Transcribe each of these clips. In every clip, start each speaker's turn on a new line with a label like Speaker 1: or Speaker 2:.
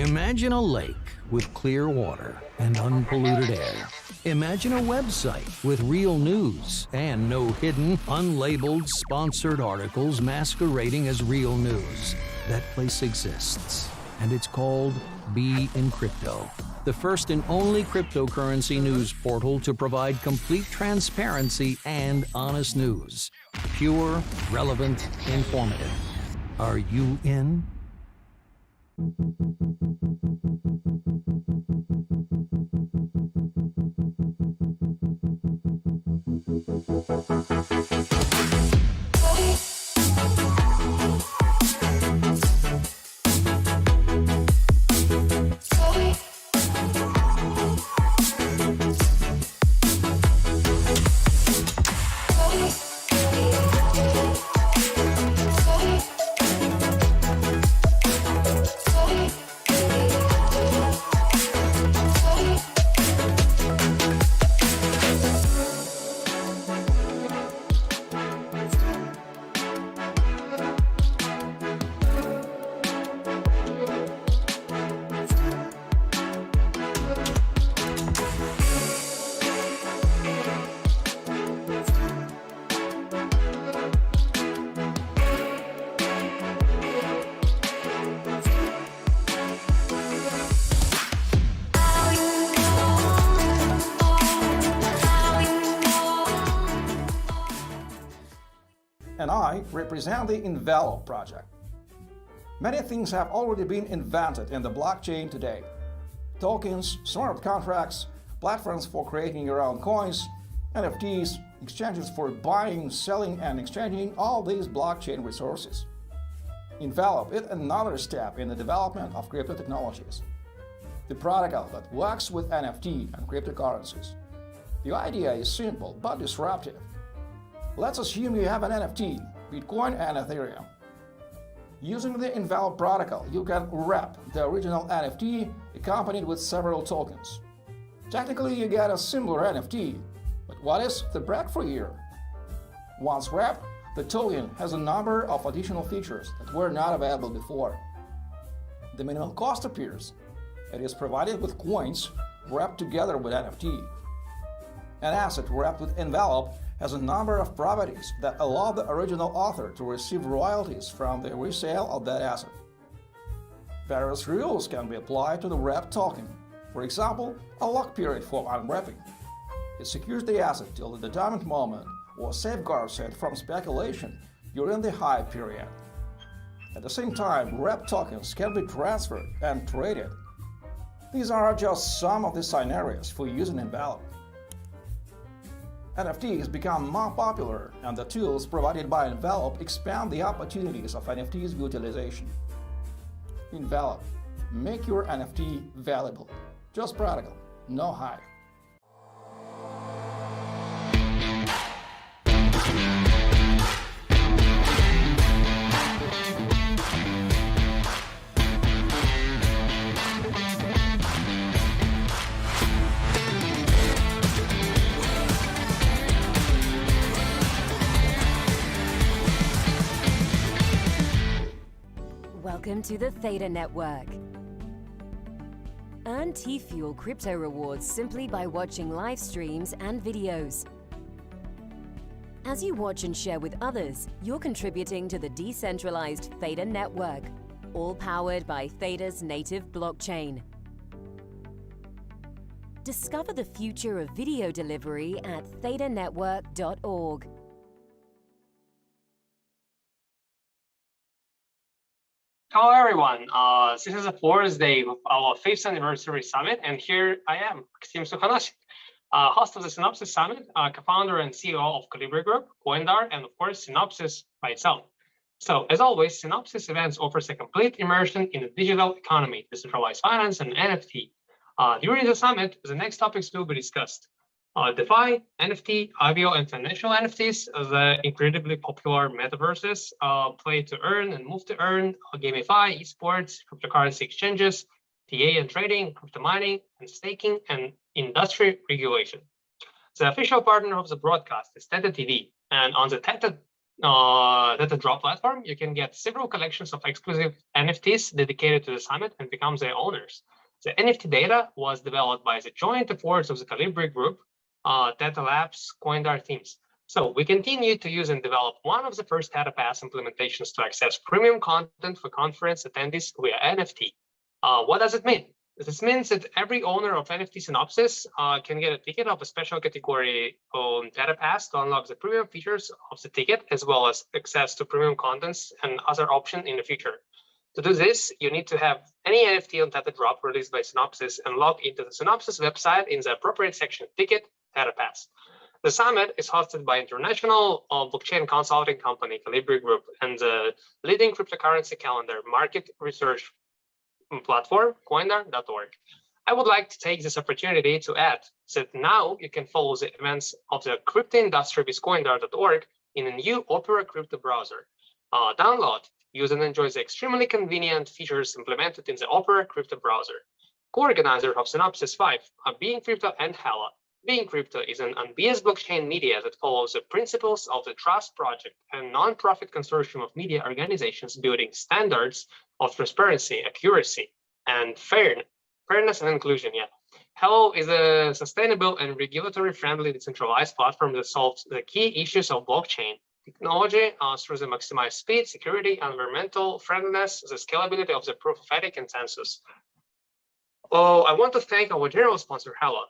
Speaker 1: Imagine a lake with clear water and unpolluted air. Imagine a website with real news and no hidden, unlabeled, sponsored articles masquerading as real news. That place exists, and it's called Be in Crypto, the first and only cryptocurrency news portal to provide complete transparency and honest news. Pure, relevant, informative. Are you in?
Speaker 2: And I represent the Envelope project. Many things have already been invented in the blockchain today. Tokens, smart contracts, platforms for creating your own coins, NFTs, exchanges for buying, selling, and exchanging all these blockchain resources. Envelope is another step in the development of crypto technologies. The protocol that works with NFT and cryptocurrencies. The idea is simple but disruptive. Let's assume you have an NFT, Bitcoin and Ethereum. Using the Envelope protocol, you can wrap the original NFT accompanied with several tokens. Technically, you get a similar NFT, but what is the breakthrough here? Once wrapped, the token has a number of additional features that were not available before. The minimal cost appears. It is provided with coins wrapped together with NFT. An asset wrapped with Envelope has a number of properties that allow the original author to receive royalties from the resale of that asset. Various rules can be applied to the wrapped token. For example, a lock period for unwrapping. It secures the asset till the determined moment or safeguards it from speculation during the hype period. At the same time, wrapped tokens can be transferred and traded. These are just some of the scenarios for using Envelope. NFTs become more popular, and the tools provided by Envelope expand the opportunities of NFTs utilization. Envelope. Make your NFT valuable. Just practical, no hype.
Speaker 3: Welcome to the Theta Network. Earn T-Fuel crypto rewards simply by watching live streams and videos. As you watch and share with others, you're contributing to the decentralized Theta Network, all powered by Theta's native blockchain. Discover the future of video delivery at thetanetwork.org.
Speaker 4: Hello everyone, this is the fourth day of our 5th anniversary summit, and here I am, Maxim Sukhanasik, host of the Synopsis Summit, co-founder and CEO of Colibri Group, Coindar, and of course Synopsis by itself. So as always, Synopsis events offers a complete immersion in the digital economy, decentralized finance, and NFT. During the summit, the next topics will be discussed. DeFi, NFT, IVO and Financial NFTs, the incredibly popular metaverses, play to earn and move to earn, GameFi, Esports, cryptocurrency exchanges, TA and trading, crypto mining and staking, and industry regulation. The official partner of the broadcast is Theta TV, and on the Theta Data Drop platform, you can get several collections of exclusive NFTs dedicated to the summit and become their owners. The NFT data was developed by the joint efforts of the Colibri Group, Data Labs, Coindar teams. So we continue to use and develop one of the first Data Pass implementations to access premium content for conference attendees via NFT. What does it mean? This means that every owner of NFT Synopsis can get a ticket of a special category Data Pass to unlock the premium features of the ticket, as well as access to premium contents and other options in the future. To do this, you need to have any NFT on Data Drop released by Synopsis and log into the Synopsis website in the appropriate section Ticket Data Pass. The summit is hosted by international blockchain consulting company Colibri Group and the leading cryptocurrency calendar market research platform Coindar.org. I would like to take this opportunity to add that now you can follow the events of the crypto industry with Coindar.org in a new Opera crypto browser. Download, use and enjoy the extremely convenient features implemented in the Opera crypto browser. Co-organizer of Synopsis 5 are Being Crypto and Hala. Being Crypto is an unbiased blockchain media that follows the principles of the Trust Project, a non-profit consortium of media organizations building standards of transparency, accuracy, and fairness and inclusion. Hello is a sustainable and regulatory-friendly decentralized platform that solves the key issues of blockchain technology through the maximized speed, security, environmental friendliness, the scalability of the proof of stake consensus. I want to thank our general sponsor, Hello,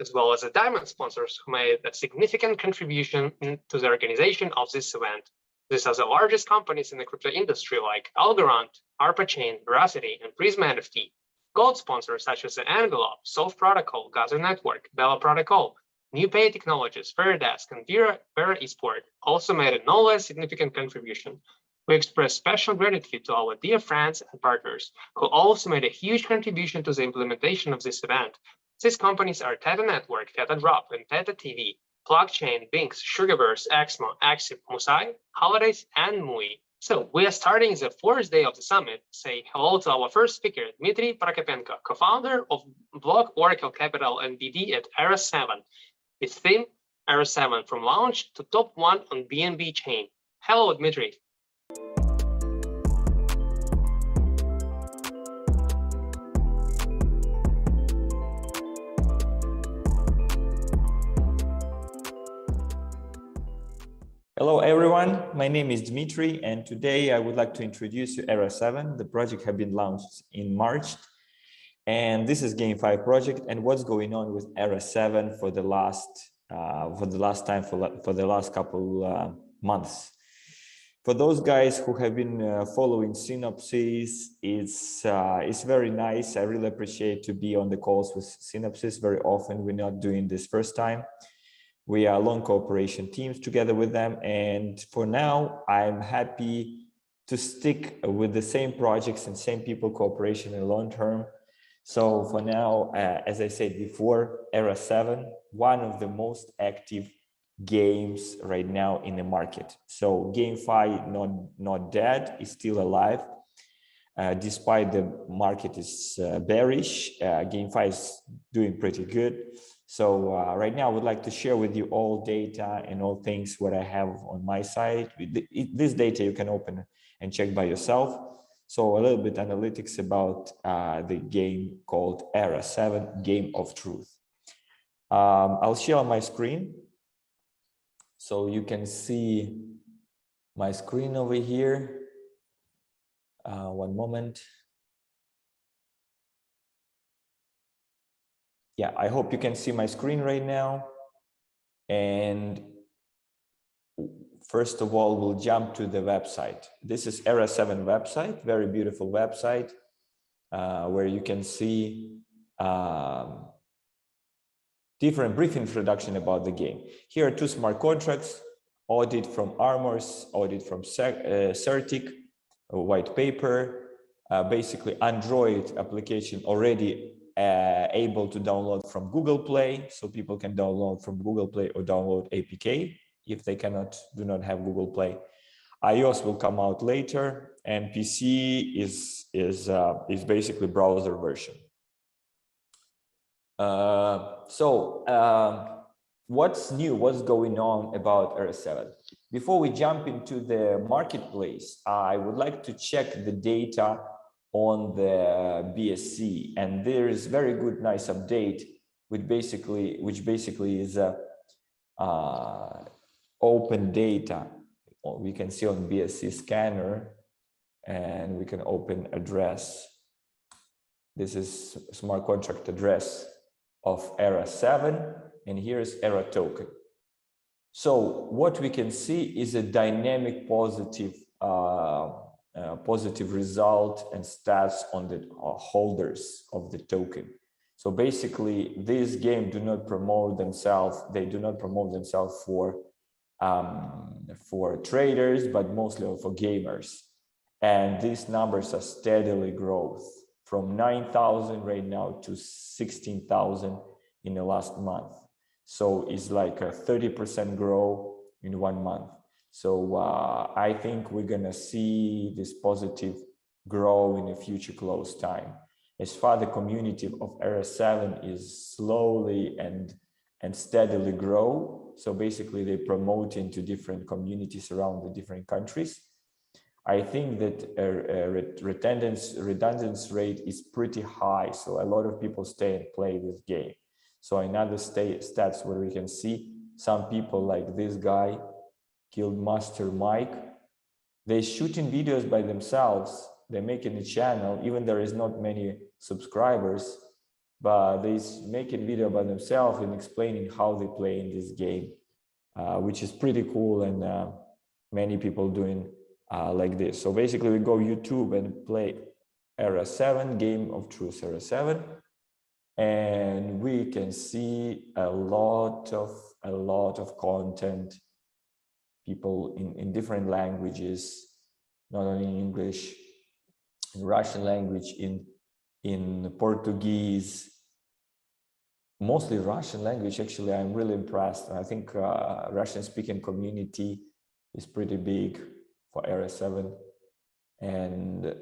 Speaker 4: as well as the diamond sponsors who made a significant contribution to the organization of this event. These are the largest companies in the crypto industry like Algorand, ARPA-Chain, Veracity, and Prisma NFT. Gold sponsors such as the Envelope, SOFT Protocol, Gather Network, Bella Protocol, New Pay Technologies, Fairdesk, and Vera Esports also made a no less significant contribution. We express special gratitude to our dear friends and partners who also made a huge contribution to the implementation of this event. These companies are Theta Network, Theta Drop, and Theta TV, Blockchain, Binks, Sugarverse, Axmo, Axip, Musai, Holidays, and Mui. So we are starting the fourth day of the summit. Say hello to our first speaker, Dmitri Prokopenko, co-founder of Block Oracle Capital and BD at Era 7. His theme, Era 7, from launch to top 1 on BNB chain. Hello, Dmitri.
Speaker 5: Hello everyone, my name is Dmitri and today I would like to introduce you Era 7. The project has been launched in March and this is GameFi project and what's going on with Era 7 for the last couple months. For those guys who have been following Synopsis, it's very nice. I really appreciate to be on the calls with Synopsis very often. We're not doing this first time. We are long cooperation teams together with them. And for now, I'm happy to stick with the same projects and same people cooperation in the long term. So for now, as I said before, Era 7, one of the most active games right now in the market. So GameFi not dead, is still alive. Despite the market is bearish, GameFi is doing pretty good. So right now I would like to share with you all data and all things what I have on my side. This data you can open and check by yourself. So a little bit analytics about the game called Era 7, Game of Truth. I'll share my screen. So you can see my screen over here. One moment. Yeah, I hope you can see my screen right now. And first of all, we'll jump to the website. This is Era 7 website, very beautiful website, where you can see different brief introduction about the game. Here are 2 smart contracts, audit from Armors, audit from Certic, a white paper, basically Android application already able to download from Google Play, so people can download from Google Play or download APK if they do not have Google Play. iOS will come out later, and PC is basically browser version. What's new? What's going on about Era 7? Before we jump into the marketplace, I would like to check the data on the BSC, and there is very good, nice update, which basically is a open data. We can see on BSC scanner, and we can open address. This is smart contract address of ERA 7, and here's ERA token. So what we can see is a dynamic positive result and stats on the holders of the token. So basically, this game do not promote themselves. They do not promote themselves for traders, but mostly for gamers. And these numbers are steadily growth from 9,000 right now to 16,000 in the last month. So it's like a 30% growth in 1 month. So I think we're gonna see this positive grow in the future close time. As far the community of ERA 7 is slowly and steadily grow. So basically they promote into different communities around the different countries. I think that redundancy rate is pretty high. So a lot of people stay and play this game. So another stats where we can see some people like this guy, Killed Master Mike, they shooting videos by themselves. They're making a channel, even there is not many subscribers, but they making video by themselves and explaining how they play in this game, which is pretty cool, and many people doing like this. So basically we go YouTube and play ERA 7, Game of Truth ERA 7, and we can see a lot of content, people in different languages, not only in English, in Russian language, in Portuguese, mostly Russian language. Actually, I'm really impressed. I think Russian speaking community is pretty big for ERA 7. And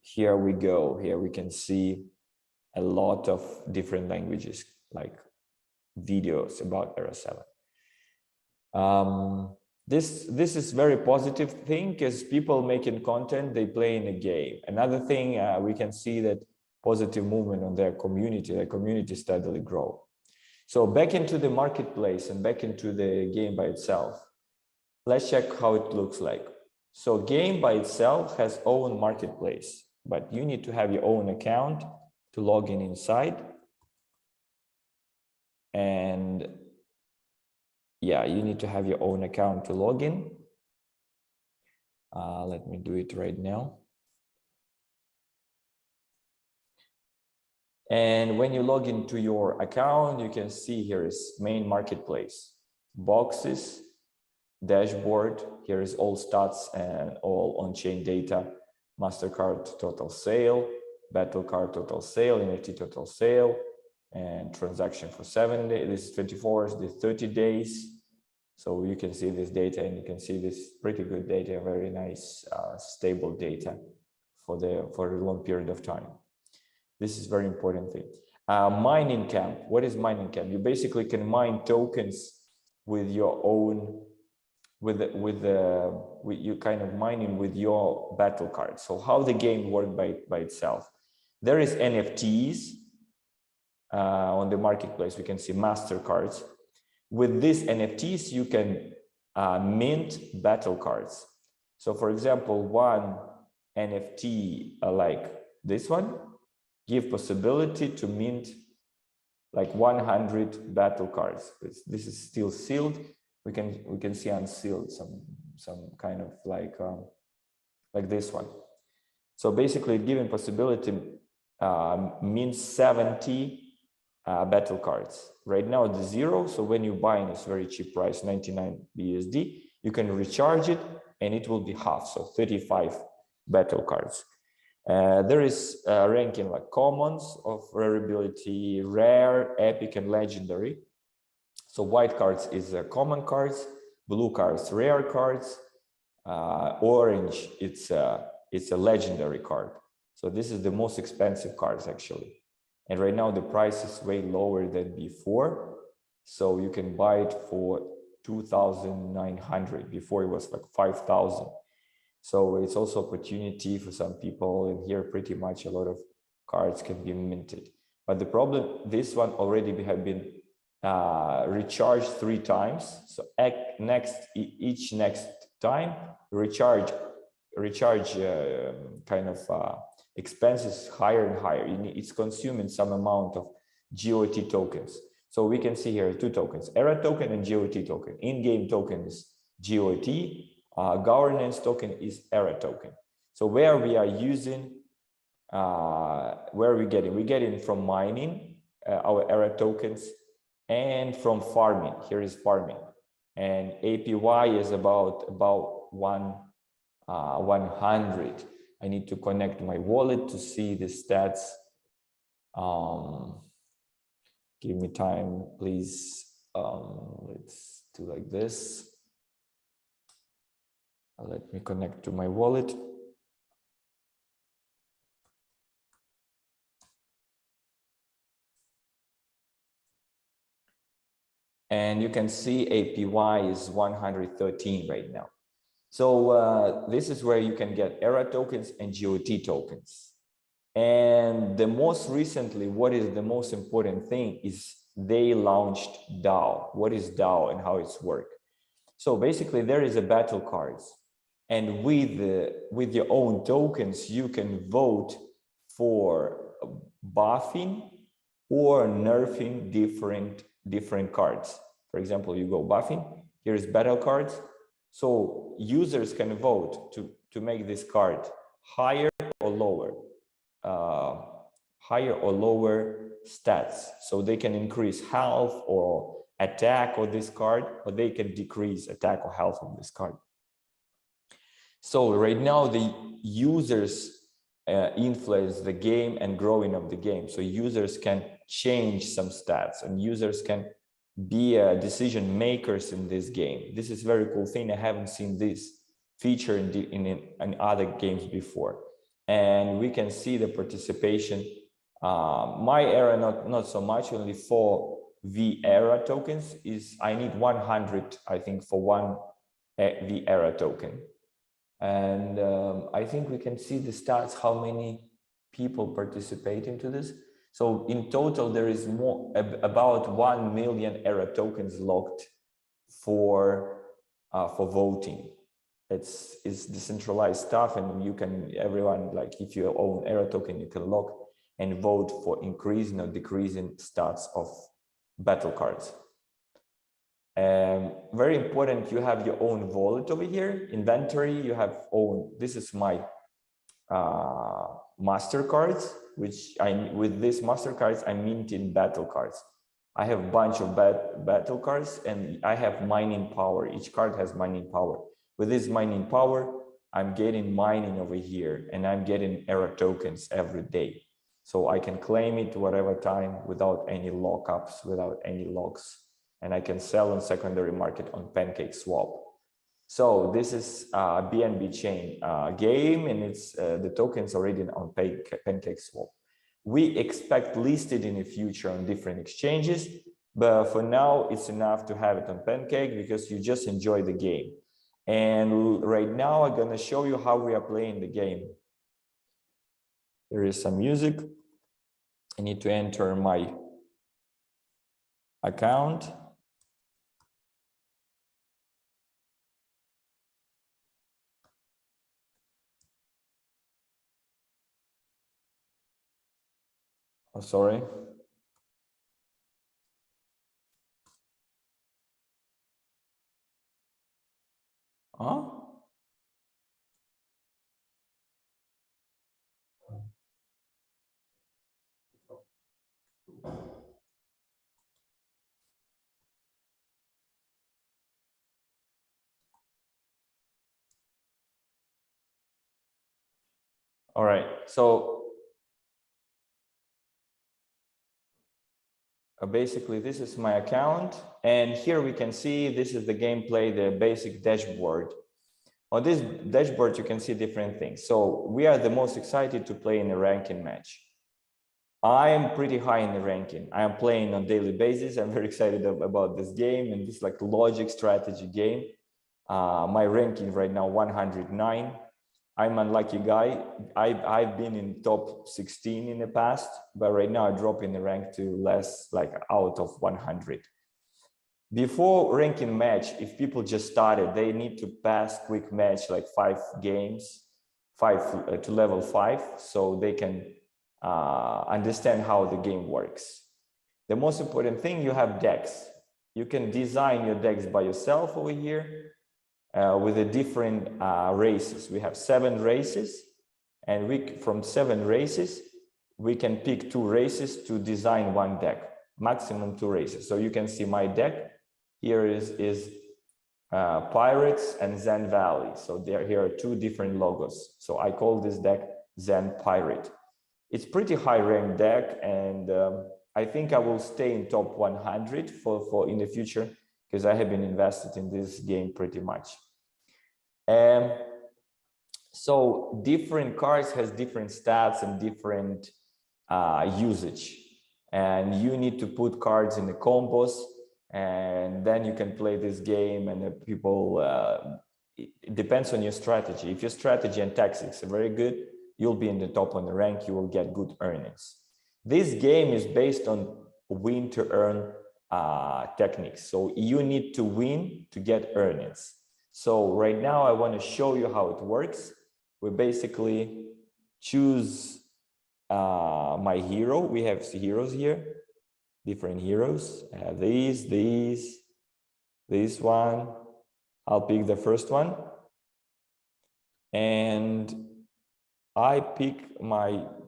Speaker 5: here we go. Here we can see a lot of different languages, like videos about ERA 7. This is very positive thing, because people making content, they play in a game. Another thing, we can see that positive movement on their community steadily grow. So back into the marketplace and back into the game by itself. Let's check how it looks like. So game by itself has own marketplace, but you need to have your own account to log in inside. And yeah, you need to have your own account to log in. Let me do it right now. And when you log into your account, you can see here is main marketplace, boxes, dashboard. Here is all stats and all on-chain data, MasterCard total sale, Battle Card total sale, NFT total sale, and transaction for 7 days. This is 24 hours, the 30 days. So you can see this data, and you can see this pretty good data, very nice, stable data for a long period of time. This is very important thing. Mining camp. What is mining camp? You basically can mine tokens with your own, you kind of mining with your battle cards. So how the game works by itself. There is NFTs on the marketplace. We can see master cards. With these NFTs, you can mint battle cards. So for example, one NFT like this one give possibility to mint like 100 battle cards. This is still sealed. We can see unsealed some kind of like this one. So basically, giving possibility means 70 battle cards. Right now it's 0. So when you buy in this very cheap price, 99 BSD, you can recharge it and it will be half. So 35 battle cards. There is ranking like commons of rarability, rare, epic, and legendary. So white cards is common cards, blue cards rare cards, orange it's a legendary card. So this is the most expensive cards actually. And right now the price is way lower than before. So you can buy it for 2,900. Before it was like 5,000. So it's also opportunity for some people, and here pretty much a lot of cards can be minted. But the problem, this one already have been recharged 3 times. So each next time recharge kind of expenses higher and higher. It's consuming some amount of GOT tokens. So we can see here 2 tokens, ERA token and GOT token. In-game token is GOT, governance token is ERA token. So where we are using, where are we getting? We're getting from mining our ERA tokens and from farming. Here is farming. And APY is about 100. I need to connect my wallet to see the stats. Give me time, please. Let's do like this. Let me connect to my wallet. And you can see APY is 113 right now. So this is where you can get ERA tokens and GOT tokens. And the most recently, what is the most important thing is they launched DAO. What is DAO and how it's work? So basically there is a battle cards, and with your own tokens, you can vote for buffing or nerfing different cards. For example, you go buffing, here's battle cards. So users can vote to make this card higher or lower. Higher or lower stats, so they can increase health or attack of this card, or they can decrease attack or health of this card. So right now the users influence the game and growing of the game. So users can change some stats, and users can be decision makers in this game. This is a very cool thing. I haven't seen this feature in other games before. And we can see the participation. My ERA not so much, only for the ERA tokens is I need 100, I think, for one the ERA token. And I think we can see the stats, how many people participate into this. So in total, there is about 1 million ERA tokens locked for voting. It's decentralized stuff, and you can, everyone, like if you own ERA token, you can lock and vote for increasing or decreasing stats of battle cards. Very important, you have your own wallet over here, inventory, you have own, this is my MasterCards, which with these MasterCards, I'm minting battle cards. I have a bunch of battle cards, and I have mining power. Each card has mining power. With this mining power, I'm getting mining over here, and I'm getting ERA tokens every day. So I can claim it whatever time without any lockups, without any locks, and I can sell on secondary market on PancakeSwap. So this is BNB chain game, and it's the tokens already on PancakeSwap. We expect listed in the future on different exchanges, but for now it's enough to have it on Pancake because you just enjoy the game. And right now I'm going to show you how we are playing the game. There is some music. I need to enter my account. Oh, sorry. Huh? All right, so basically this is my account, and here we can see this is the gameplay, the basic dashboard. On this dashboard you can see different things. So we are the most excited to play in a ranking match. I am pretty high in the ranking. I am playing on daily basis. I'm very excited about this game, and this like logic strategy game. My ranking right now 109. I'm unlucky guy. I've been in top 16 in the past, but right now I drop in the rank to less, like out of 100. Before ranking match, if people just started, they need to pass quick match like 5 games, 5 to level 5, so they can understand how the game works. The most important thing, you have decks. You can design your decks by yourself over here with the different races. We have 7 races, and from 7 races, we can pick 2 races to design one deck, maximum 2 races. So you can see my deck here is Pirates and Zen Valley. So here are 2 different logos. So I call this deck Zen Pirate. It's pretty high ranked deck, and I think I will stay in top 100 for in the future, because I have been invested in this game pretty much. So different cards has different stats and different usage, and you need to put cards in the combos, and then you can play this game. And people, it depends on your strategy. If your strategy and tactics are very good, you'll be in the top on the rank, you will get good earnings. This game is based on win to earn techniques. So you need to win to get earnings. So right now I want to show you how it works. We basically choose my hero. We have heroes here, different heroes. I have this one. I'll pick the first one. And I pick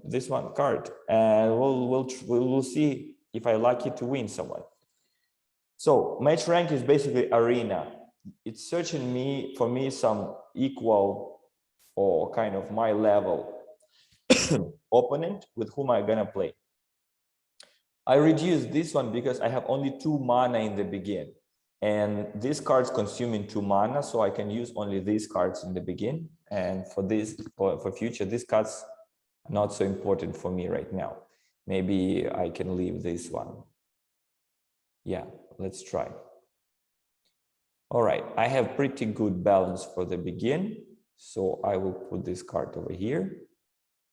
Speaker 5: this one card, and we'll see if I like it to win someone. So match rank is basically arena. It's searching for me some equal or kind of my level opponent with whom I'm gonna play. I reduce this one because I have only 2 mana in the beginning, and these cards consuming 2 mana, so I can use only these cards in the beginning. And for future, these cards are not so important for me right now. Maybe I can leave this one. Yeah, let's try. All right, I have pretty good balance for the begin, so I will put this card over here.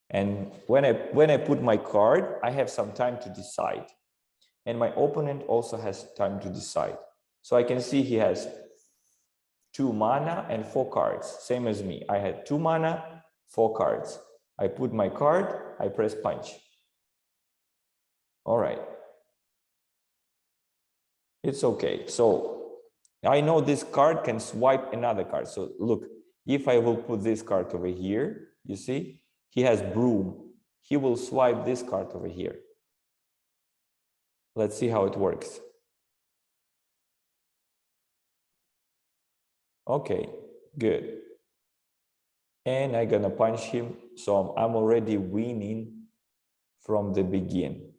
Speaker 5: And when I put my card, I have some time to decide, and my opponent also has time to decide. So I can see he has 2 mana and 4 cards, same as me. I had 2 mana, 4 cards. I put my card, I press punch. All right. It's okay. So I know this card can swipe another card. So look, if I will put this card over here, you see, he has broom. He will swipe this card over here. Let's see how it works. Okay, good. And I'm gonna punch him, so I'm already winning from the beginning.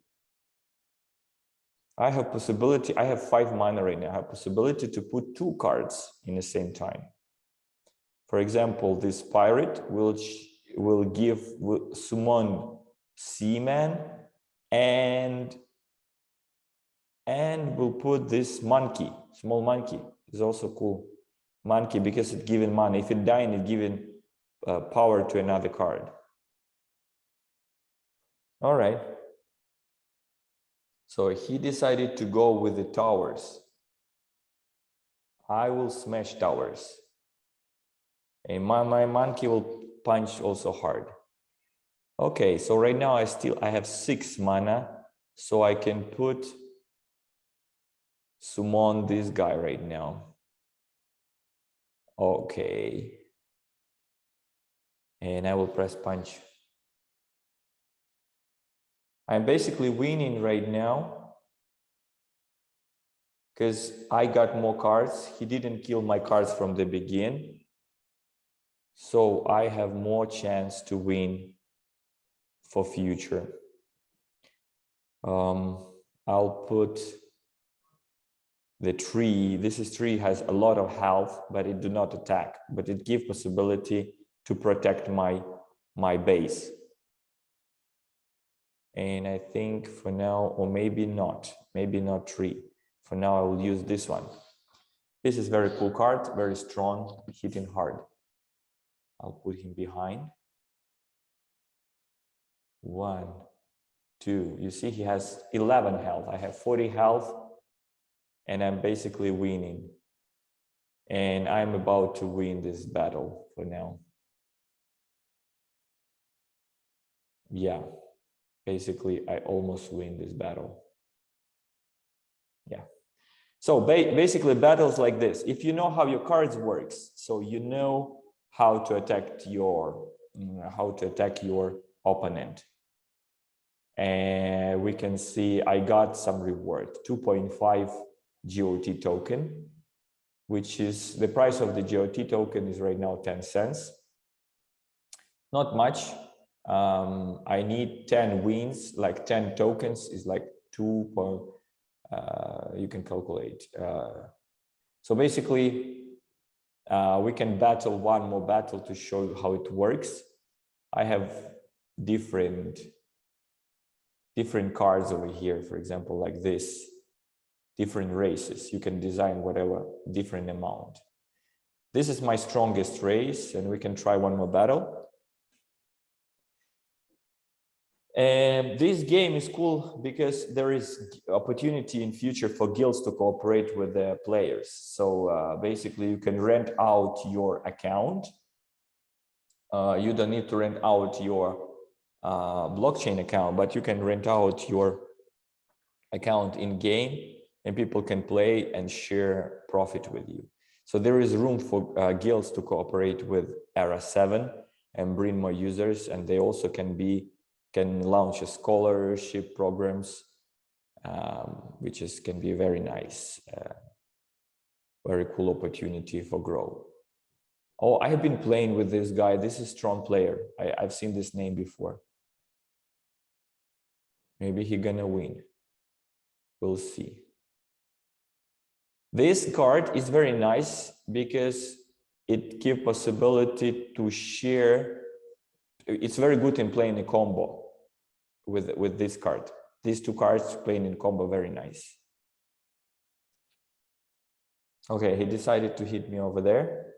Speaker 5: I have possibility, I have 5 mana right now. I have possibility to put 2 cards in the same time. For example, this pirate will summon Seaman, and we'll put this monkey, small monkey. Is also cool. Monkey, because it's giving mana. If it dies, it's giving power to another card. All right. So he decided to go with the towers. I will smash towers. And my monkey will punch also hard. Okay, so right now I have 6 mana, so I can summon this guy right now. Okay. And I will press punch. I'm basically winning right now because I got more cards. He didn't kill my cards from the beginning. So I have more chance to win for future. I'll put the tree. This tree has a lot of health, but it do not attack, but it gives possibility to protect my base. And I think for now, or maybe not 3. For now, I will use this one. This is very cool card, very strong, hitting hard. I'll put him behind. 1, 2. You see, he has 11 health. I have 40 health, and I'm basically winning. And I'm about to win this battle for now. Yeah, basically, I almost win this battle. Yeah. So basically, battles like this. If you know how your cards works, so you know how to attack your opponent. And we can see I got some reward, 2.5 GOT token, which is the price of the GOT token is right now 10 cents. Not much. I need 10 wins, like 10 tokens is like 2. You can calculate. So basically, we can battle one more battle to show you how it works. I have different cards over here, for example, like this, different races. You can design whatever different amount. This is my strongest race, and we can try one more battle. And this game is cool because there is opportunity in future for guilds to cooperate with the players. So basically, you can rent out your account. You don't need to rent out your blockchain account, but you can rent out your account in game, and people can play and share profit with you. So there is room for guilds to cooperate with Era 7 and bring more users, and they also can launch a scholarship programs, which can be very nice, very cool opportunity for growth. Oh, I have been playing with this guy. This is a strong player. I've seen this name before. Maybe he's gonna win. We'll see. This card is very nice because it gives possibility to share. It's very good in playing a combo with this card. These two cards playing in combo, very nice. Okay, he decided to hit me over there.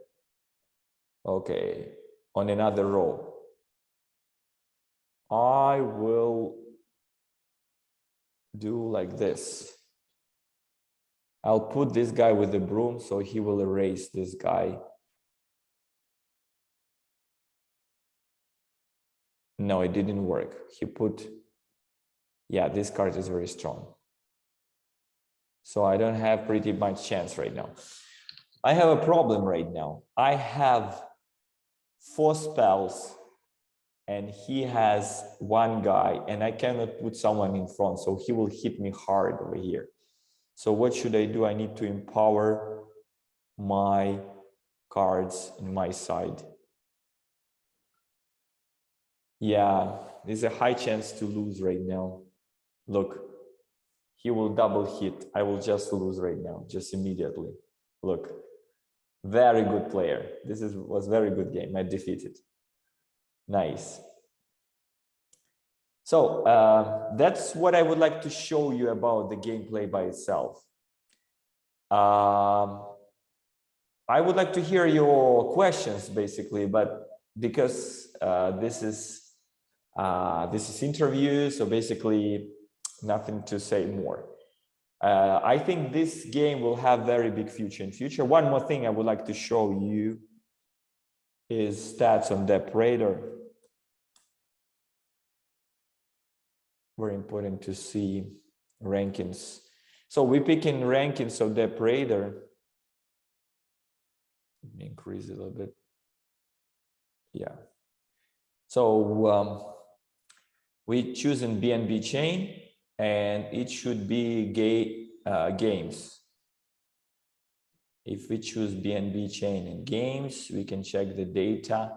Speaker 5: Okay, on another row. I will do like this. I'll put this guy with the broom, so he will erase this guy. No, it didn't work. He put, yeah, this card is very strong. So I don't have pretty much chance right now. I have a problem right now. I have 4 spells and he has 1 guy, and I cannot put someone in front, so he will hit me hard over here. So what should I do? I need to empower my cards in my side. Yeah, there's a high chance to lose right now. Look, he will double hit. I will just lose right now, just immediately. Look, very good player. This was very good game. I defeated. Nice. So that's what I would like to show you about the gameplay by itself. I would like to hear your questions, basically, but because this is interview, so basically nothing to say more. I think this game will have very big future in future. One more thing I would like to show you is stats on Dep Radar. Very important to see rankings. So we pick in rankings of Dep Radar. Let me increase it a little bit. Yeah. So we choose in BNB chain, and it should be games. If we choose BNB chain and games, we can check the data.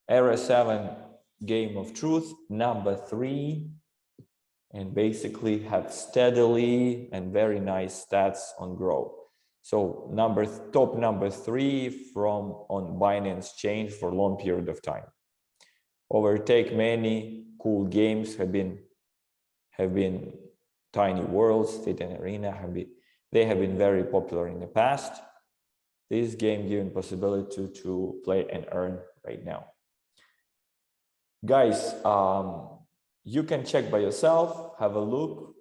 Speaker 5: Era 7 game of truth, number 3, and basically have steadily and very nice stats on growth. So top number 3 on Binance chain for long period of time. Overtake many cool games have been have been Tiny Worlds, Fit and Arena, they have been very popular in the past. This game given possibility to play and earn right now. Guys, you can check by yourself, have a look.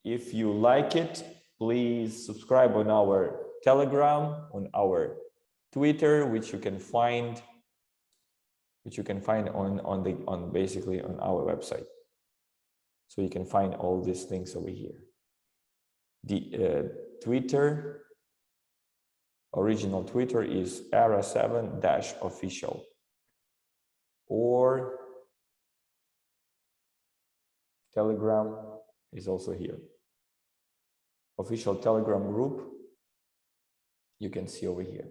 Speaker 5: If you like it, please subscribe on our Telegram, on our Twitter, which you can find on basically on our website. So you can find all these things over here. The Twitter, original Twitter is era7-official, or Telegram is also here. Official Telegram group, you can see over here.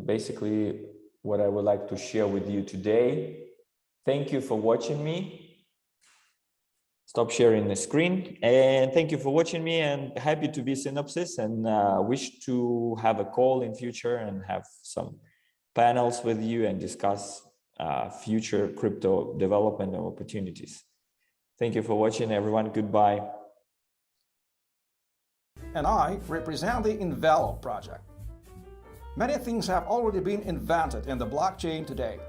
Speaker 5: Basically, what I would like to share with you today. Thank you for watching me. Stop sharing the screen, and thank you for watching me, and happy to be Synopsis, and wish to have a call in future and have some panels with you and discuss future crypto development and opportunities. Thank you for watching, everyone. Goodbye.
Speaker 2: And I represent the Envelope project. Many things have already been invented in the blockchain today.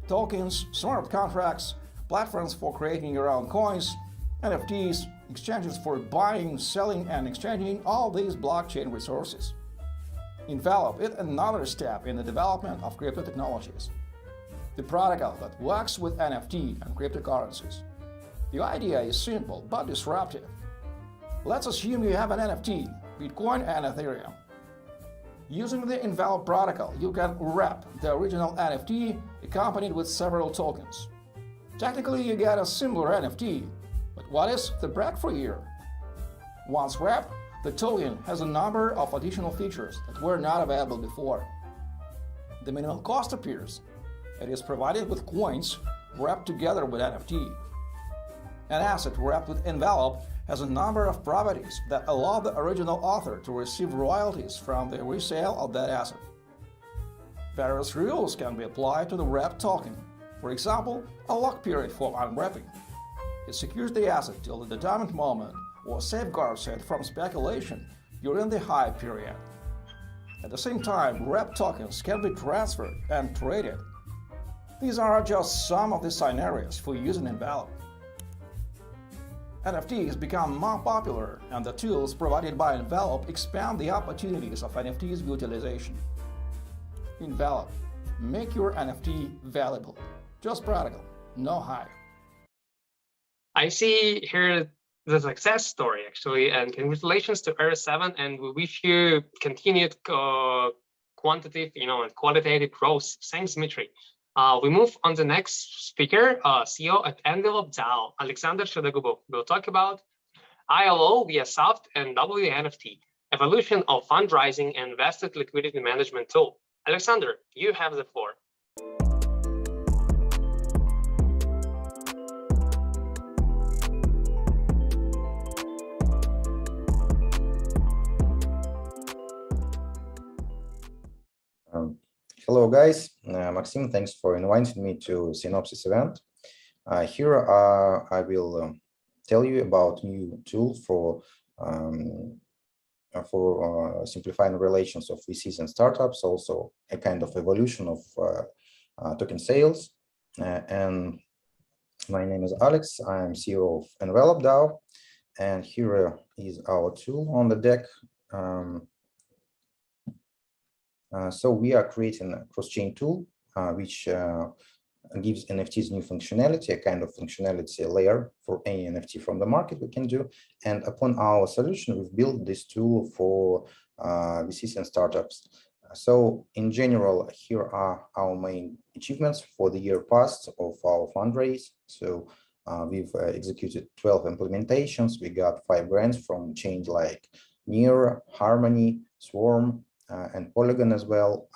Speaker 2: Tokens, smart contracts, platforms for creating your own coins, NFTs, exchanges for buying, selling, and exchanging all these blockchain resources. Envelope is another step in the development of crypto technologies. The protocol that works with NFT and cryptocurrencies. The idea is simple but disruptive. Let's assume you have an NFT, Bitcoin and Ethereum. Using the Envelope protocol, you can wrap the original NFT accompanied with several tokens. Technically, you get a similar NFT, but what is the breakthrough here? Once wrapped, the token has a number of additional features that were not available before. The minimal cost appears. It is provided with coins wrapped together with NFT. An asset wrapped with Envelope has a number of properties that allow the original author to receive royalties from the resale of that asset. Various rules can be applied to the wrapped token. For example, a lock period for unwrapping. It secures the asset till the determined moment or safeguards it from speculation during the hype period. At the same time, wrapped tokens can be transferred and traded. These are just some of the scenarios for using Envelope. NFTs become more popular, and the tools provided by Envelope expand the opportunities of NFTs utilization. Envelope. Make your NFT valuable. Just practical, no hype.
Speaker 4: I see here the success story, actually, and congratulations to ERA7, and we wish you continued quantitative, and qualitative growth. Thanks, Dmitri. We move on to the next speaker, CEO at Envelope DAO, Aleksandr Shedogubov. We'll talk about IVO via SAFT and wNFT, evolution of fundraising and vested liquidity management tool. Aleksandr, you have the floor.
Speaker 6: Hello guys, Maxim, thanks for inviting me to Synopsis event. Here I will tell you about new tool for simplifying relations of VCs and startups, also a kind of evolution of token sales. And my name is Alex, I'm CEO of Envelope DAO, and here is our tool on the deck. So we are creating a cross-chain tool, which gives NFTs new functionality, a kind of functionality layer for any NFT from the market we can do. And upon our solution, we've built this tool for VCs and startups. So in general, here are our main achievements for the year past of our fundraise. So we've executed 12 implementations. We got 5 grants from chains like Near, Harmony, Swarm, and Polygon as well.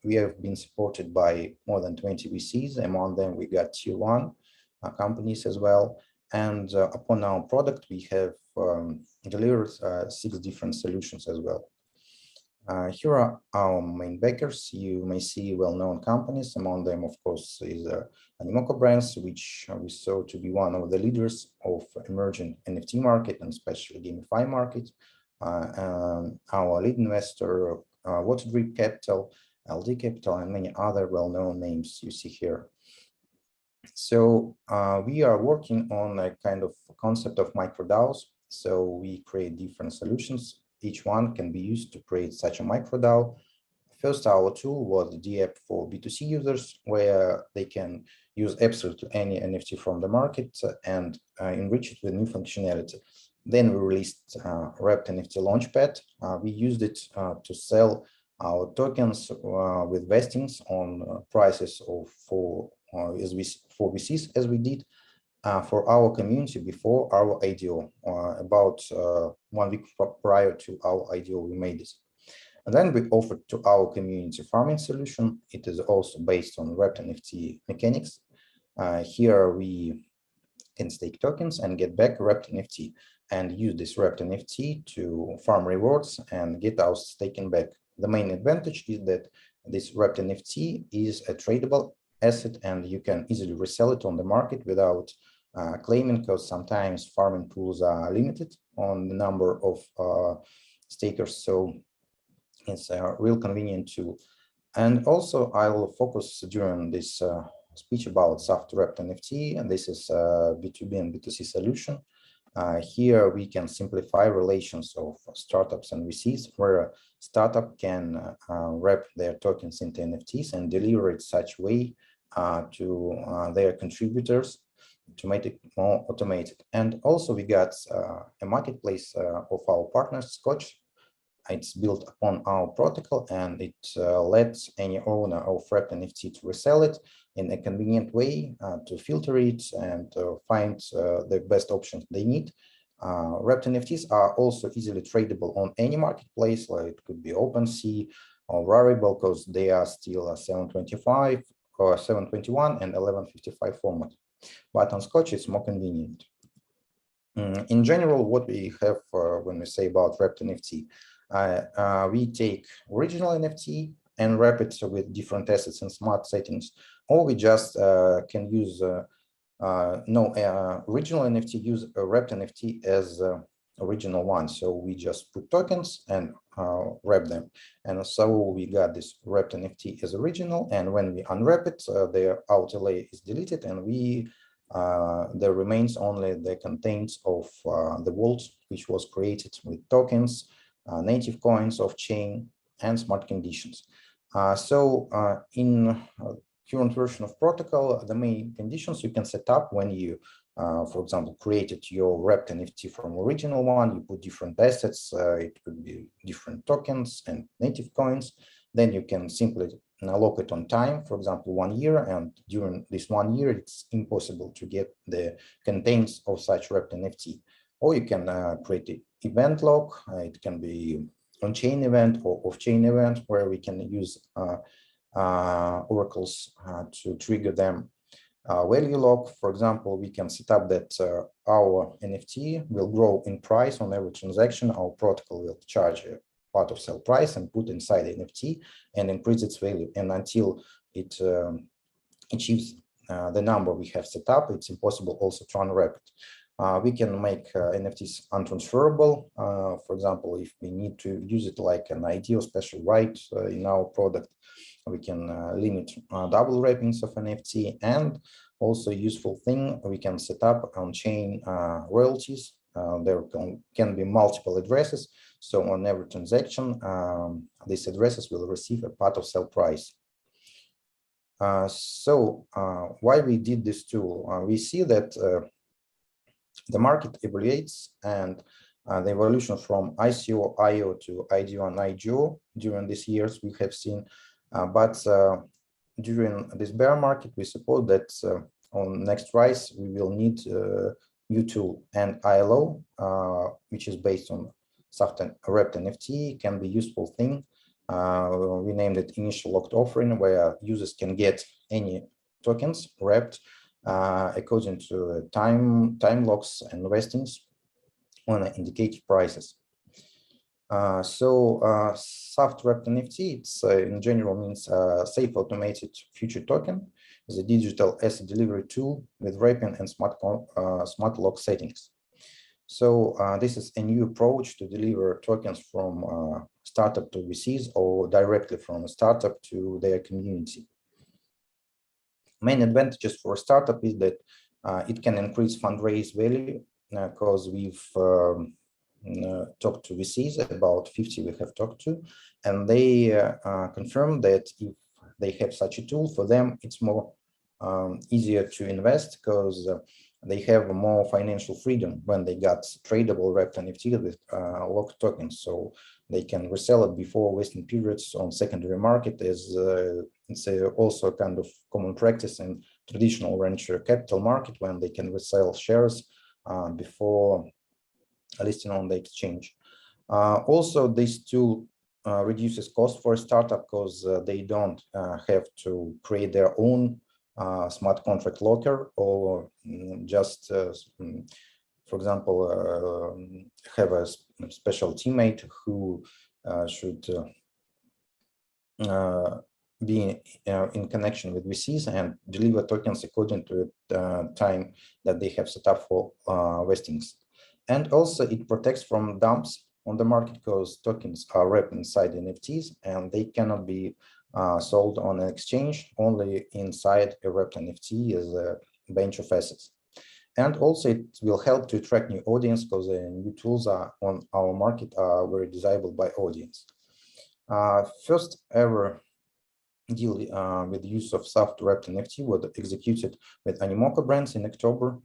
Speaker 6: We have been supported by more than 20 VCs. Among them, we got tier 1 companies as well. And upon our product, we have delivered 6 different solutions as well. Here are our main backers. You may see well-known companies. Among them, of course, is Animoca Brands, which we saw to be one of the leaders of emerging NFT market and especially GameFi market. Our lead investor, Waterdrip Capital, LD Capital, and many other well-known names you see here. So we are working on a kind of concept of microDAOs. So we create different solutions. Each one can be used to create such a microDAO. First, our tool was the app for B2C users, where they can use absolutely any NFT from the market and enrich it with new functionality. Then we released Wrapped NFT Launchpad. We used it to sell our tokens with vestings on prices of for VCs, as we did for our community before our IDO. About 1 week prior to our IDO, we made this. And then we offered to our community farming solution. It is also based on Wrapped NFT mechanics. Here we can stake tokens and get back Wrapped NFT and use this Wrapped NFT to farm rewards and get our staking back. The main advantage is that this Wrapped NFT is a tradable asset and you can easily resell it on the market without claiming, because sometimes farming pools are limited on the number of stakers. So it's a real convenient tool. And also I will focus during this speech about SAFT Wrapped NFT, and this is a B2B and B2C solution. Here we can simplify relations of startups and VCs, where a startup can wrap their tokens into NFTs and deliver it such way to their contributors to make it more automated. And also we got a marketplace of our partners, Scotch. It's built upon our protocol and it lets any owner of Wrapped NFT to resell it in a convenient way, to filter it and find the best options they need. Wrapped NFTs are also easily tradable on any marketplace, like it could be OpenSea or Rarible, because they are still 725 or 721 and 1155 format. But on Scotch, it's more convenient. In general, what we have when we say about Wrapped NFT, we take original NFT and wrap it with different assets and smart settings, or we just can use original NFT, use a Wrapped NFT as original one. So we just put tokens and wrap them. And so we got this Wrapped NFT as original. And when we unwrap it, the outer layer is deleted and there remains only the contents of the vault, which was created with tokens, native coins off chain, and smart conditions. In current version of protocol, the main conditions you can set up when you, for example, created your wrapped NFT from original one, you put different assets, it could be different tokens and native coins. Then you can simply lock it on time, for example, 1 year, and during this 1 year, it's impossible to get the contents of such wrapped NFT. Or you can create an event lock. It can be on-chain event or off-chain event, where we can use oracles to trigger them. Value lock, for example, we can set up that our NFT will grow in price on every transaction. Our protocol will charge a part of sell price and put inside the NFT and increase its value. And until it achieves the number we have set up, it's impossible also to unwrap it. We can make NFTs untransferable. For example, if we need to use it like an ID or special right in our product, we can limit double wrappings of NFT. And also useful thing, we can set up on-chain royalties. There can be multiple addresses. So on every transaction, these addresses will receive a part of sell price. Why we did this tool? We see that the market evaluates, and the evolution from ICO, IO to IDO and IGO during these years we have seen. But during this bear market, we suppose that on next rise, we will need a new tool, and ILO, which is based on SAFT and wrapped NFT, can be a useful thing. We named it initial locked offering, where users can get any tokens wrapped according to time locks and vestings on indicated prices. SAFT wrapped NFT, it's in general means safe automated future token, is a digital asset delivery tool with wrapping and smart lock settings. So this is a new approach to deliver tokens from startup to VCs or directly from a startup to their community. Main advantages for a startup is that it can increase fundraise value because we've talked to VCs, about 50 we have talked to, and they confirm that if they have such a tool, for them it's more easier to invest because they have more financial freedom when they got tradable wrapped NFT with locked tokens, so they can resell it before vesting periods on secondary market, as it's also a kind of common practice in traditional venture capital market when they can resell shares before listing on the exchange. Also, this tool reduces cost for a startup because they don't have to create their own smart contract locker or just, for example, have a special teammate who should be in connection with VCs and deliver tokens according to the time that they have set up for vestings. And also it protects from dumps on the market because tokens are wrapped inside NFTs and they cannot be sold on an exchange, only inside a wrapped NFT as a bench of assets. And also it will help to attract new audience because the new tools are on our market are very desirable by audience. First ever deal with use of SAFT wrapped NFT was executed with Animoca brands in October.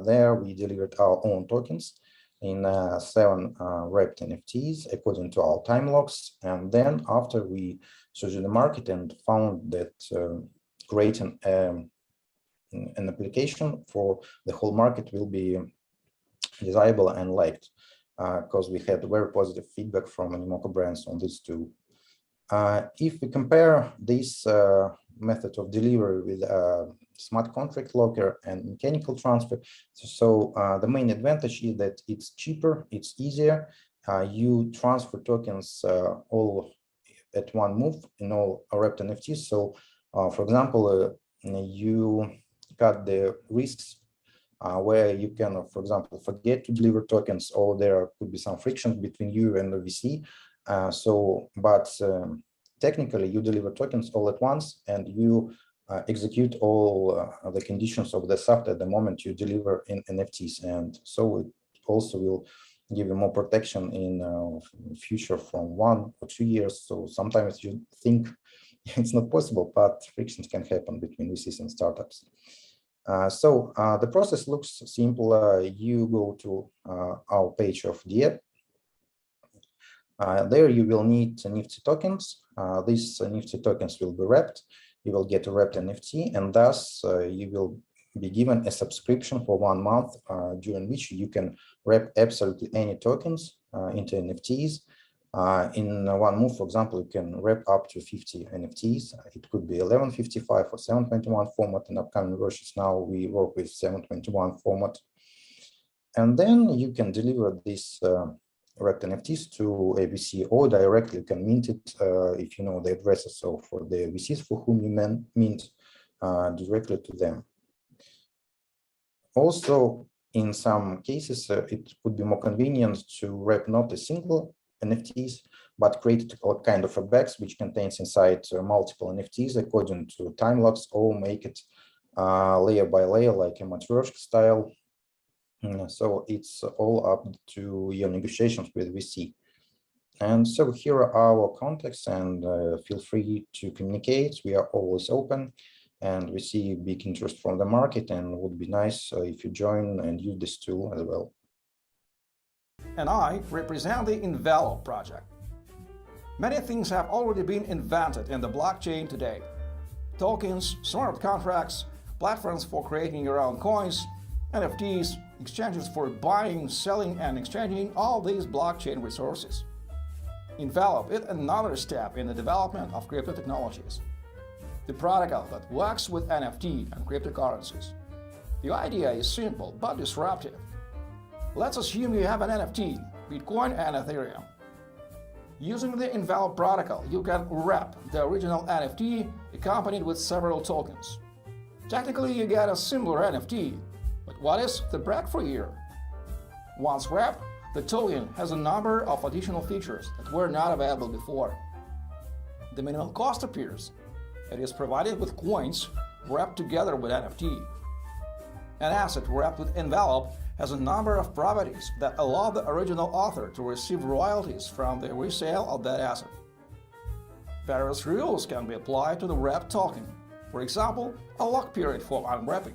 Speaker 6: There we delivered our own tokens in 7 wrapped NFTs according to our time locks. And then after we searched the market and found that creating an application for the whole market will be desirable and liked because we had very positive feedback from Animoca brands on this too. If we compare this method of delivery with smart contract locker and mechanical transfer, so the main advantage is that it's cheaper, it's easier. You transfer tokens all at one move in all wrapped NFTs. So, for example, you cut the risks where you can, for example, forget to deliver tokens, or there could be some friction between you and the VC. But technically you deliver tokens all at once and you execute all the conditions of the SAFT at the moment you deliver in NFTs. And so it also will give you more protection in future from 1 or 2 years. So sometimes you think it's not possible, but frictions can happen between VCs and startups. The process looks simple. You go to our page of the app. There you will need NFT tokens. These NFT tokens will be wrapped. You will get a wrapped NFT, and thus you will be given a subscription for 1 month during which you can wrap absolutely any tokens into NFTs. In 1 move, for example, you can wrap up to 50 NFTs. It could be 1155 or 721 format. In upcoming versions now we work with 721 format. And then you can deliver this wrapped NFTs to a VC or directly you can mint it if you know the addresses. So for the VCs for whom you mint directly to them. Also, in some cases, it would be more convenient to wrap not a single NFTs, but create a kind of a box which contains inside multiple NFTs according to time locks, or make it layer by layer like a Metaverse style. So it's all up to your negotiations with VC. And so here are our contacts, and feel free to communicate. We are always open, and we see big interest from the market, and it would be nice if you join and use this tool as well.
Speaker 2: And I represent the Envelope project. Many things have already been invented in the blockchain today. Tokens, smart contracts, platforms for creating your own coins, NFTs, exchanges for buying, selling, and exchanging all these blockchain resources. Envelope is another step in the development of crypto technologies. The protocol that works with NFT and cryptocurrencies. The idea is simple but disruptive. Let's assume you have an NFT, Bitcoin and Ethereum. Using the Envelop protocol, you can wrap the original NFT accompanied with several tokens. Technically, you get a similar NFT, but what is the breakthrough here? Once wrapped, the token has a number of additional features that were not available before. The minimum cost appears. It is provided with coins wrapped together with NFT. An asset wrapped with Envelop has a number of properties that allow the original author to receive royalties from the resale of that asset. Various rules can be applied to the wrapped token. For example, a lock period for unwrapping.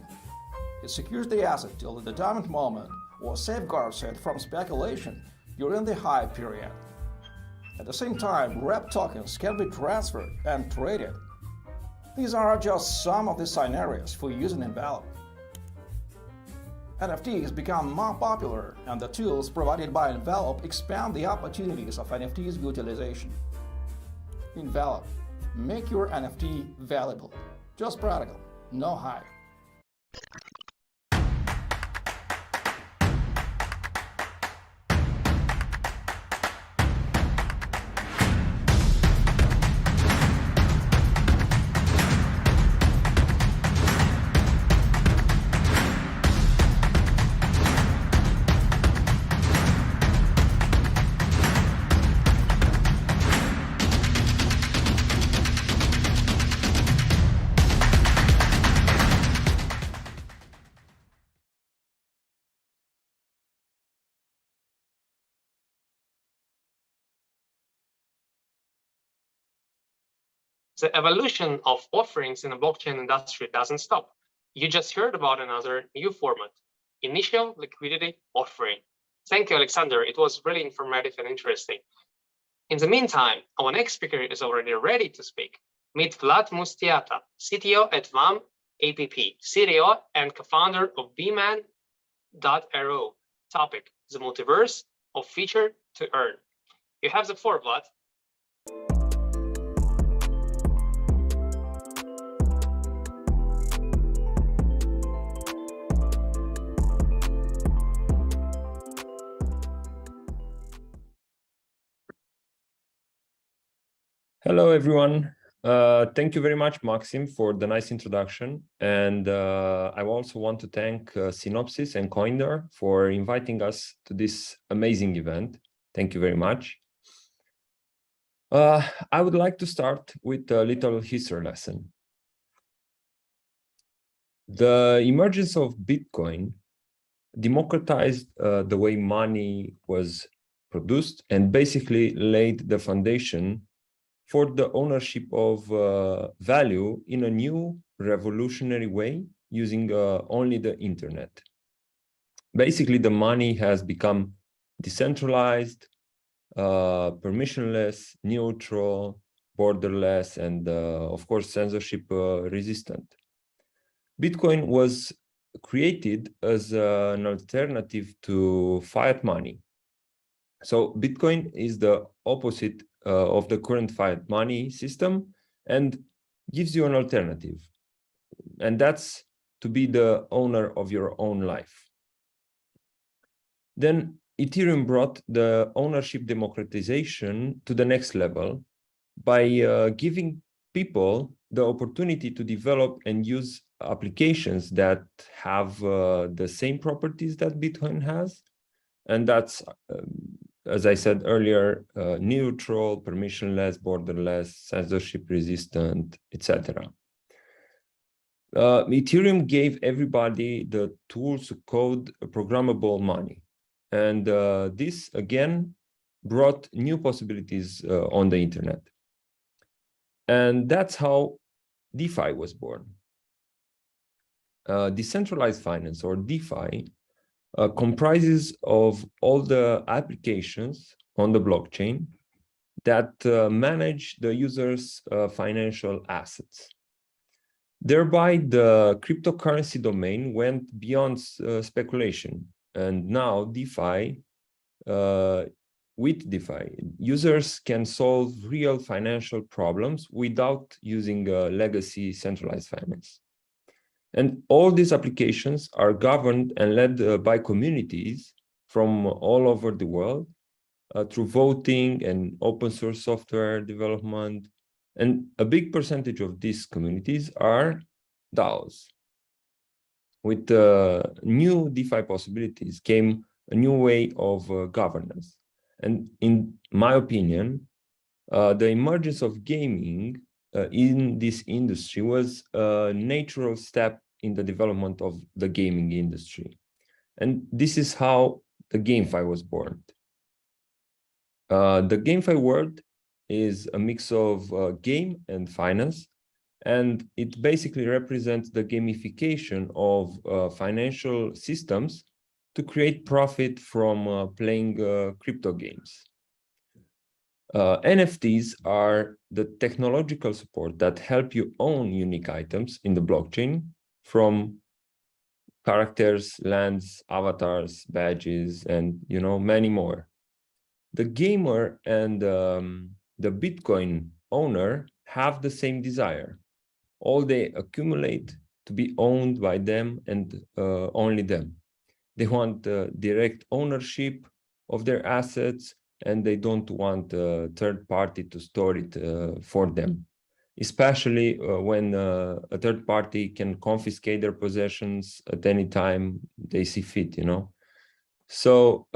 Speaker 2: It secures the asset till the determined moment or safeguards it from speculation during the hype period. At the same time, wrapped tokens can be transferred and traded. These are just some of the scenarios for using Envelop. NFTs become more popular, and the tools provided by Envelop expand the opportunities of NFTs utilization. Envelop. Make your NFT valuable. Just practical, no hype.
Speaker 4: The evolution of offerings in the blockchain industry doesn't stop. You just heard about another new format, initial liquidity offering. Thank you, Aleksandr. It was really informative and interesting. In the meantime, our next speaker is already ready to speak. Meet Vlad Mustiata, CTO at VAM APP, CTO and co-founder of bman.ro. Topic, the multiverse of feature to earn. You have the floor, Vlad.
Speaker 7: Hello, everyone. Thank you very much, Maxim, for the nice introduction. And I also want to thank Synopsis and Coindar for inviting us to this amazing event. Thank you very much. I would like to start with a little history lesson. The emergence of Bitcoin democratized the way money was produced and basically laid the foundation for the ownership of value in a new revolutionary way using only the internet. Basically, the money has become decentralized, permissionless, neutral, borderless, and of course, censorship resistant. Bitcoin was created as an alternative to fiat money. So Bitcoin is the opposite of the current fiat money system and gives you an alternative. And that's to be the owner of your own life. Then Ethereum brought the ownership democratization to the next level by giving people the opportunity to develop and use applications that have the same properties that Bitcoin has. And that's as I said earlier, neutral, permissionless, borderless, censorship resistant, etc. Ethereum gave everybody the tools to code programmable money. And this, again, brought new possibilities on the internet. And that's how DeFi was born. Decentralized finance, or DeFi, comprises of all the applications on the blockchain that manage the user's financial assets. Thereby, the cryptocurrency domain went beyond speculation. And now DeFi, with DeFi, users can solve real financial problems without using legacy centralized finance. And all these applications are governed and led by communities from all over the world through voting and open source software development. And a big percentage of these communities are DAOs. With new DeFi possibilities came a new way of governance. And in my opinion, the emergence of gaming in this industry was a natural step in the development of the gaming industry. And this is how the GameFi was born. The GameFi world is a mix of game and finance, and it basically represents the gamification of financial systems to create profit from playing crypto games. NFTs are the technological support that help you own unique items in the blockchain, from characters, lands, avatars, badges, and many more. The gamer and the Bitcoin owner have the same desire. All they accumulate to be owned by them and only them. They want direct ownership of their assets, and they don't want a third party to store it for them, especially when a third party can confiscate their possessions at any time they see fit, So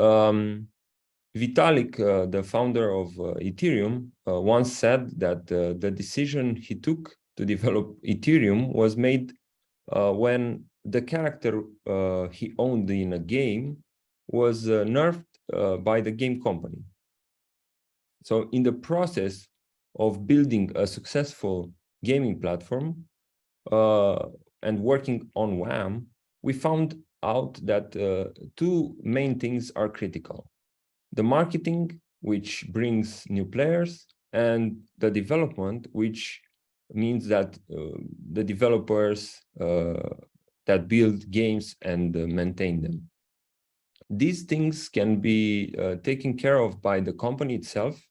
Speaker 7: Vitalik, the founder of Ethereum, once said that the decision he took to develop Ethereum was made when the character he owned in a game was nerfed by the game company. So in the process of building a successful gaming platform and working on WAM, we found out that two main things are critical: the marketing, which brings new players, and the development, which means that the developers that build games and maintain them. These things can be taken care of by the company itself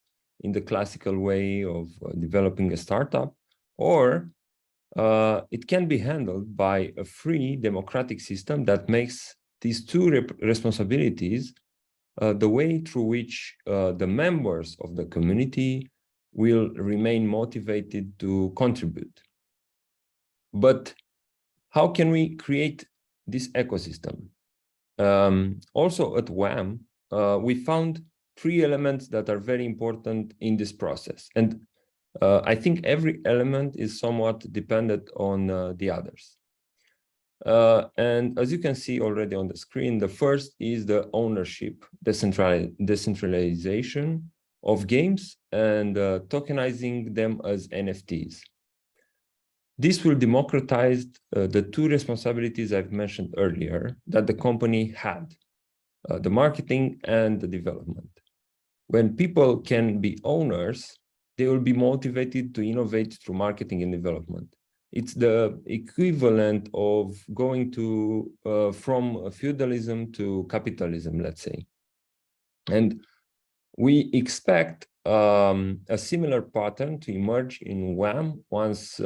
Speaker 7: in the classical way of developing a startup, or it can be handled by a free democratic system that makes these two responsibilities the way through which the members of the community will remain motivated to contribute. But how can we create this ecosystem? Also at WAM, we found three elements that are very important in this process. And I think every element is somewhat dependent on the others. And as you can see already on the screen, the first is the ownership, decentralization of games and tokenizing them as NFTs. This will democratize the two responsibilities I've mentioned earlier that the company had, the marketing and the development. When people can be owners, they will be motivated to innovate through marketing and development. It's the equivalent of going to from feudalism to capitalism, let's say. And we expect a similar pattern to emerge in WAM once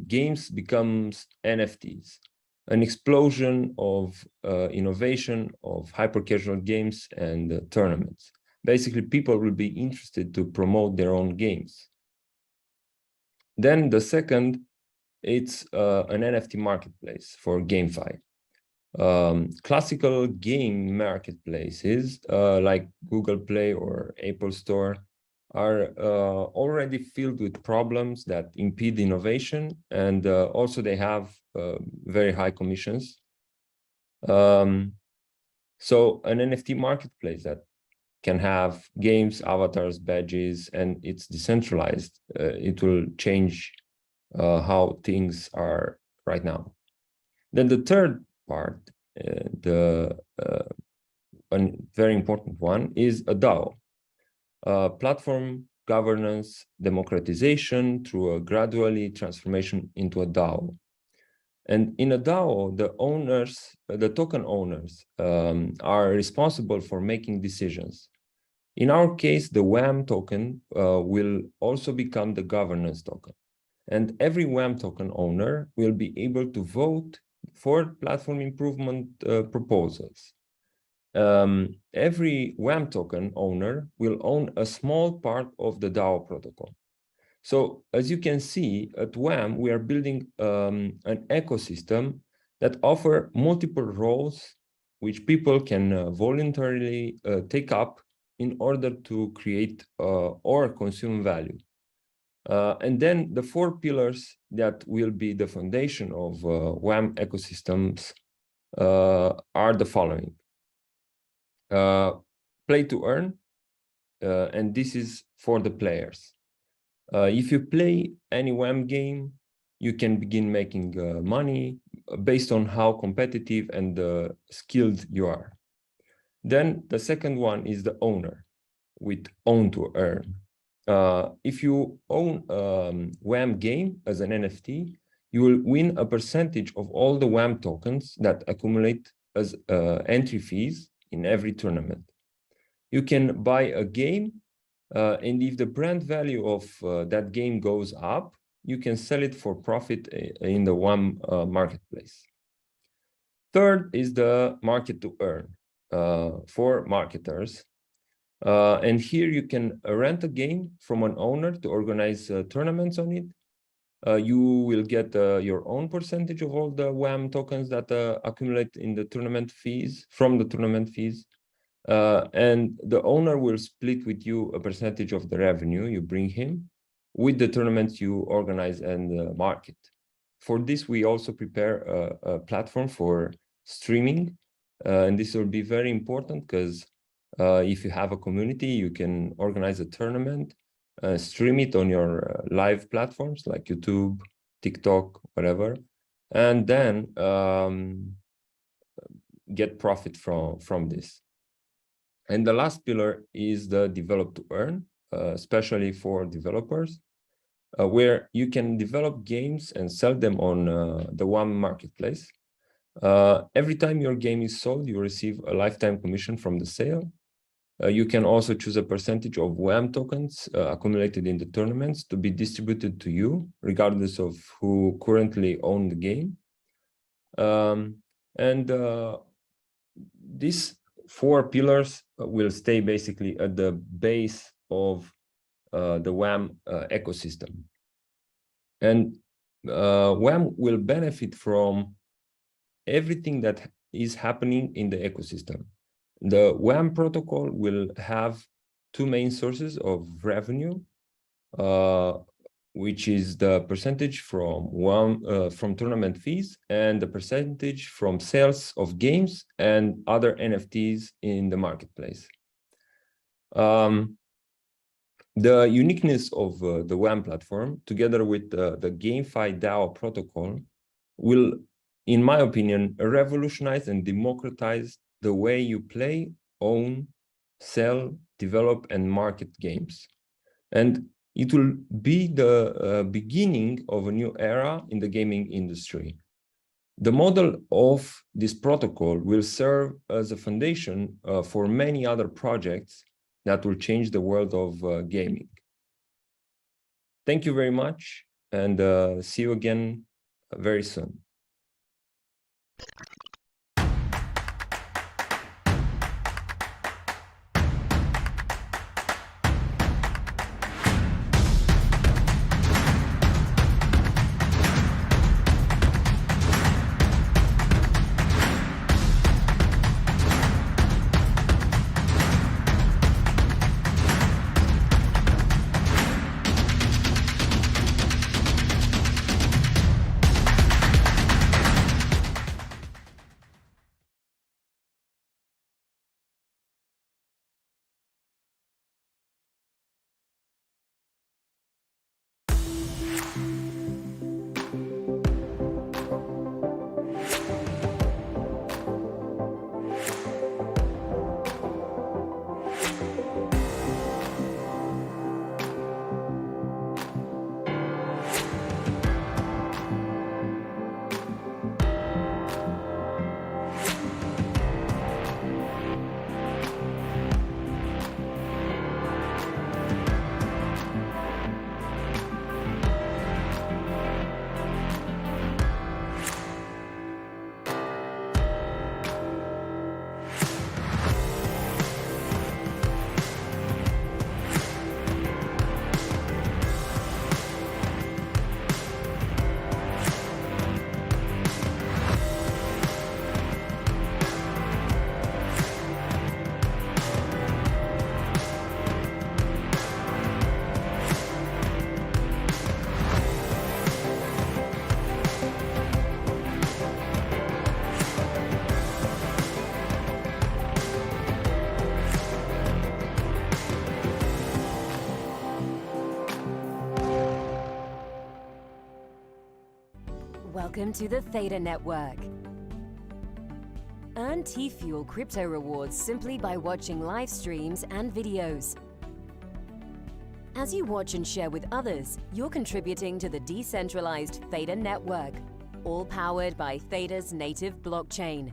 Speaker 7: games becomes NFTs, an explosion of innovation of hyper-casual games and tournaments. Basically, people will be interested to promote their own games. Then the second, it's an NFT marketplace for GameFi. Classical game marketplaces like Google Play or Apple Store are already filled with problems that impede innovation, and also they have very high commissions. So an NFT marketplace that can have games, avatars, badges, and it's decentralized. It will change how things are right now. Then the third part, a very important one, is a DAO, platform governance democratization through a gradually transformation into a DAO. And in a DAO, the owners, the token owners, are responsible for making decisions. In our case, the WAM token will also become the governance token. And every WAM token owner will be able to vote for platform improvement proposals. every wAM token owner will own a small part of the DAO protocol. So as you can see, at wAM, we are building an ecosystem that offer multiple roles which people can voluntarily take up in order to create or consume value. And then the 4 pillars that will be the foundation of wAM ecosystems are the following. Play to earn, and this is for the players. If you play any wAM game, you can begin making money based on how competitive and skilled you are. Then the second one is the owner, with own to earn. If you own wAM game as an NFT, you will win a percentage of all the wAM tokens that accumulate as entry fees in every tournament. You can buy a game, and if the brand value of that game goes up, you can sell it for profit in the wAM marketplace. Third is the market to earn for marketers. And here you can rent a game from an owner to organize tournaments on it. You will get your own percentage of all the wAM tokens that accumulate in the tournament fees, from the tournament fees. And the owner will split with you a percentage of the revenue you bring him with the tournaments you organize and market. For this, we also prepare a platform for streaming. And this will be very important because if you have a community, you can organize a tournament, stream it on your live platforms like YouTube, TikTok, whatever, and then get profit from this. And the last pillar is the develop to earn, especially for developers, where you can develop games and sell them on the wAM marketplace. Every time your game is sold, you receive a lifetime commission from the sale. You can also choose a percentage of wAM tokens accumulated in the tournaments to be distributed to you, regardless of who currently owns the game. These 4 pillars will stay basically at the base of the wAM ecosystem. And wAM will benefit from everything that is happening in the ecosystem. The wAM protocol will have 2 main sources of revenue, which is the percentage from tournament fees and the percentage from sales of games and other NFTs in the marketplace. The uniqueness of the wAM platform, together with the GameFi DAO protocol, will, in my opinion, revolutionize and democratize the way you play, own, sell, develop, and market games. And it will be the beginning of a new era in the gaming industry. The model of this protocol will serve as a foundation for many other projects that will change the world of gaming. Thank you very much, and see you again very soon.
Speaker 3: Welcome to the Theta Network. Earn T-Fuel crypto rewards simply by watching live streams and videos. As you watch and share with others, you're contributing to the decentralized Theta Network, all powered by Theta's native blockchain.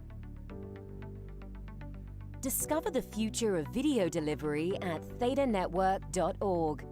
Speaker 3: Discover the future of video delivery at thetanetwork.org.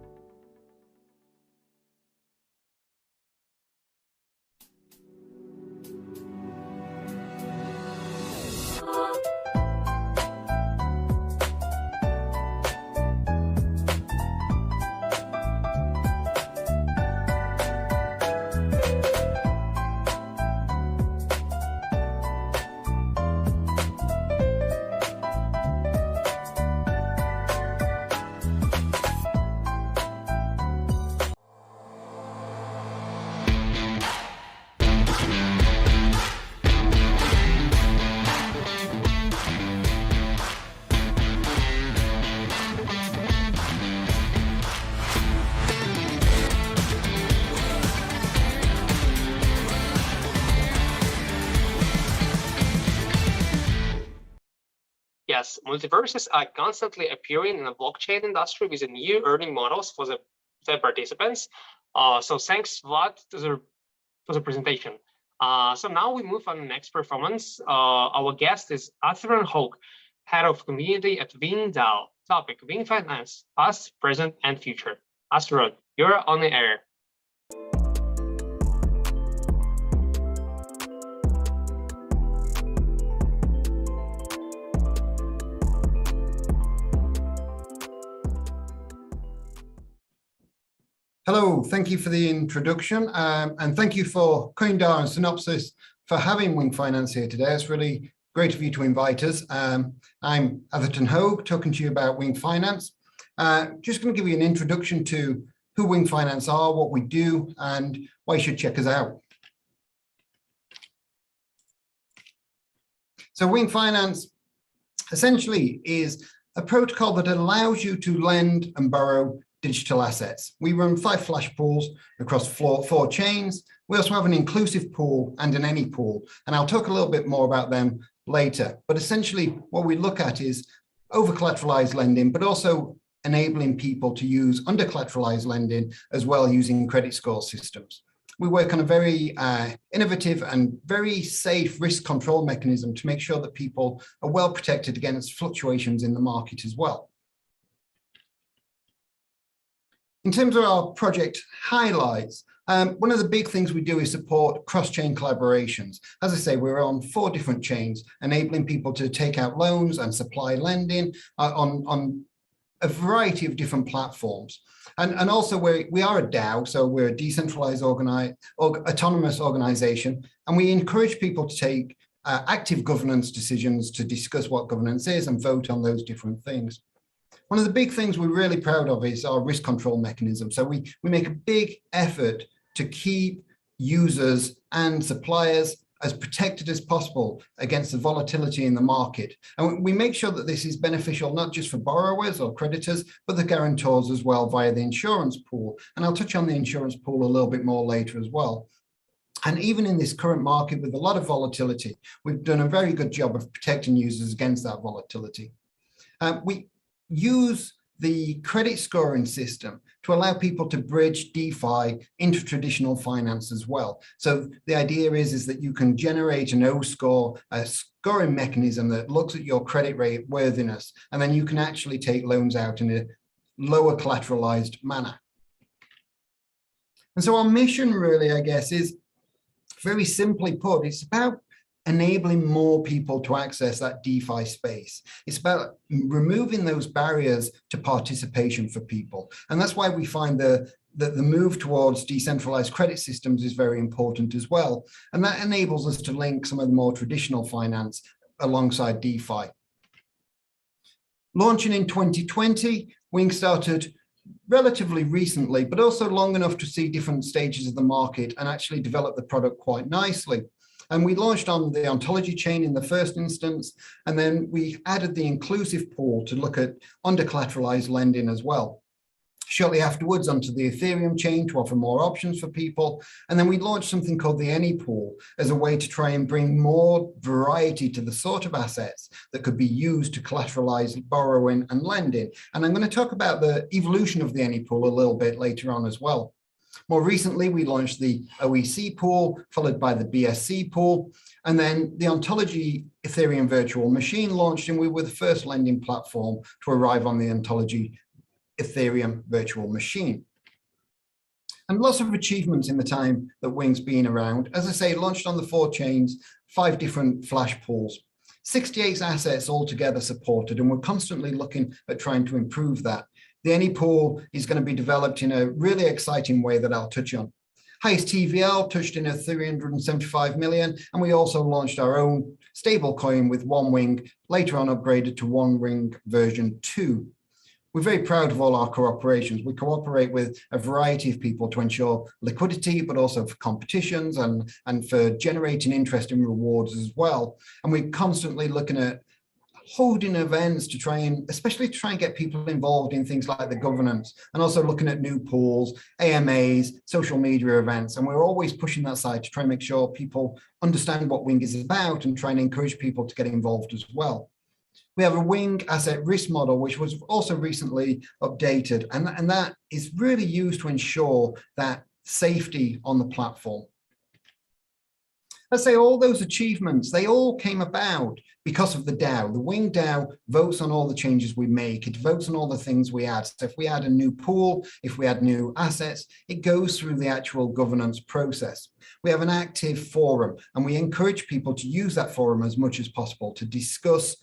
Speaker 4: Yes, multiverses are constantly appearing in the blockchain industry with new earning models for the participants. So thanks, Vlad, for the presentation. So now we move on to the next performance. Our guest is Atherton Hoge, Head of Community at WinDAO. Topic: Win Finance, past, present, and future. Atherton, you're on the air.
Speaker 8: Hello, thank you for the introduction, and thank you for Coindar and Synopsis for having Wing Finance here today. It's really great of you to invite us. I'm Atherton Hoge, talking to you about Wing Finance. Just going to give you an introduction to who Wing Finance are, what we do, and why you should check us out. So Wing Finance essentially is a protocol that allows you to lend and borrow digital assets. We run 5 flash pools across 4 chains. We also have an inclusive pool and an any pool, and I'll talk a little bit more about them later. But essentially what we look at is over-collateralized lending, but also enabling people to use under-collateralized lending as well, using credit score systems. We work on a very innovative and very safe risk control mechanism to make sure that people are well protected against fluctuations in the market as well. In terms of our project highlights, one of the big things we do is support cross-chain collaborations. As I say, we're on 4 different chains, enabling people to take out loans and supply lending on a variety of different platforms. And also we are a DAO, so we're a decentralized autonomous organization, and we encourage people to take active governance decisions to discuss what governance is and vote on those different things. One of the big things we're really proud of is our risk control mechanism. So we make a big effort to keep users and suppliers as protected as possible against the volatility in the market. And we make sure that this is beneficial not just for borrowers or creditors, but the guarantors as well via the insurance pool. And I'll touch on the insurance pool a little bit more later as well. And even in this current market with a lot of volatility, we've done a very good job of protecting users against that volatility. We use the credit scoring system to allow people to bridge DeFi into traditional finance as well. So the idea is that you can generate an O-score, a scoring mechanism that looks at your credit rate worthiness, and then you can actually take loans out in a lower collateralized manner. And so our mission really, I guess, is very simply put, it's about enabling more people to access that DeFi space. It's about removing those barriers to participation for people. And that's why we find that the move towards decentralized credit systems is very important as well. And that enables us to link some of the more traditional finance alongside DeFi. Launching in 2020, Wing started relatively recently, but also long enough to see different stages of the market and actually develop the product quite nicely. And we launched on the ontology chain in the first instance, and then we added the inclusive pool to look at under-collateralized lending as well. Shortly afterwards onto the Ethereum chain to offer more options for people. And then we launched something called the AnyPool as a way to try and bring more variety to the sort of assets that could be used to collateralize borrowing and lending. And I'm going to talk about the evolution of the AnyPool a little bit later on as well. More recently, we launched the OEC pool, followed by the BSC pool, and then the Ontology Ethereum virtual machine launched, and we were the first lending platform to arrive on the Ontology Ethereum virtual machine. And lots of achievements in the time that Wing's been around. As I say, launched on the 4 chains, 5 different flash pools, 68 assets altogether supported, and we're constantly looking at trying to improve that. The AnyPool is going to be developed in a really exciting way that I'll touch on. Highest TVL touched in at 375 million, and we also launched our own stablecoin with OneWing, later on upgraded to OneWing version 2. We're very proud of all our cooperations. We cooperate with a variety of people to ensure liquidity, but also for competitions and for generating interest in rewards as well. And we're constantly looking at holding events to try and, especially to try and get people involved in things like the governance, and also looking at new pools, AMAs, social media events. And we're always pushing that side to try and make sure people understand what Wing is about and try and encourage people to get involved as well. We have a Wing asset risk model, which was also recently updated, and that is really used to ensure that safety on the platform. Let's say all those achievements, they all came about because of the DAO. The Wing DAO votes on all the changes we make. It votes on all the things we add. So if we add a new pool, if we add new assets, it goes through the actual governance process. We have an active forum, and we encourage people to use that forum as much as possible to discuss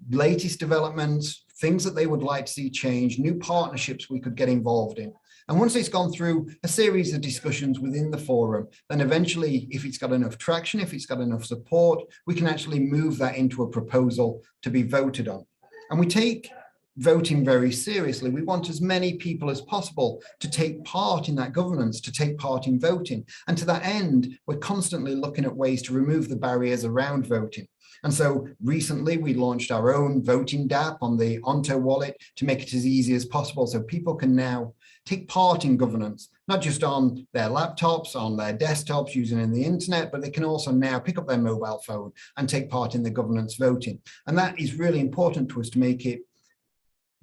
Speaker 8: latest developments, things that they would like to see change, new partnerships we could get involved in. And once it's gone through a series of discussions within the forum, then eventually, if it's got enough traction, if it's got enough support, we can actually move that into a proposal to be voted on. And we take voting very seriously. We want as many people as possible to take part in that governance, to take part in voting. And to that end, we're constantly looking at ways to remove the barriers around voting. And so recently we launched our own voting DApp on the Onto wallet to make it as easy as possible, so people can now take part in governance, not just on their laptops, on their desktops using the internet, but they can also now pick up their mobile phone and take part in the governance voting. And that is really important to us to make it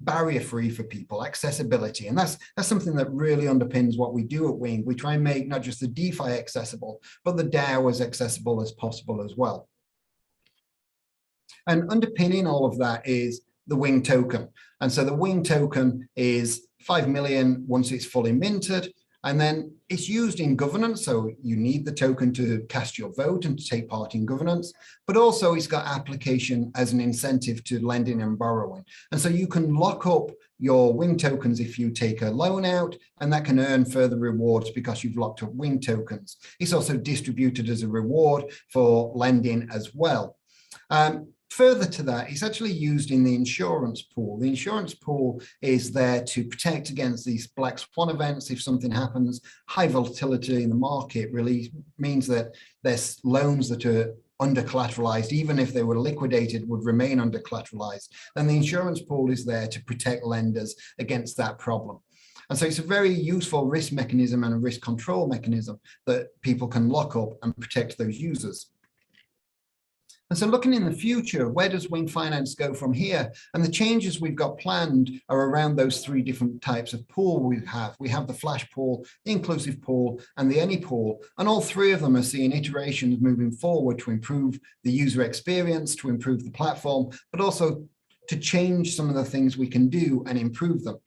Speaker 8: barrier-free for people, accessibility. And that's something that really underpins what we do at Wing. We try and make not just the DeFi accessible, but the DAO as accessible as possible as well. And underpinning all of that is the Wing token. And so the Wing token is 5 million once it's fully minted, and then it's used in governance. So you need the token to cast your vote and to take part in governance, but also it's got application as an incentive to lending and borrowing. And so you can lock up your Wing tokens if you take a loan out, and that can earn further rewards because you've locked up Wing tokens. It's also distributed as a reward for lending as well. Further to that, it's actually used in the insurance pool. The insurance pool is there to protect against these black swan events. If something happens, high volatility in the market really means that there's loans that are under collateralized, even if they were liquidated, would remain under collateralized. Then the insurance pool is there to protect lenders against that problem. And so it's a very useful risk mechanism and a risk control mechanism that people can lock up and protect those users. And so looking in the future, where does Wing Finance go from here? And the changes we've got planned are around those 3 different types of pool we have. We have the flash pool, the inclusive pool, and the any pool. And all 3 of them are seeing iterations moving forward to improve the user experience, to improve the platform, but also to change some of the things we can do and improve them.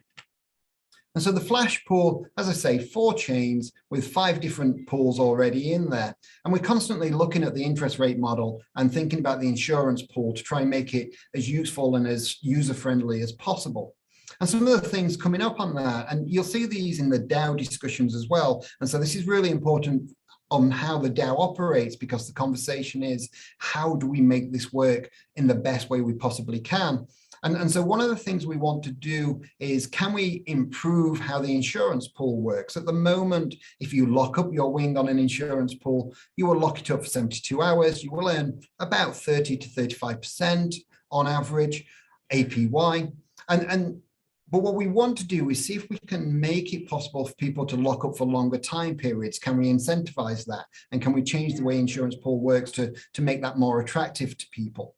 Speaker 8: And so the flash pool, as I say, 4 chains with 5 different pools already in there. And we're constantly looking at the interest rate model and thinking about the insurance pool to try and make it as useful and as user-friendly as possible. And some of the things coming up on that, and you'll see these in the DAO discussions as well. And so this is really important on how the DAO operates, because the conversation is, how do we make this work in the best way we possibly can? And so one of the things we want to do is, can we improve how the insurance pool works? At the moment, if you lock up your Wing on an insurance pool, you will lock it up for 72 hours. You will earn about 30 to 35% on average APY. And But what we want to do is see if we can make it possible for people to lock up for longer time periods. Can we incentivize that? And can we change the way insurance pool works to make that more attractive to people?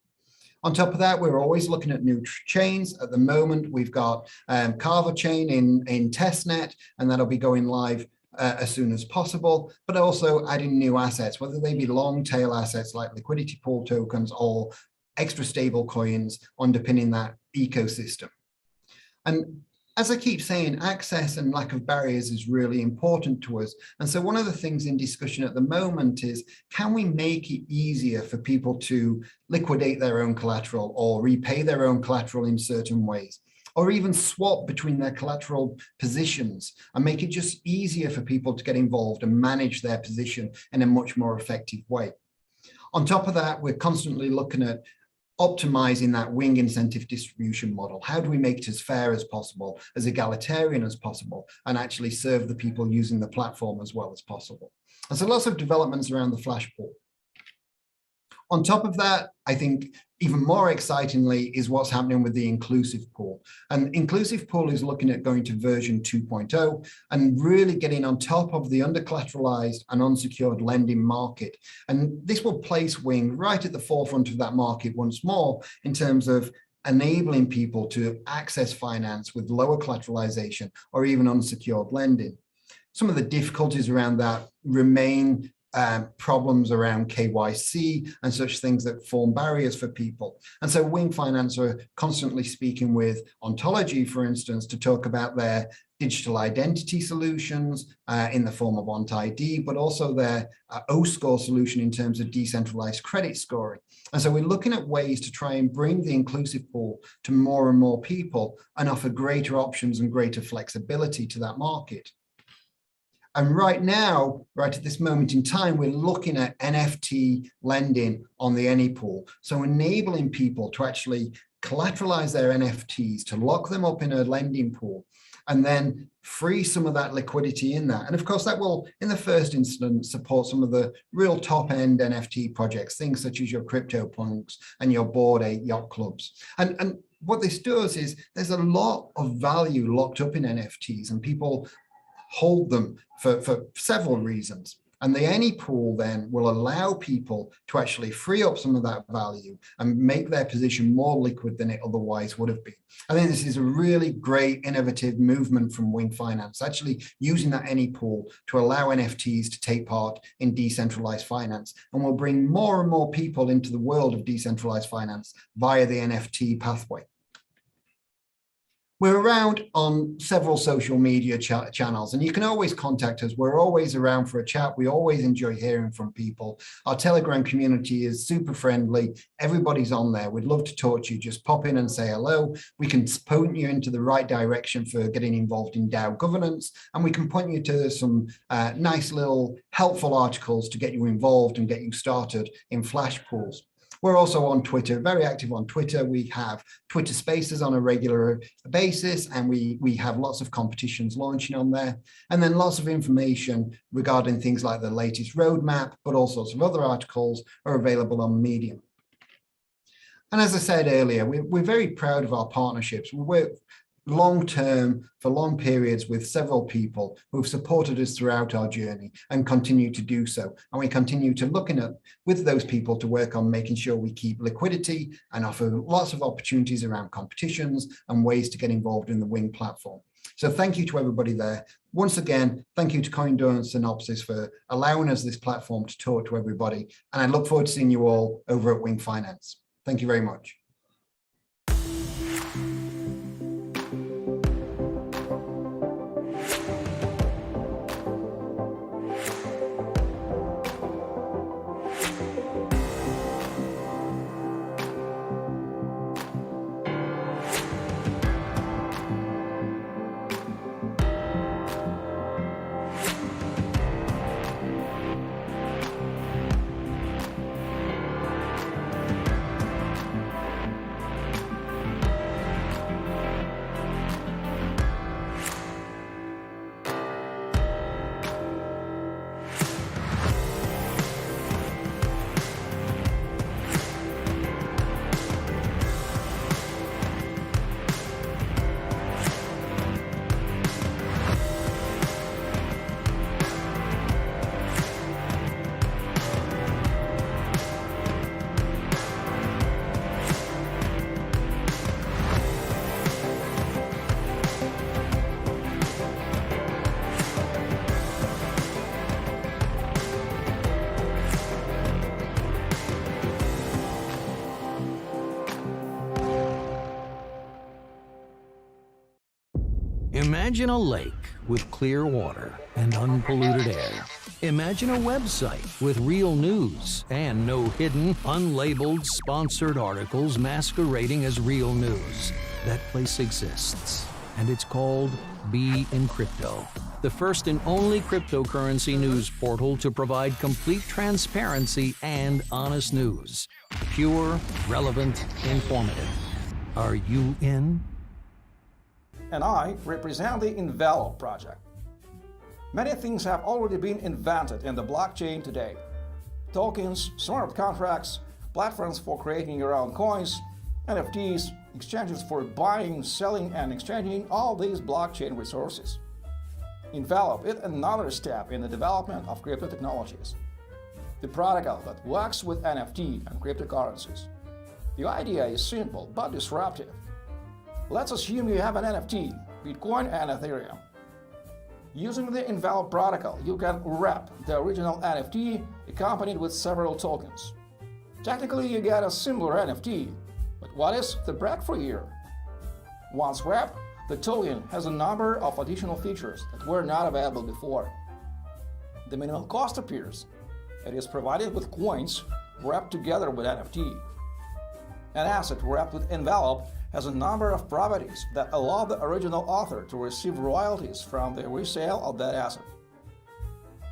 Speaker 8: On top of that, we're always looking at new chains. At the moment, we've got Carver chain in testnet, and that'll be going live as soon as possible, but also adding new assets, whether they be long tail assets like liquidity pool tokens or extra stable coins underpinning that ecosystem. And as I keep saying, access and lack of barriers is really important to us. And so one of the things in discussion at the moment is, can we make it easier for people to liquidate their own collateral or repay their own collateral in certain ways, or even swap between their collateral positions and make it just easier for people to get involved and manage their position in a much more effective way. On top of that, we're constantly looking at optimizing that wing incentive distribution model. How do we make it as fair as possible, as egalitarian as possible, and actually serve the people using the platform as well as possible? And so lots of developments around the Flash pool. On top of that, I think even more excitingly is what's happening with the inclusive pool. And inclusive pool is looking at going to version 2.0 and really getting on top of the under-collateralized and unsecured lending market. And this will place Wing right at the forefront of that market once more in terms of enabling people to access finance with lower collateralization or even unsecured lending. Some of the difficulties around that remain problems around KYC and such things that form barriers for people. And so Wing Finance are constantly speaking with Ontology, for instance, to talk about their digital identity solutions in the form of OntID, but also their O-score solution in terms of decentralized credit scoring. And so we're looking at ways to try and bring the inclusive pool to more and more people and offer greater options and greater flexibility to that market. And right now, right at this moment in time, we're looking at NFT lending on the AnyPool. So enabling people to actually collateralize their NFTs, to lock them up in a lending pool, and then free some of that liquidity in that. And of course, that will, in the first instance, support some of the real top-end NFT projects, things such as your CryptoPunks and your Bored Ape yacht clubs. And what this does is there's a lot of value locked up in NFTs, and people hold them for several reasons. And the AnyPool then will allow people to actually free up some of that value and make their position more liquid than it otherwise would have been. I think this is a really great innovative movement from Wing Finance, actually using that AnyPool to allow NFTs to take part in decentralized finance, and will bring more and more people into the world of decentralized finance via the NFT pathway. We're around on several social media channels, and you can always contact us. We're always around for a chat. We always enjoy hearing from people. Our Telegram community is super friendly. Everybody's on there. We'd love to talk to you. Just pop in and say hello. We can point you into the right direction for getting involved in DAO governance, and we can point you to some nice little helpful articles to get you involved and get you started in Flash pools. We're also on Twitter, very active on Twitter. We have Twitter Spaces on a regular basis, and we have lots of competitions launching on there. And then lots of information regarding things like the latest roadmap, but all sorts of other articles are available on Medium. And as I said earlier, we're very proud of our partnerships. We work long-term for long periods with several people who have supported us throughout our journey and continue to do so. And we continue to looking at with those people to work on making sure we keep liquidity and offer lots of opportunities around competitions and ways to get involved in the Wing platform. So thank you to everybody there. Once again, thank you to Coindar and Synopsis for allowing us this platform to talk to everybody. And I look forward to seeing you all over at Wing Finance. Thank you very much.
Speaker 1: Imagine a lake with clear water and unpolluted air. Imagine a website with real news and no hidden, unlabeled, sponsored articles masquerading as real news. That place exists, and it's called Be in Crypto, the first and only cryptocurrency news portal to provide complete transparency and honest news. Pure, relevant, informative. Are you in?
Speaker 2: And I represent the Envelope project. Many things have already been invented in the blockchain today. Tokens, smart contracts, platforms for creating your own coins, NFTs, exchanges for buying, selling, and exchanging all these blockchain resources. Envelope is another step in the development of crypto technologies. The protocol that works with NFT and cryptocurrencies. The idea is simple but disruptive. Let's assume you have an NFT, Bitcoin and Ethereum. Using the Envelope protocol, you can wrap the original NFT accompanied with several tokens. Technically, you get a similar NFT, but what is the breakthrough here? Once wrapped, the token has a number of additional features that were not available before. The minimal cost appears. It is provided with coins wrapped together with NFT. An asset wrapped with Envelope has a number of properties that allow the original author to receive royalties from the resale of that asset.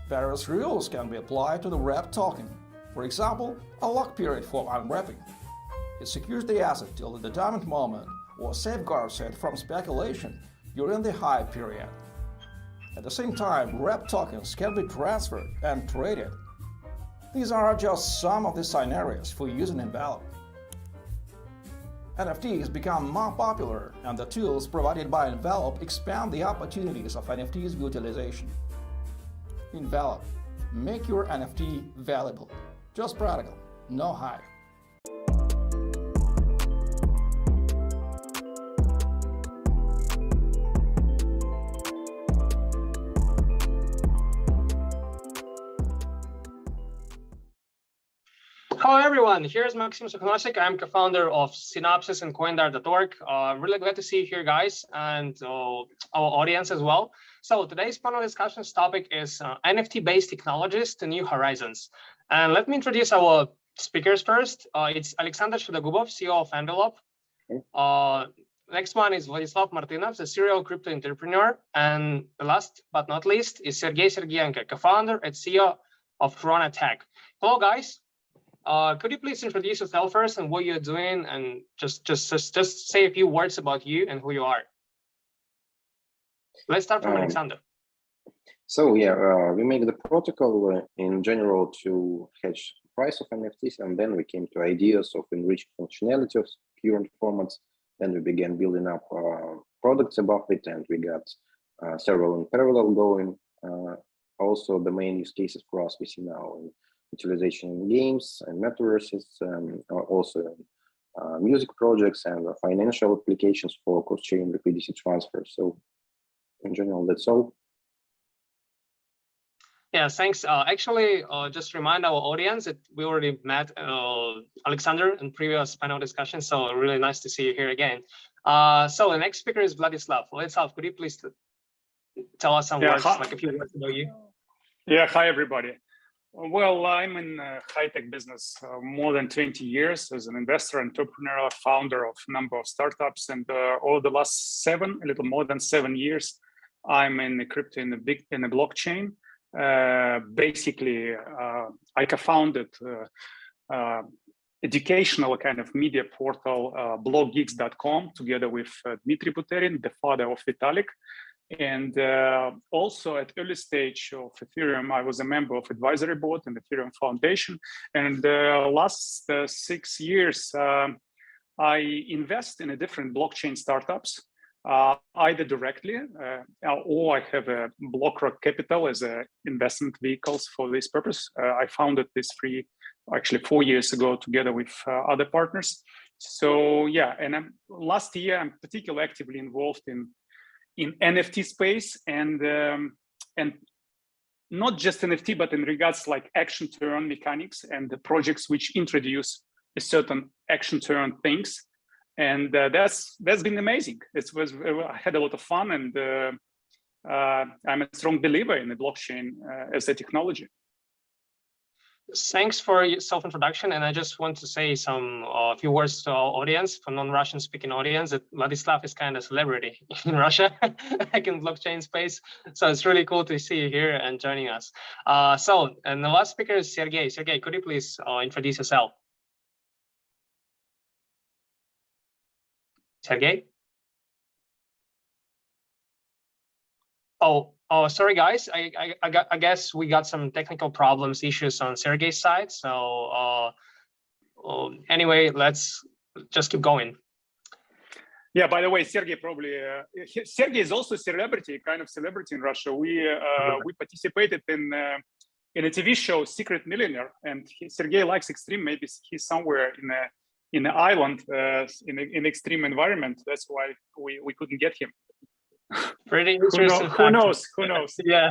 Speaker 2: Various rules can be applied to the wrapped token. For example, a lock period for unwrapping. It secures the asset till the determined moment or safeguards it from speculation during the hype period. At the same time, wrapped tokens can be transferred and traded. These are just some of the scenarios for using Envelope. NFTs become more popular, and the tools provided by Envelope expand the opportunities of NFTs utilization. Envelope. Make your NFT valuable. Just practical, no hype.
Speaker 4: Hello, everyone. Here's Maxim Sukhanasik. I'm co-founder of Synopsis and Coindar.org. Really glad to see you here, guys, and our audience as well. So today's panel discussion's topic is NFT-based technologies to new horizons. And let me introduce our speakers first. It's Aleksandr Shedogubov, CEO of Envelope. Next one is Vladislav Martinov, the serial crypto entrepreneur. And the last but not least is Sergey Sergeyenko, co-founder and CEO of Corona Tech. Hello, guys. Could you please introduce yourself first and what you're doing, and just say a few words about you and who you are. Let's start from Aleksandr.
Speaker 9: So yeah, we make the protocol in general to hedge the price of NFTs, and then we came to ideas of enriched functionality of current formats. Then we began building up products above it, and we got several in parallel going. Also, the main use cases for us we see now in utilization in games and metaverses, also music projects and financial applications for cross-chain liquidity transfer. So in general, that's all.
Speaker 4: Yeah, thanks. Actually, just remind our audience that we already met Aleksandr in previous panel discussion, so really nice to see you here again. So the next speaker is Vladislav. Vladislav, could you please tell us some words, like a few words about you?
Speaker 10: Yeah, hi everybody. Well, I'm in high-tech business more than 20 years as an investor, entrepreneur, founder of a number of startups, and over the last a little more than 7 years, I'm in the crypto in the blockchain. Basically, I co-founded educational kind of media portal bloggeeks.com together with Dmitri, the father of Vitalik. And also at early stage of Ethereum, I was a member of advisory board in the Ethereum Foundation. And last 6 years, I invest in a different blockchain startups, either directly or I have a BlockRock Capital as a investment vehicles for this purpose. I founded this actually 4 years ago together with other partners. So yeah, and last year I'm particularly actively involved in NFT space and not just NFT, but in regards like action turn mechanics and the projects which introduce a certain action turn things. And that's been amazing. I had a lot of fun, and I'm a strong believer in the blockchain as a technology.
Speaker 4: Thanks for your self-introduction, and I just want to say a few words to our audience, for non-Russian speaking audience, that Vladislav is kind of celebrity in Russia, like in blockchain space. So it's really cool to see you here and joining us. And the last speaker is Sergey. Sergey, could you please introduce yourself? Sergey? Oh, sorry, guys. I guess we got some technical issues on Sergey's side. So anyway, let's just keep going.
Speaker 10: Yeah, by the way, Sergey Sergey is also kind of celebrity in Russia. We participated in a TV show, Secret Millionaire, and Sergey likes extreme. Maybe he's somewhere in an island in an extreme environment. That's why we couldn't get him.
Speaker 4: Pretty interesting.
Speaker 10: Who knows?
Speaker 4: Yeah,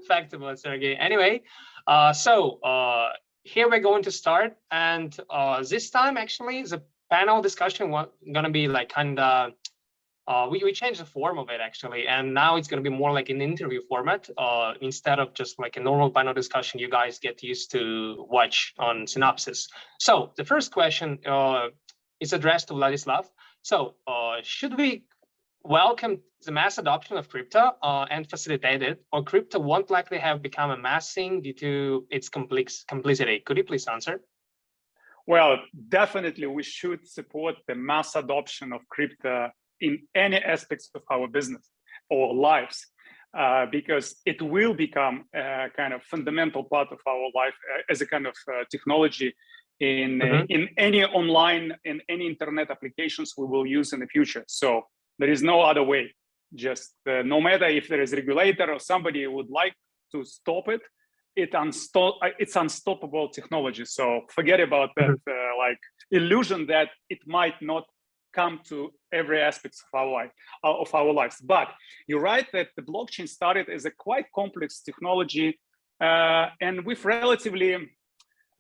Speaker 4: fact about Sergey. Anyway, here we're going to start, and this time actually the panel discussion was gonna be like we changed the form of it actually, and now it's gonna be more like an interview format instead of just like a normal panel discussion you guys get used to watch on Synopsis. So the first question is addressed to Vladislav. So should we welcome the mass adoption of crypto and facilitate it, or crypto won't likely have become a mass thing due to its complexity? Could you please answer?
Speaker 10: Well, definitely we should support the mass adoption of crypto in any aspects of our business or lives, because it will become a kind of fundamental part of our life as a kind of technology in any online, in any internet applications we will use in the future. So there is no other way. Just no matter if there is a regulator or somebody would like to stop it, it's unstoppable technology. So forget about that like illusion that it might not come to every aspect of our lives. But you're right that the blockchain started as a quite complex technology, and with relatively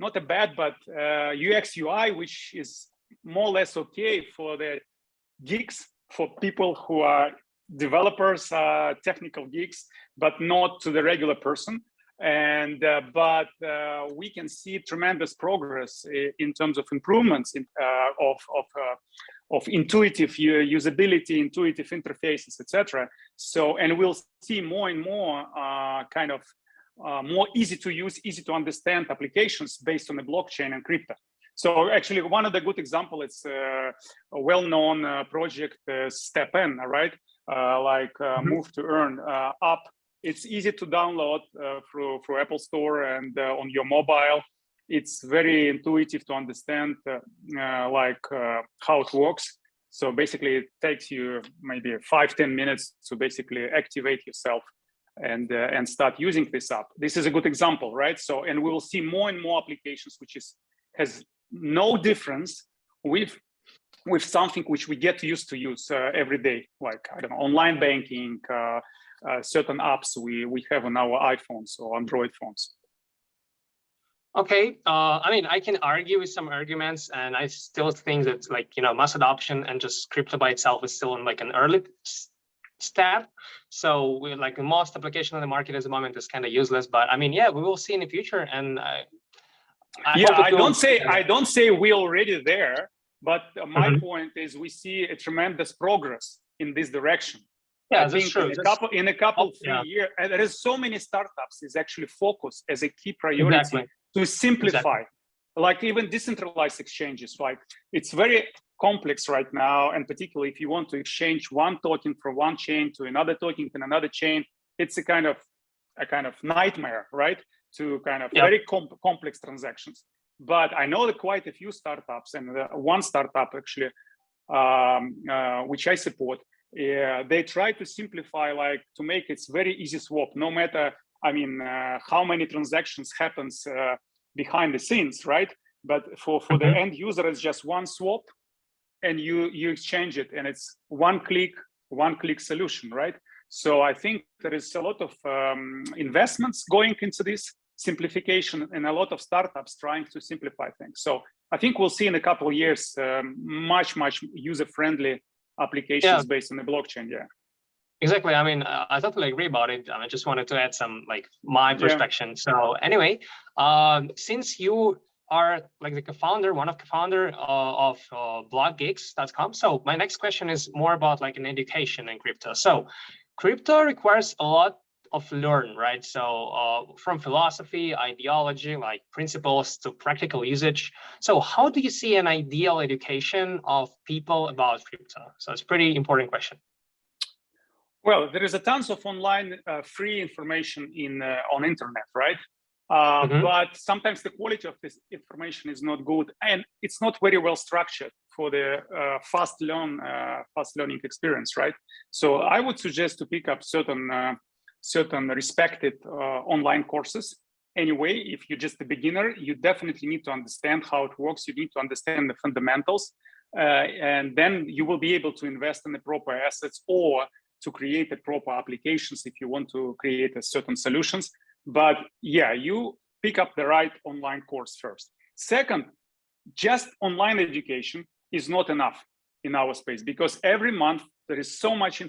Speaker 10: not a bad but UX UI, which is more or less okay for the geeks, for people who are developers, technical geeks, but not to the regular person. And but we can see tremendous progress in terms of improvements of intuitive usability, intuitive interfaces, etc. So, and we'll see more and more kind of more easy to use, easy to understand applications based on the blockchain and crypto. So actually, one of the good example is a well-known project, StepN, right? Move to Earn app. It's easy to download through Apple Store and on your mobile. It's very intuitive to understand how it works. So basically, it takes you maybe 5-10 minutes to basically activate yourself and start using this app. This is a good example, right? So, and we will see more and more applications which has no difference with something which we get used to use every day, like I don't know, online banking, certain apps we have on our iPhones or Android phones.
Speaker 4: Okay, I mean, I can argue with some arguments, and I still think that, like, you know, mass adoption and just crypto by itself is still in like an early step. So we're like most application on the market at the moment is kind of useless. But I mean, yeah, we will see in the future. And
Speaker 10: I don't say we're already there, but my point is we see a tremendous progress in this direction.
Speaker 4: Yeah,
Speaker 10: I think
Speaker 4: true.
Speaker 10: In a couple 3 years, and there is so many startups is actually focused as a key priority to simplify, like even decentralized exchanges. Like it's very complex right now, and particularly if you want to exchange one token from one chain to another token in another chain, it's a kind of nightmare, right? To kind of very complex transactions. But I know that quite a few startups, and one startup actually, which I support, they try to simplify, like to make it very easy swap, no matter, I mean, how many transactions happens behind the scenes, right? But for the end user, it's just one swap, and you exchange it, and it's one click solution, right? So I think there is a lot of investments going into this simplification, and a lot of startups trying to simplify things. So I think we'll see in a couple of years much user-friendly applications based on the blockchain. Yeah.
Speaker 4: Exactly. I mean, I totally agree about it. I just wanted to add some like my perspective. So anyway, since you are like the co-founder, one of co-founder of blockgeeks.com. So my next question is more about like an education in crypto. So crypto requires a lot of learn, right? So from philosophy, ideology, like principles to practical usage. So how do you see an ideal education of people about crypto? So it's a pretty important question.
Speaker 10: Well, there is a tons of online free information on internet, right? But sometimes the quality of this information is not good, and it's not very well structured for the fast learning experience, right? So I would suggest to pick up certain respected online courses. Anyway, if you're just a beginner, you definitely need to understand how it works. You need to understand the fundamentals, and then you will be able to invest in the proper assets or to create the proper applications if you want to create a certain solutions. But yeah, you pick up the right online course first. Second, just online education is not enough in our space, because every month there is so much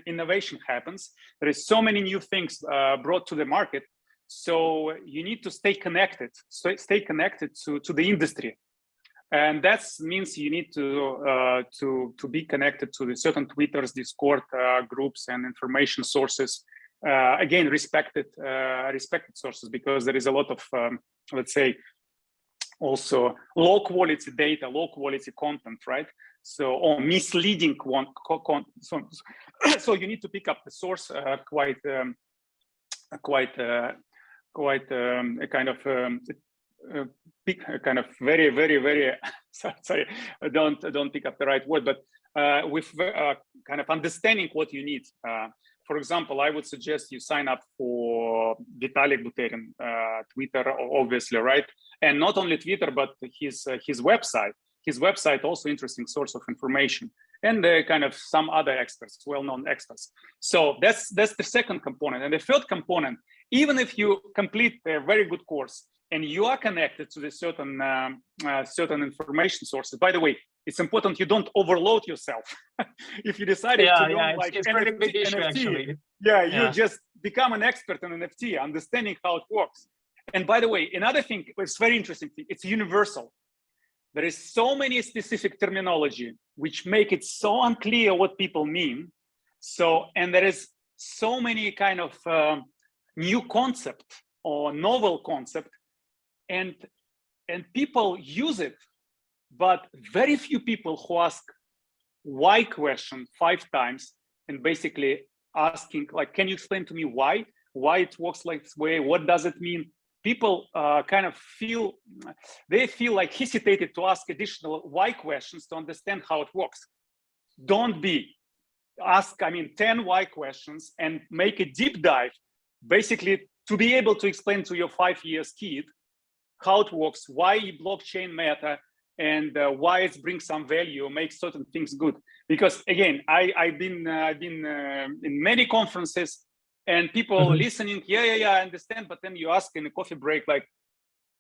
Speaker 10: innovation happens. There is so many new things brought to the market. So you need to stay connected, to the industry. And that means you need to be connected to the certain Twitters, Discord groups, and information sources. Again, respected sources, because there is a lot of let's say also low quality data, low quality content, right? So or misleading so you need to pick up the source quite very sorry, don't pick up the right word, but with kind of understanding what you need. For example, I would suggest you sign up for Vitalik Buterin Twitter, obviously, right? And not only Twitter, but his website. His website also interesting source of information, and kind of some other experts, well-known experts. So that's the second component. And the third component, even if you complete a very good course and you are connected to the certain information sources. By the way, it's important you don't overload yourself. If you decided to learn like
Speaker 4: it's pretty big issue,
Speaker 10: NFT,
Speaker 4: actually.
Speaker 10: you just become an expert in NFT, understanding how it works. And by the way, another thing, it's very interesting thing, it's universal. There is so many specific terminology which make it so unclear what people mean. So, and there is so many kind of new concept or novel concept, and people use it, but very few people who ask why question 5 times and basically asking like, can you explain to me why it works like this way? What does it mean? People kind of feel like hesitated to ask additional why questions to understand how it works. Don't be. Ask, 10 why questions and make a deep dive, basically to be able to explain to your 5-year kid how it works, why blockchain matter, and why it brings some value, makes certain things good. Because again, I've been in many conferences, and people listening, I understand, but then you ask in a coffee break, like,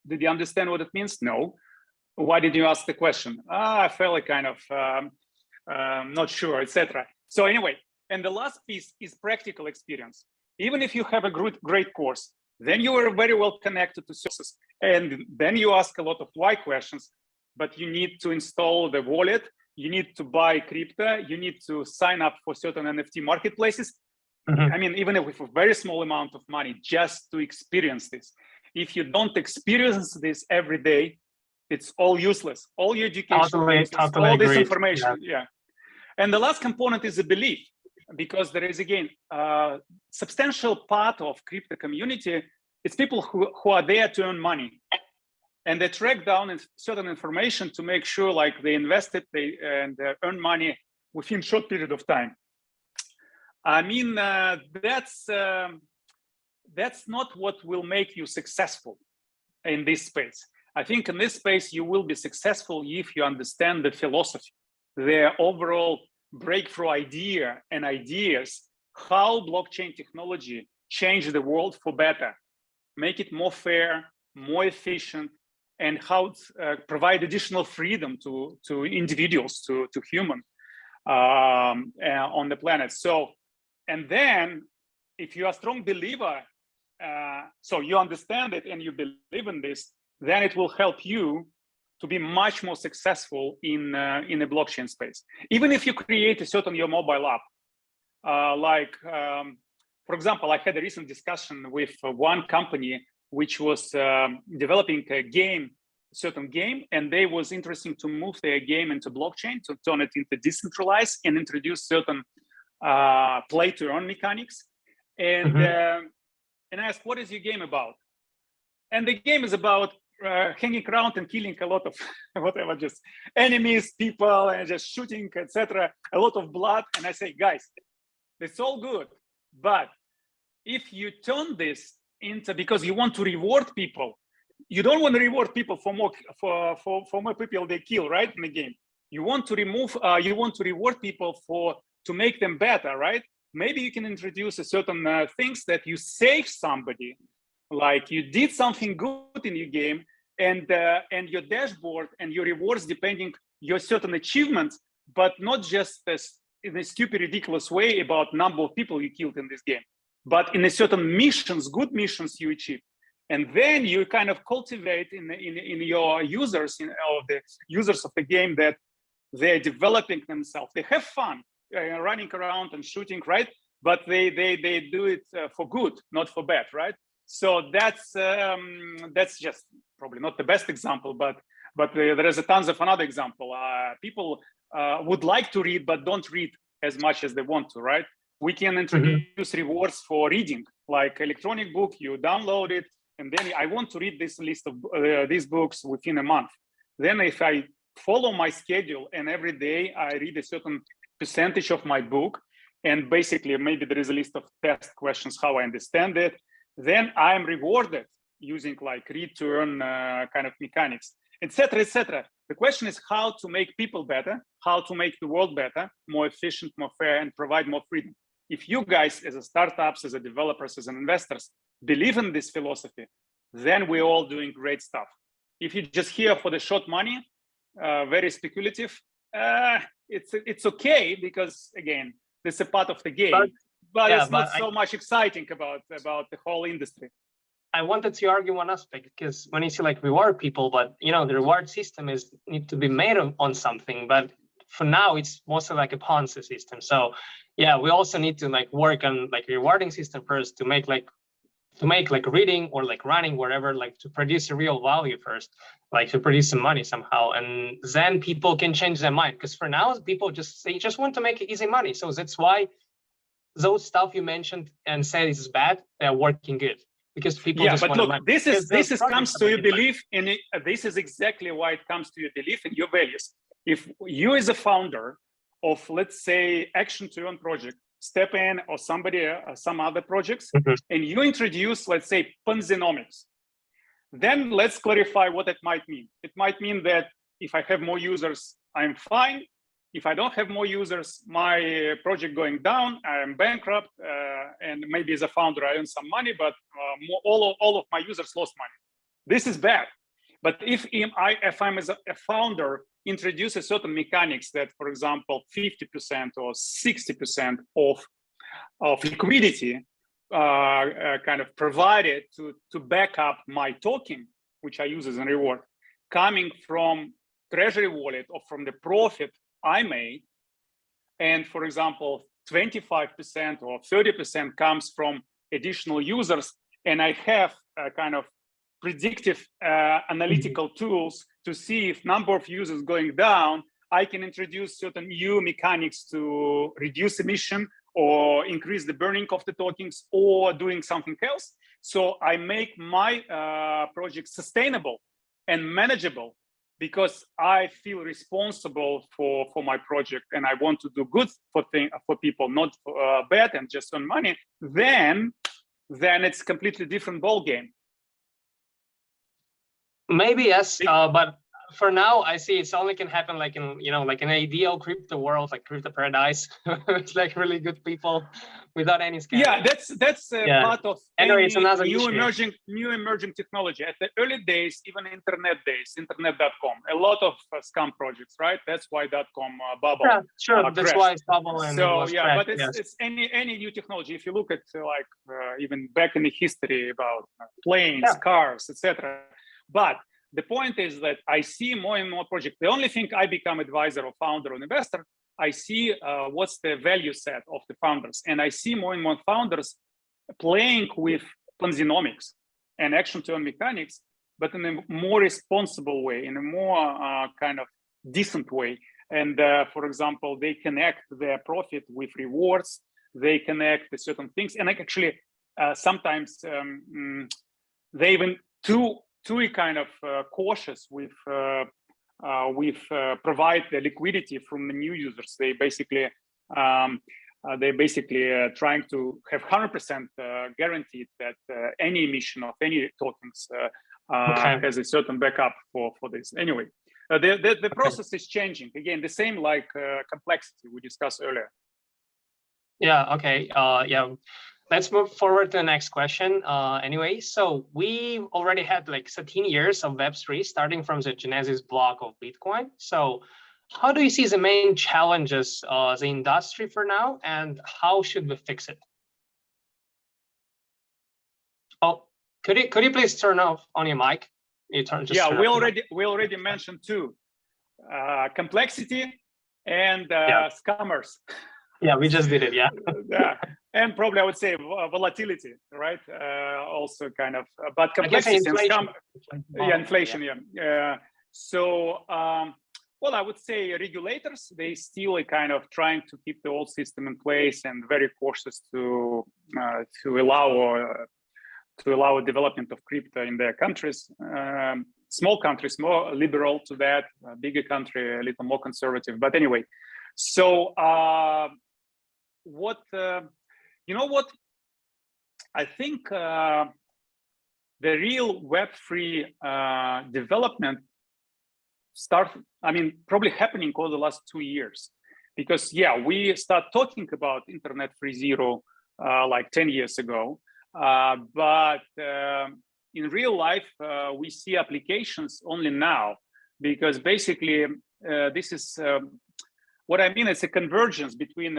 Speaker 10: did you understand what it means? No. Why did you ask the question? I felt like kind of not sure, etc. So anyway, and the last piece is practical experience. Even if you have a great course, then you are very well connected to sources, and then you ask a lot of why questions, but you need to install the wallet, you need to buy crypto, you need to sign up for certain NFT marketplaces. Even if with a very small amount of money, just to experience this. If you don't experience this every day, it's all useless. All your education, all this information. Yeah. And the last component is a belief, because there is, again, a substantial part of crypto community. It's people who are there to earn money, and they track down certain information to make sure like they invest it, and they earn money within short period of time. That's not what will make you successful in this space. I think in this space, you will be successful if you understand the philosophy, the overall breakthrough idea and ideas, how blockchain technology change the world for better, make it more fair, more efficient, and how to provide additional freedom to individuals, to human on the planet. So, and then if you are a strong believer, so you understand it and you believe in this, then it will help you to be much more successful in the blockchain space. Even if you create a certain your mobile app, for example, I had a recent discussion with one company which was developing a game, certain game, and they was interesting to move their game into blockchain, to turn it into decentralized and introduce certain play to earn mechanics. And and I asked, what is your game about? And the game is about hanging around and killing a lot of whatever, just enemies, people, and just shooting, etc. A lot of blood. And I say, guys, it's all good, but if you turn this into, because you want to reward people, you don't want to reward people for more people they kill, right, in the game. You want to reward people to make them better, right? Maybe you can introduce a certain things that you save somebody, like you did something good in your game, and your dashboard and your rewards depending your certain achievements, but not just in a stupid, ridiculous way about number of people you killed in this game, but in a certain missions, good missions you achieved. And then you kind of cultivate in your users, of the users of the game, that they're developing themselves. They have fun running around and shooting, right? But they do it for good, not for bad, right? So that's just probably not the best example, but there is a tons of another example. People would like to read, but don't read as much as they want to, right? We can introduce rewards for reading, like electronic book, you download it, and then I want to read this list of these books within a month. Then if I follow my schedule and every day I read a certain percentage of my book, and basically maybe there is a list of test questions, how I understand it, then I am rewarded using like read to earn kind of mechanics, etc., etc. The question is how to make people better, how to make the world better, more efficient, more fair, and provide more freedom. If you guys, as a startups, as a developers, as an investors, believe in this philosophy, then we're all doing great stuff. If you just here for the short money, very speculative, it's okay, because again, this is a part of the game, but it's not so much exciting about the whole industry.
Speaker 4: I wanted to argue one aspect, because when you see like reward people, but you know, the reward system need to be made on something, but for now it's mostly like a Ponzi system. So yeah, we also need to like work on like rewarding system first to make like reading or like running, whatever, like to produce a real value first, like to produce some money somehow, and then people can change their mind. Because for now, people just want to make easy money. So that's why those stuff you mentioned and said is bad, they're working good, because people just want money.
Speaker 10: This comes to your belief in it. This is exactly why it comes to your belief in your values. If you as a founder of, let's say, action to earn project, step in, or somebody, some other projects, and you introduce, let's say, Ponzinomics, then let's clarify what it might mean. It might mean that if I have more users, I'm fine. If I don't have more users, my project going down, I'm bankrupt, and maybe as a founder, I earn some money, but all of my users lost money. This is bad. But if I'm as a founder, introduce a certain mechanics that, for example, 50% or 60% of liquidity kind of provided to back up my token, which I use as a reward, coming from treasury wallet or from the profit I made, and for example, 25% or 30% comes from additional users, and I have a kind of predictive analytical tools to see if number of users going down, I can introduce certain new mechanics to reduce emission or increase the burning of the tokens or doing something else. So I make my project sustainable and manageable, because I feel responsible for my project and I want to do good for people, not bad and just earn money. Then it's completely different ball game.
Speaker 4: Maybe yes, but for now, I see it's only can happen like in, like an ideal crypto world, like crypto paradise. It's like really good people without any scam.
Speaker 10: Yeah, that's part of
Speaker 4: anyway, it's another
Speaker 10: new
Speaker 4: issue.
Speaker 10: emerging technology. At the early days, even internet.com, a lot of scam projects, right? That's why .com bubble.
Speaker 4: Yeah, sure. That's
Speaker 10: crashed.
Speaker 4: why it's bubble and
Speaker 10: so
Speaker 4: it was
Speaker 10: yeah,
Speaker 4: crashed,
Speaker 10: but it's any new technology. If you look at even back in the history about planes, cars, etc. But the point is that I see more and more projects. The only thing I become advisor or founder or investor, I see what's the value set of the founders. And I see more and more founders playing with Ponzinomics and action turn mechanics, but in a more responsible way, in a more kind of decent way. And for example, they connect their profit with rewards, they connect with certain things. And actually, sometimes they even too kind of cautious with provide the liquidity from the new users. They basically trying to have 100% guaranteed that any emission of any tokens has a certain backup for this. Anyway, the process is changing. Again, the same like complexity we discussed earlier.
Speaker 4: Yeah. Okay. Yeah. Let's move forward to the next question. Anyway, so we already had like 13 years of Web3 starting from the Genesis block of Bitcoin. So how do you see the main challenges the industry for now, and how should we fix it? Oh, could you please turn off on your mic? We
Speaker 10: already mentioned two, complexity and scammers.
Speaker 4: Yeah, we just did it. Yeah.
Speaker 10: Yeah, and probably I would say volatility, right? Also kind of, but complexity
Speaker 4: inflation.
Speaker 10: And inflation. Yeah. So, well, I would say regulators, they still are kind of trying to keep the old system in place and very cautious to allow development of crypto in their countries. Small countries more liberal to that, bigger country a little more conservative. But anyway, so what I think the real Web3 development probably happening over the last 2 years, because we start talking about Internet 3.0 like 10 years ago, but in real life we see applications only now, because basically this is what I mean. It's a convergence between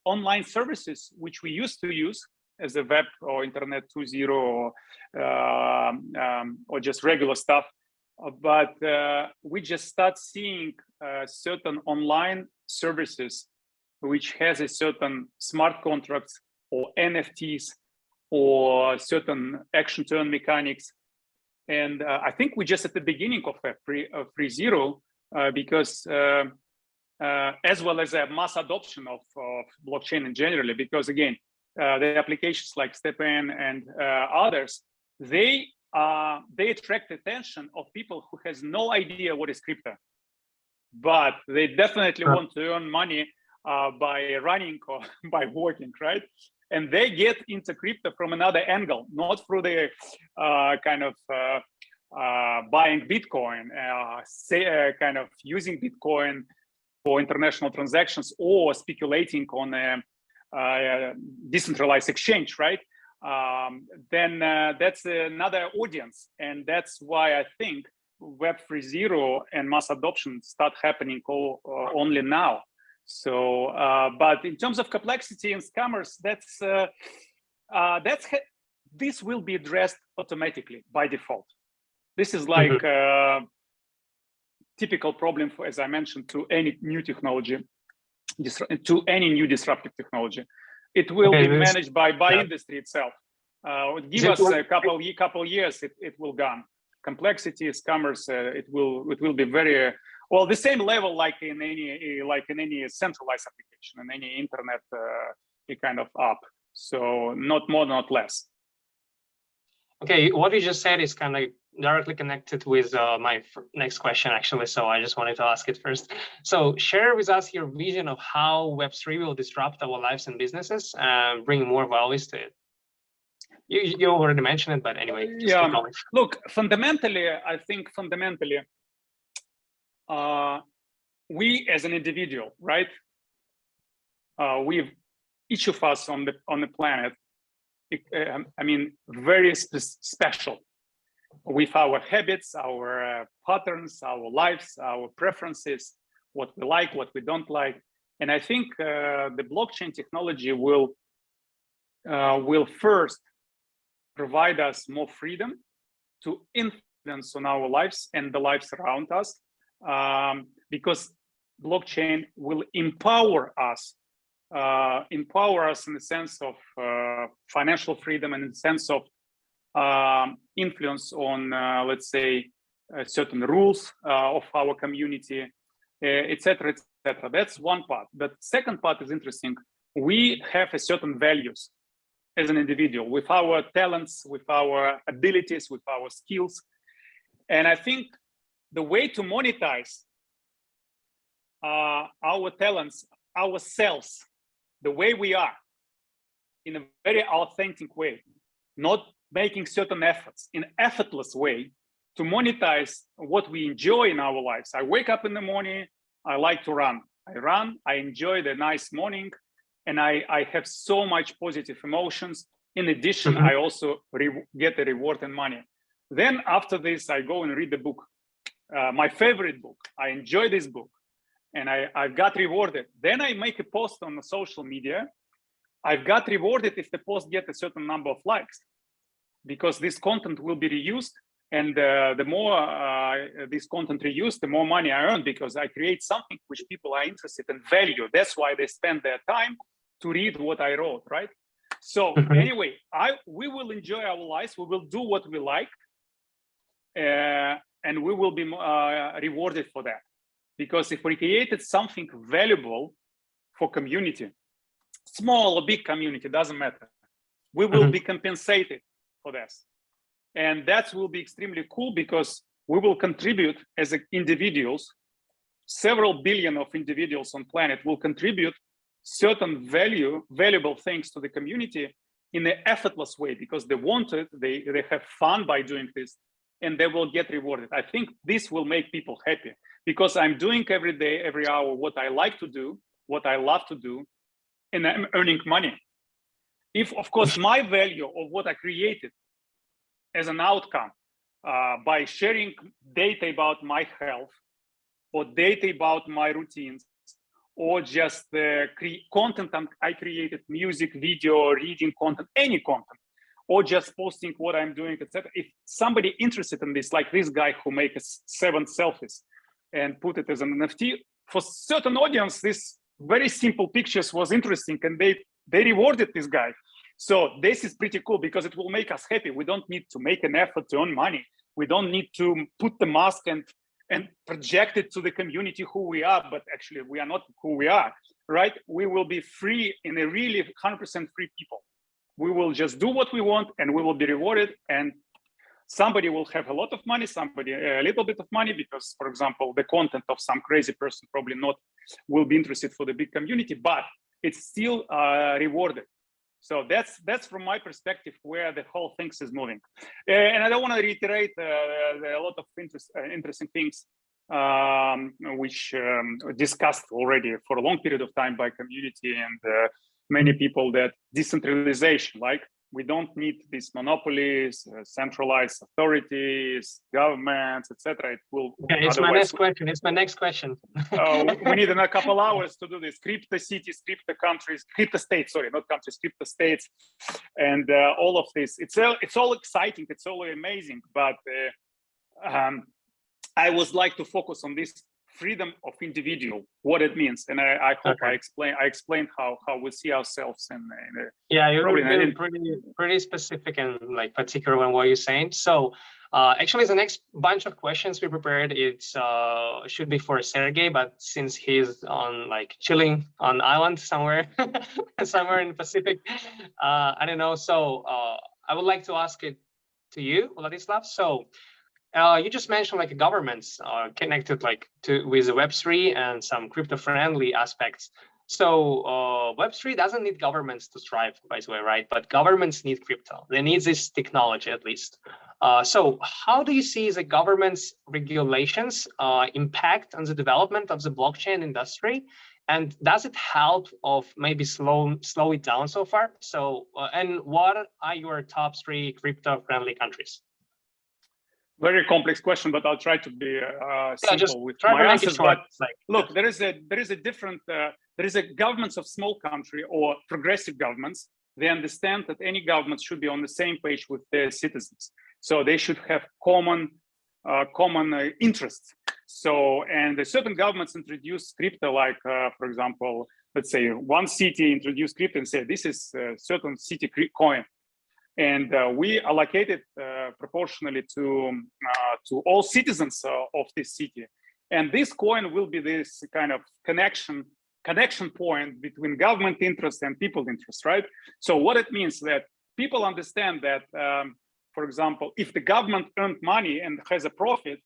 Speaker 10: online services which we used to use as a web or Internet 2.0 or just regular stuff, but we just start seeing certain online services which has a certain smart contracts or NFTs or certain action turn mechanics. And I think we're just at the beginning of 3.0 because as well as a mass adoption of blockchain in generally, because again, the applications like StepN and others, they attract attention of people who has no idea what is crypto, but they definitely want to earn money by running or by working, right? And they get into crypto from another angle, not through the kind of buying Bitcoin, kind of using Bitcoin for international transactions or speculating on a decentralized exchange, right? Then that's another audience. And that's why I think Web 3.0 and mass adoption start happening only now. So, but in terms of complexity and scammers, this will be addressed automatically by default. This is like typical problem for, as I mentioned, to any new technology, to any new disruptive technology. It will be managed by industry itself. Give us a couple years, it will gone. Complexity, scammers, it will be very well the same level like in any centralized application and any internet kind of app. So not more, not less.
Speaker 4: Okay, what you just said is kind of directly connected with my next question, actually. So I just wanted to ask it first. So share with us your vision of how Web3 will disrupt our lives and businesses and bring more values to it. You already mentioned it, but anyway.
Speaker 10: Yeah, look, fundamentally, I think we as an individual, right? Each of us on the planet, I mean, very special with our habits, our patterns, our lives, our preferences, what we like, what we don't like. And I think the blockchain technology will first provide us more freedom to influence on our lives and the lives around us, because blockchain will empower us in the sense of financial freedom and in the sense of influence on, let's say, certain rules of our community, etc., etc. That's one part. The second part is interesting. We have a certain values as an individual with our talents, with our abilities, with our skills. And I think the way to monetize our talents, ourselves, the way we are, in a very authentic way, not making certain efforts, in an effortless way, to monetize what we enjoy in our lives. I wake up in the morning, I like to run. I enjoy the nice morning, and I have so much positive emotions. In addition, I also get the reward and money. Then after this, I go and read the book, my favorite book. I enjoy this book, and I got rewarded. Then I make a post on the social media. I've got rewarded if the post gets a certain number of likes, because this content will be reused. And the more this content reused, the more money I earn, because I create something which people are interested in value. That's why they spend their time to read what I wrote, right? So anyway, we will enjoy our lives. We will do what we like, and we will be rewarded for that. Because if we created something valuable for community, small or big community, doesn't matter, we will be compensated for this. And that will be extremely cool, because we will contribute as individuals. Several billion of individuals on planet will contribute certain valuable things to the community in an effortless way, because they want it, they have fun by doing this, and they will get rewarded. I think this will make people happy, because I'm doing every day, every hour, what I like to do, what I love to do, and I'm earning money. If, of course, my value of what I created as an outcome by sharing data about my health, or data about my routines, or just the content I created, music, video, reading content, any content, or just posting what I'm doing, etc. If somebody interested in this, like this guy who makes 7 selfies and put it as an NFT, for certain audience, this very simple pictures was interesting, and they rewarded this guy. So this is pretty cool, because it will make us happy. We don't need to make an effort to earn money. We don't need to put the mask and project it to the community who we are, but actually we are not who we are, right? We will be free, in a really 100% free people. We will just do what we want, and we will be rewarded. And somebody will have a lot of money, somebody a little bit of money, because, for example, the content of some crazy person probably not will be interested for the big community, but it's still rewarded. So that's from my perspective where the whole thing is moving. And I don't want to reiterate a lot of interesting things which discussed already for a long period of time by community and many people, that decentralization, like we don't need these monopolies, centralized authorities, governments, etc. It will.
Speaker 4: Okay, it's my next question. It's my next question.
Speaker 10: We need a couple hours to do this. Crypto cities, crypto countries, crypto states. Sorry, not countries, crypto states, and all of this. It's all exciting. It's all amazing. But I would like to focus on this freedom of individual, what it means, and I hope I explained how we see ourselves in
Speaker 4: yeah, you're really pretty specific and like particular on what you're saying. So actually the next bunch of questions we prepared, it's should be for Sergey, but since he's on like chilling on island somewhere somewhere in the Pacific, I don't know, so I would like to ask it to you, Vladislav. So you just mentioned like governments connected like with the Web3 and some crypto-friendly aspects. So Web3 doesn't need governments to thrive, by the way, right? But governments need crypto. They need this technology at least. So how do you see the government's regulations impact on the development of the blockchain industry? And does it help of maybe slow it down so far? So, and what are your top 3 crypto-friendly countries?
Speaker 10: Very complex question, but I'll try to be simple with my answers. But look, there is a different. There is a governments of small country or progressive governments. They understand that any government should be on the same page with their citizens. So they should have common interests. So, and the certain governments introduce crypto, like for example, let's say one city introduced crypto and said this is a certain city coin, and we allocate it proportionally to all citizens of this city, and this coin will be this kind of connection point between government interest and people interest, right? So what it means that people understand that, for example, if the government earned money and has a profit,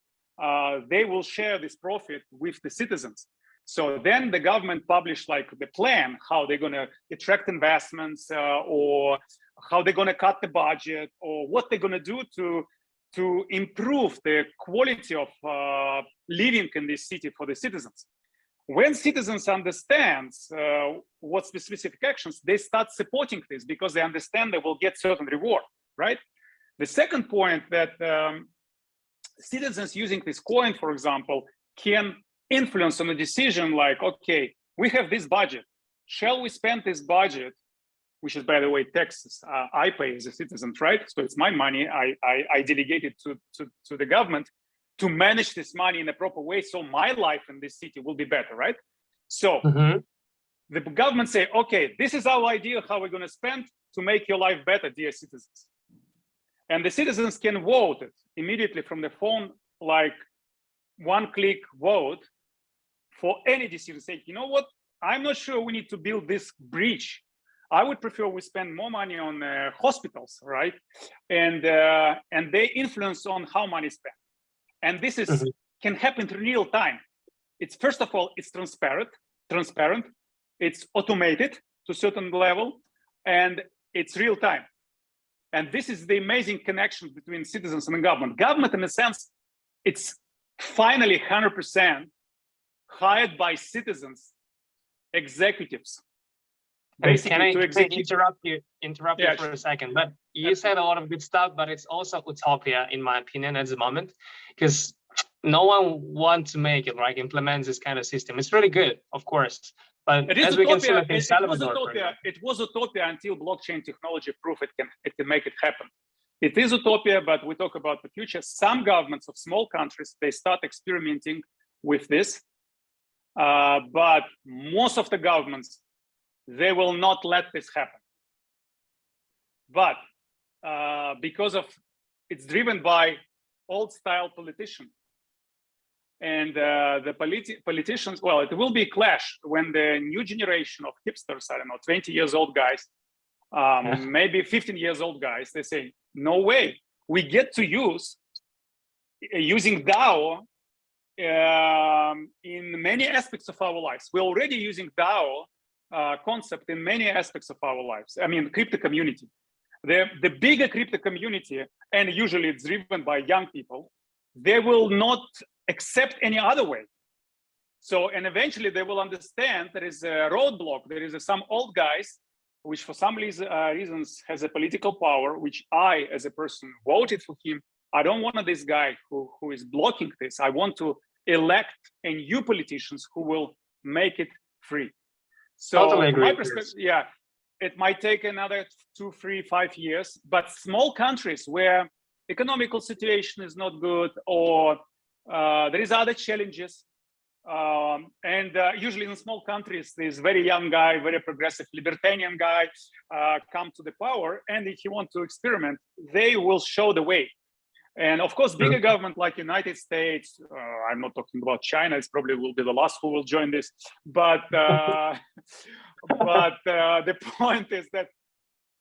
Speaker 10: they will share this profit with the citizens. So then the government publish like the plan, how they're going to attract investments or how they're going to cut the budget or what they're going to do to improve the quality of living in this city for the citizens. When citizens understand what's the specific actions, they start supporting this because they understand they will get certain reward, right? The second point that citizens using this coin, for example, can influence on a decision like, okay, we have this budget. Shall we spend this budget, which is, by the way, taxes I pay as a citizen, right? So it's my money. I delegate it to the government to manage this money in a proper way, so my life in this city will be better, right? So the government say, okay, this is our idea how we're going to spend to make your life better, dear citizens. And the citizens can vote it immediately from the phone, like one-click vote for any decision. Say, you know what? I'm not sure we need to build this bridge. I would prefer we spend more money on hospitals, right? And they influence on how money is spent. And this is can happen in real time. It's first of all, it's transparent. It's automated to a certain level, and it's real time. And this is the amazing connection between citizens and the government. Government, in a sense, it's finally 100% hired by citizens, executives.
Speaker 4: Can I interrupt you for a second? But you said a lot of good stuff, but it's also utopia, in my opinion, at the moment, because no one wants to make it, right? Implement this kind of system. It's really good, of course. But as we can see, like in Salvador,
Speaker 10: it was utopia until blockchain technology proved it can make it happen. It is utopia, but we talk about the future. Some governments of small countries, they start experimenting with this. But most of the governments, they will not let this happen. But because of it's driven by old style politicians. And the politicians, well, it will be a clash when the new generation of hipsters, I don't know, 20 years old guys, maybe 15 years old guys, they say, no way, we get to using DAO in many aspects of our lives. We're already using DAO concept in many aspects of our lives. I mean, crypto community. The bigger crypto community, and usually it's driven by young people, they will not accept any other way. So, and eventually they will understand there is a roadblock. There is some old guys, which for some reasons has a political power, which I, as a person, voted for him. I don't want this guy who is blocking this. I want to elect a new politicians who will make it free. So
Speaker 4: totally
Speaker 10: from my perspective, yeah, it might take another 2, 3, 5 years, but small countries where economical situation is not good or there is other challenges. And usually in small countries, this very young guy, very progressive libertarian guy come to the power. And if you want to experiment, they will show the way. And of course, bigger government like United States, I'm not talking about China, it's probably will be the last who will join this. But, the point is that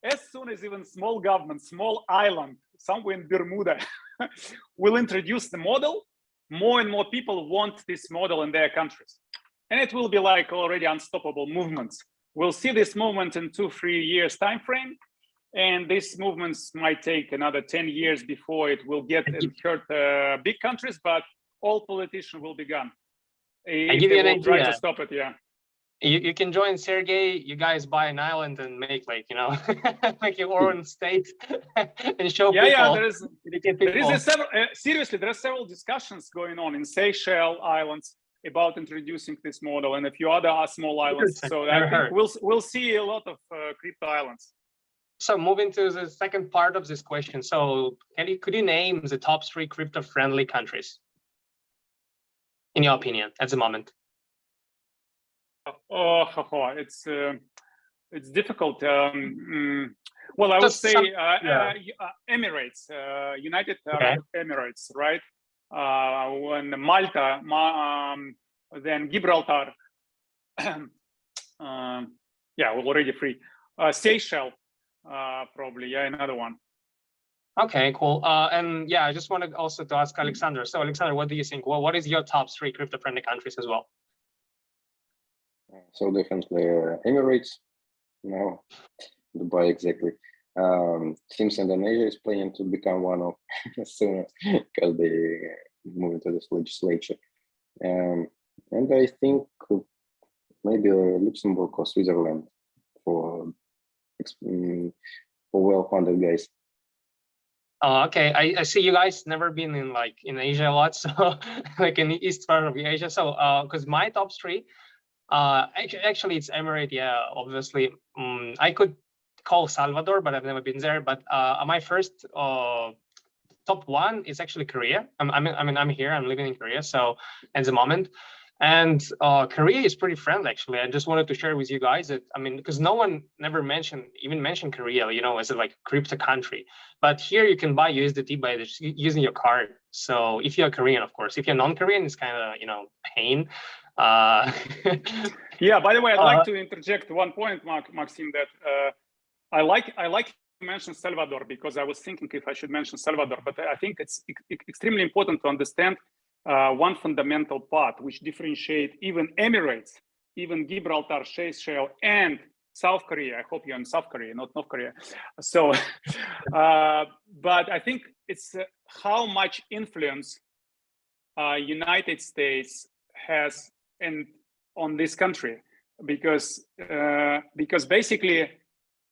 Speaker 10: as soon as even small government, small island, somewhere in Bermuda, will introduce the model, more and more people want this model in their countries. and it will be like already unstoppable movements. We'll see this movement in 2-3 years time frame, and these movements might take another 10 years before it will get and hurt big countries, but all politicians will be gone.
Speaker 4: I give you an idea.
Speaker 10: Try to stop it, yeah.
Speaker 4: You can join Sergey. You guys buy an island and make like, you know, like your own state and show people.
Speaker 10: Yeah, there is seriously, there are several discussions going on in Seychelles Islands about introducing this model and a few other small islands. So I think we'll see a lot of crypto islands.
Speaker 4: So moving to the second part of this question. So could you name the top 3 crypto-friendly countries, in your opinion, at the moment?
Speaker 10: It's difficult. Well, I would say Emirates, United Arab Emirates, right? When Malta, then Gibraltar. Yeah, we're already free. Seychelles, probably, yeah, another one.
Speaker 4: Okay, cool. And yeah, I just wanted also to ask Aleksandr. So Aleksandr, what do you think? Well, what is your top 3 crypto-friendly countries as well?
Speaker 9: So definitely Emirates, no, Dubai exactly. Seems Indonesia is planning to become one of soon because they move into this legislature. And I think maybe Luxembourg or Switzerland for well-funded guys.
Speaker 4: Oh, okay. I see you guys never been in Asia a lot, so like in the east part of Asia. So because my top 3. Actually, it's Emirate. Yeah, obviously. I could call Salvador, but I've never been there. But my first top 1 is actually Korea. I'm here. I'm living in Korea. So at the moment, and Korea is pretty friendly. Actually, I just wanted to share with you guys that because no one never mentioned Korea, you know, as a crypto country. But here you can buy USDT by just using your card. So if you're Korean, of course. If you're non-Korean, it's kind of pain.
Speaker 10: Yeah, by the way, I'd like to interject one point, Maxim, that I like to mention Salvador because I was thinking if I should mention Salvador, but I think it's extremely important to understand one fundamental part which differentiate even Emirates, even Gibraltar, Seychelles, and South Korea. I hope you're in South Korea, not North Korea. So, but I think it's how much influence United States has on this country, because basically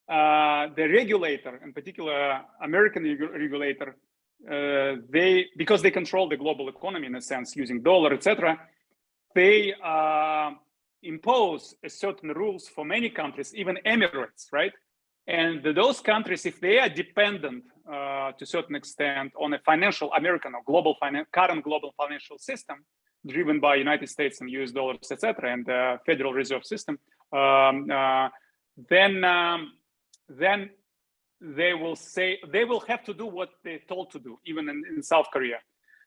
Speaker 10: the regulator, in particular American regulator, because they control the global economy in a sense using dollar, etc. They impose a certain rules for many countries, even Emirates, right? And those countries, if they are dependent to a certain extent on a financial American or global current global financial system, driven by United States and US dollars, etc., and Federal Reserve System, then they will have to do what they're told to do, even in South Korea.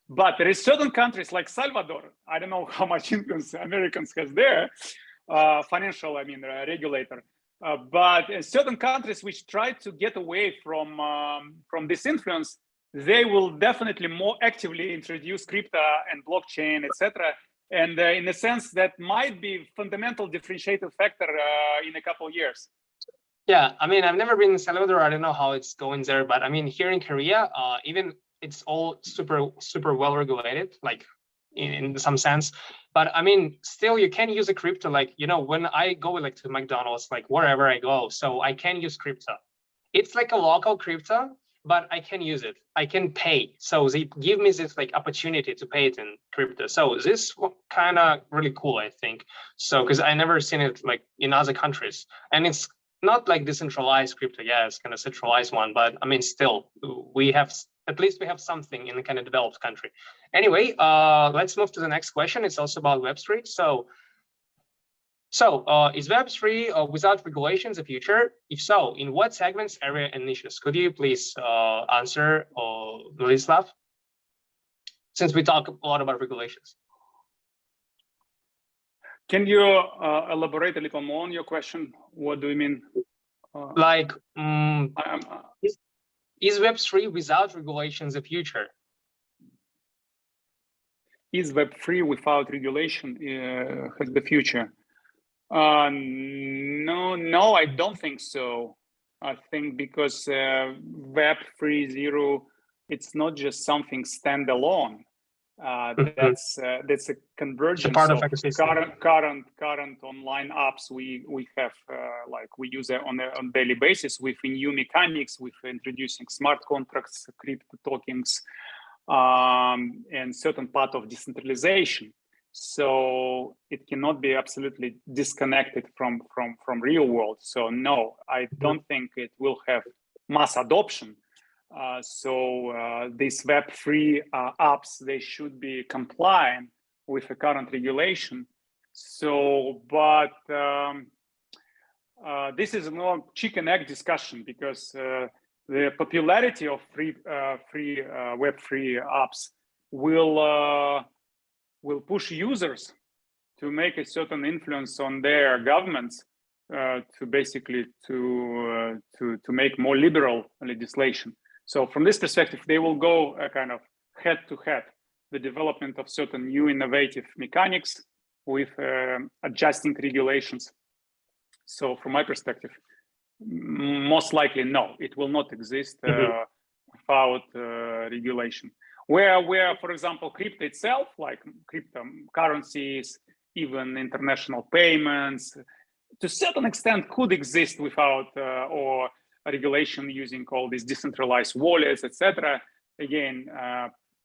Speaker 10: But there is certain countries like Salvador. I don't know how much influence Americans has there, financial, regulator. But in certain countries which try to get away from this influence, they will definitely more actively introduce crypto and blockchain, etc. And in a sense, that might be fundamental differentiating factor in a couple of years.
Speaker 4: Yeah, I've never been in Salvador. I don't know how it's going there, but here in Korea, even it's all super well regulated, like in some sense. But still you can use a crypto, when I go to McDonald's, wherever I go, so I can use crypto. It's like a local crypto, but I can use it. I can pay. So they give me this opportunity to pay it in crypto. So this kind of really cool, I think. So because I never seen it in other countries, and it's not decentralized crypto. Yeah, it's kind of centralized one, but still we have something in a kind of developed country. Anyway, let's move to the next question. It's also about Web3. So is Web3 without regulations the future? If so, in what segments, area, and niches? Could you please answer, Vladislav? Since we talk a lot about regulations.
Speaker 10: Can you elaborate a little more on your question? What do you mean?
Speaker 4: Is Web3 without regulations the future?
Speaker 10: is Web3 without regulation has the future? No, I don't think so. I think because Web 3.0, it's not just something standalone. That's a convergence
Speaker 4: part of
Speaker 10: of
Speaker 4: ecosystem.
Speaker 10: current online apps we have, like we use it on a daily basis with new mechanics, with introducing smart contracts, crypto tokens, and certain part of decentralization. So it cannot be absolutely disconnected from real world. So no, I don't think it will have mass adoption. These Web3 apps, they should be compliant with the current regulation. So, but this is more chicken egg discussion, because the popularity of Web3 apps will push users to make a certain influence on their governments to basically to make more liberal legislation. So from this perspective, they will go kind of head to head, the development of certain new innovative mechanics with adjusting regulations. So from my perspective, most likely, no, it will not exist without regulation. Where, for example, crypto itself, like cryptocurrencies, even international payments, to a certain extent could exist without or regulation using all these decentralized wallets, etc. Again,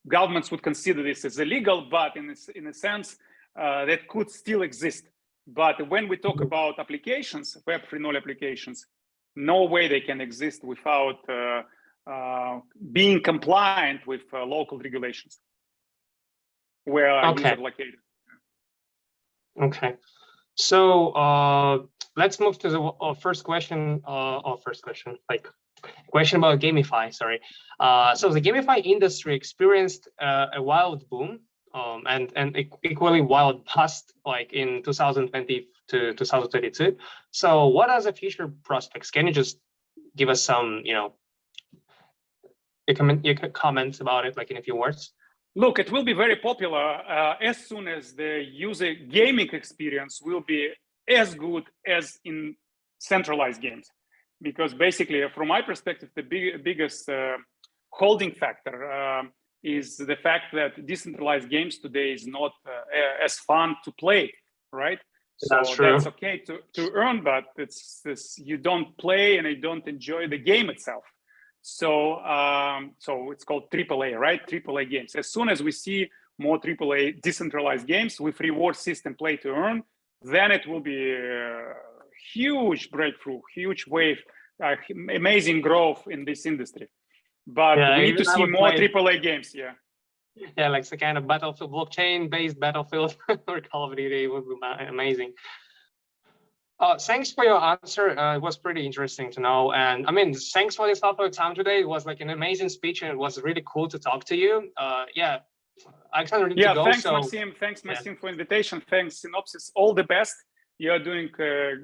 Speaker 10: governments would consider this as illegal, but in a sense, that could still exist. But when we talk about applications, Web 3.0 applications, no way they can exist without being compliant with local regulations where users are located.
Speaker 4: Okay, so let's move to the first question. Question about GameFi. Sorry. So the GameFi industry experienced a wild boom and equally wild bust, like in 2020 to 2022. So what are the future prospects? Can you just give us some, your comments about it, like in a few words?
Speaker 10: Look, it will be very popular as soon as the user gaming experience will be as good as in centralized games. Because basically, from my perspective, the biggest holding factor is the fact that decentralized games today is not as fun to play, right?
Speaker 4: That's
Speaker 10: so
Speaker 4: true.
Speaker 10: That's okay to earn, but it's you don't play and you don't enjoy the game itself. So it's called AAA, right? AAA games. As soon as we see more AAA decentralized games with reward system play to earn, then it will be a huge breakthrough, huge wave, amazing growth in this industry. But we need to see more AAA games,
Speaker 4: Yeah, like the kind of Battlefield, blockchain-based Battlefield or Call of Duty would be amazing. Thanks for your answer. It was pretty interesting to know. And I mean, thanks for this time today. It was like an amazing speech and it was really cool to talk to you. Yeah, Aleksandr, need to go.
Speaker 10: Thanks, Maxim. Thanks, Maxim, for invitation. Thanks, Synopsis. All the best. You are doing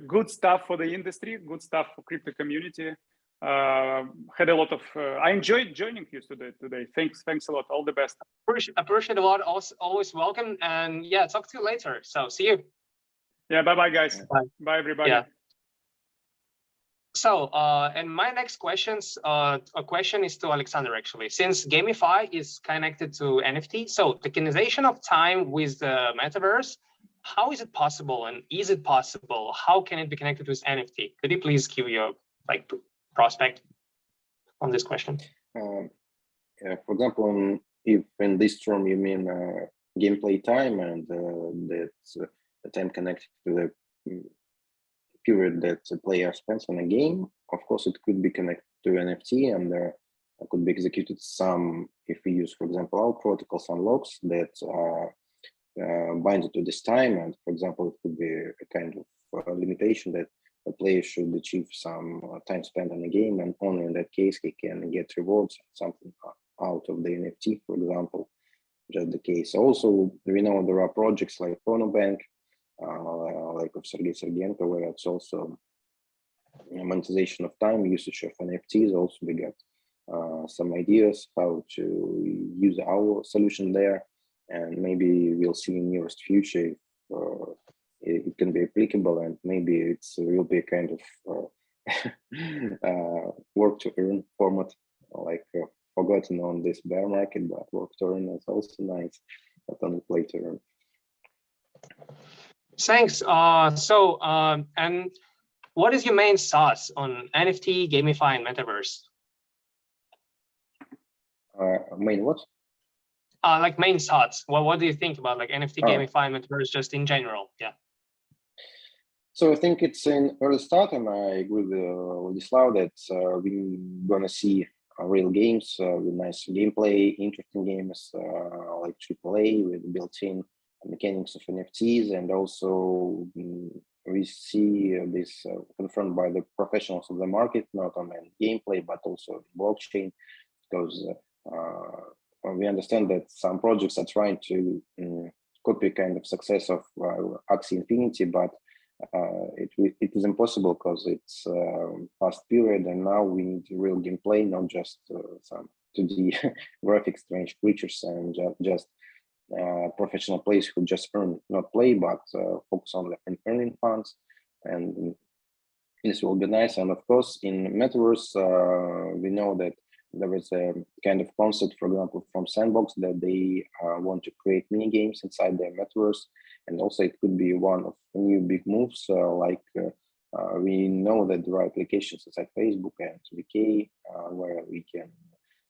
Speaker 10: good stuff for the industry, good stuff for crypto community. Had a lot of, I enjoyed joining you today. Thanks a lot. All the best.
Speaker 4: Appreciate a lot. Always welcome. And yeah, talk to you later. So see you.
Speaker 10: Yeah, bye guys. Bye everybody.
Speaker 4: Yeah. So, and my next question is to Aleksandr actually. Since GameFi is connected to NFT, so tokenization of time with the Metaverse, how is it possible? And is it possible? How can it be connected with NFT? Could you please give your prospect on this question?
Speaker 9: For example, if in this term you mean gameplay time and that's the time connected to the period that the player spends on a game, of course it could be connected to NFT and could be executed some, if we use, for example, our protocol, some locks that are binded to this time. And for example, it could be a kind of limitation that a player should achieve some time spent on a game, and only in that case he can get rewards, something out of the NFT, for example, just the case. Also, we know there are projects like Prokopenko, like of Sergey Sergeyenko, where it's also monetization of time, usage of NFTs. Also, we got some ideas how to use our solution there. and maybe we'll see in nearest future if it can be applicable, and maybe it will be a kind of work to earn format, like forgotten on this bear market, but work to earn is also nice, not only play to earn.
Speaker 4: Thanks. And what is your main sauce on NFT, GameFi, and Metaverse?
Speaker 9: Main what?
Speaker 4: Like main thoughts. What do you think about like NFT, GameFi, and Metaverse just in general? Yeah.
Speaker 9: So I think it's in early start, and I agree with Vlad that we're gonna see real games with nice gameplay, interesting games like AAA with built-in mechanics of NFTs, and also we see this confirmed by the professionals of the market, not only gameplay but also blockchain, because we understand that some projects are trying to copy kind of success of Axie Infinity, but it is impossible because it's past period, and now we need real gameplay, not just some 2D graphics, strange creatures, and just professional players who just earn, not play, but focus on the earning funds. And this will be nice. And of course, in Metaverse, we know that there is a kind of concept, for example, from Sandbox, that they want to create mini games inside their Metaverse. And also it could be one of new big moves, like we know that there are applications inside Facebook and VK where we can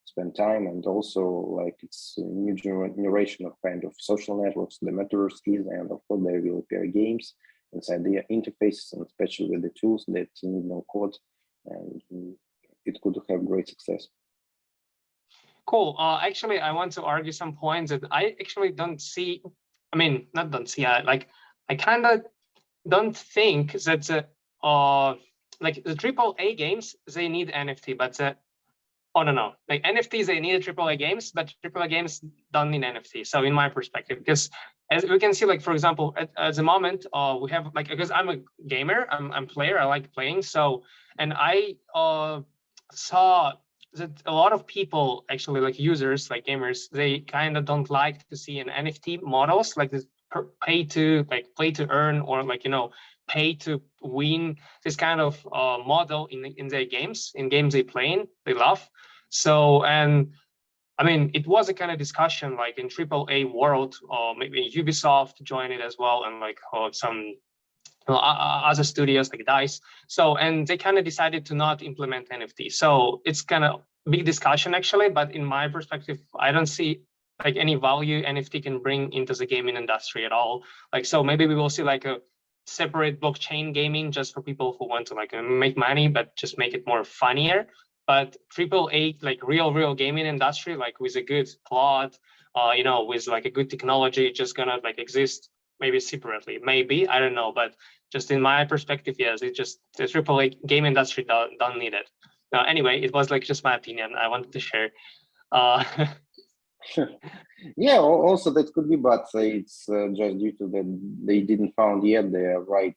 Speaker 9: spend time, and also like it's a new generation of kind of social networks, the Metaverse is, and of course there will appear games inside their interfaces, and especially with the tools that need no code, and it could have great success.
Speaker 4: Cool. Actually, I want to argue some points that I actually don't see. I mean, not don't see. I kind of don't think that like the AAA games, they need NFT, but oh no, like NFTs, they need AAA games, but AAA games don't need NFT. So in my perspective, because as we can see, like for example, at the moment, we have like, because I'm a gamer, I'm a player, I like playing. So, and I saw that a lot of people actually, like users, like gamers, they kind of don't like to see an NFT models like this pay to play to earn, or like, you know, pay to win, this kind of model in their games, in games they they love. So, and I mean, it was a kind of discussion like in AAA world, or maybe Ubisoft joined it as well, and like some other studios like DICE. So, and they kind of decided to not implement NFT. So it's kind of big discussion actually, but in my perspective, I don't see like any value NFT can bring into the gaming industry at all. Like, so maybe we will see like a separate blockchain gaming just for people who want to like make money, but just make it more funnier. But AAA, like real gaming industry, like with a good plot, you know, with like a good technology, just gonna like exist maybe separately, maybe, I don't know. But just in my perspective, yes, it just, the AAA game industry don't need it. Now, anyway, it was like just my opinion. I wanted to share.
Speaker 9: Yeah, also that could be, but it's just due to that they didn't found yet the right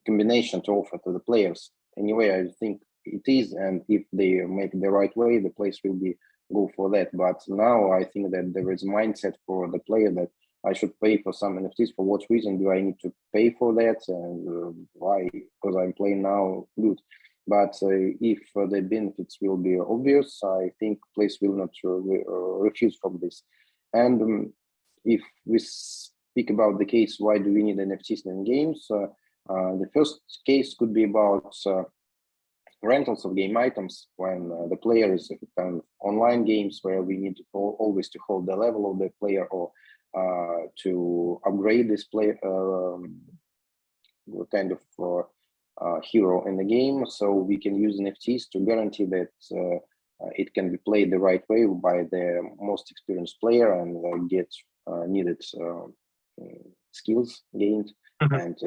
Speaker 9: combination to offer to the players. Anyway, I think it is, and if they make the right way, the players will be go for that. But now I think that there is a mindset for the player that I should pay for some NFTs. For what reason do I need to pay for that, and why? Because I'm playing now, good. But if the benefits will be obvious, I think players will not refuse from this. And if we speak about the case, why do we need NFTs in games? The first case could be about rentals of game items, when the player is kind of online games where we need to always to hold the level of the player, or to upgrade this player kind of hero in the game. So we can use NFTs to guarantee that it can be played the right way by the most experienced player, and get needed skills gained. Mm-hmm. And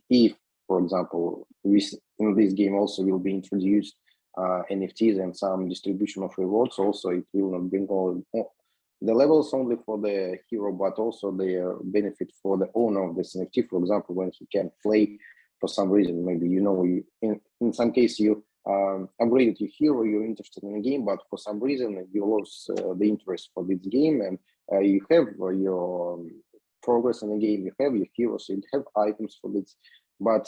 Speaker 9: if, for example, in this game also will be introduced NFTs and some distribution of rewards, also it will not bring all the levels only for the hero, but also the benefit for the owner of this NFT. For example, when he can play for some reason, maybe, you know, in some case you upgraded your hero, you're interested in the game, but for some reason you lost the interest for this game, and you have your progress in the game, you have your heroes, you have items for this, but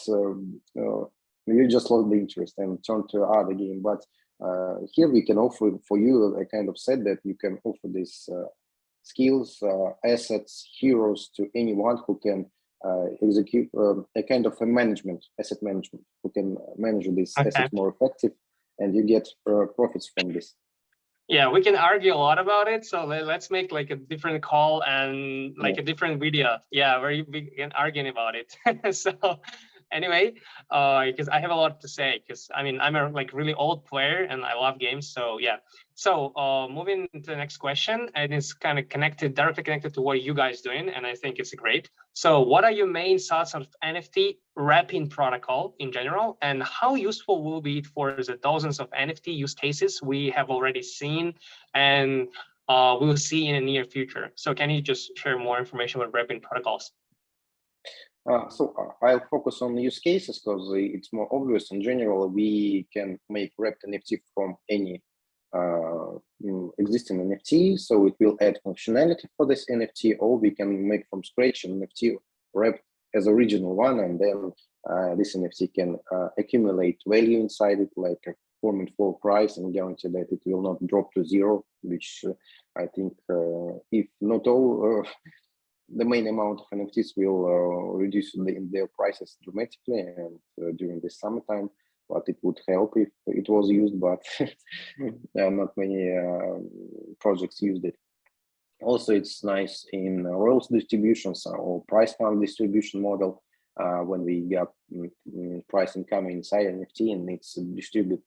Speaker 9: you just lost the interest and turn to other game. But here we can offer for you a kind of set that you can offer these skills, assets, heroes to anyone who can execute a kind of a asset management, who can manage these assets more effective, and you get profits from this.
Speaker 4: Yeah, we can argue a lot about it. So let's make like a different call and like a different video. Yeah, where we can argue about it. So anyway, because I have a lot to say, because I mean, I'm a like really old player and I love games. So yeah. So moving to the next question, and it's kind of directly connected to what you guys doing, and I think it's great. So what are your main thoughts of NFT wrapping protocol in general, and how useful will be it for the dozens of NFT use cases we have already seen and we'll see in the near future? So can you just share more information about wrapping protocols?
Speaker 9: So I'll focus on use cases because it's more obvious. In general, we can make wrapped NFT from any existing NFT, so it will add functionality for this NFT, or we can make from scratch an NFT wrapped as original one, and then this NFT can accumulate value inside it, like a forming floor price, and guarantee that it will not drop to zero, which I think if not all, the main amount of NFTs will reduce their prices dramatically, and during the summertime. But it would help if it was used, but not many projects used it. Also, it's nice in royalty distributions or price fund distribution model when we got pricing coming inside NFT and it's distributed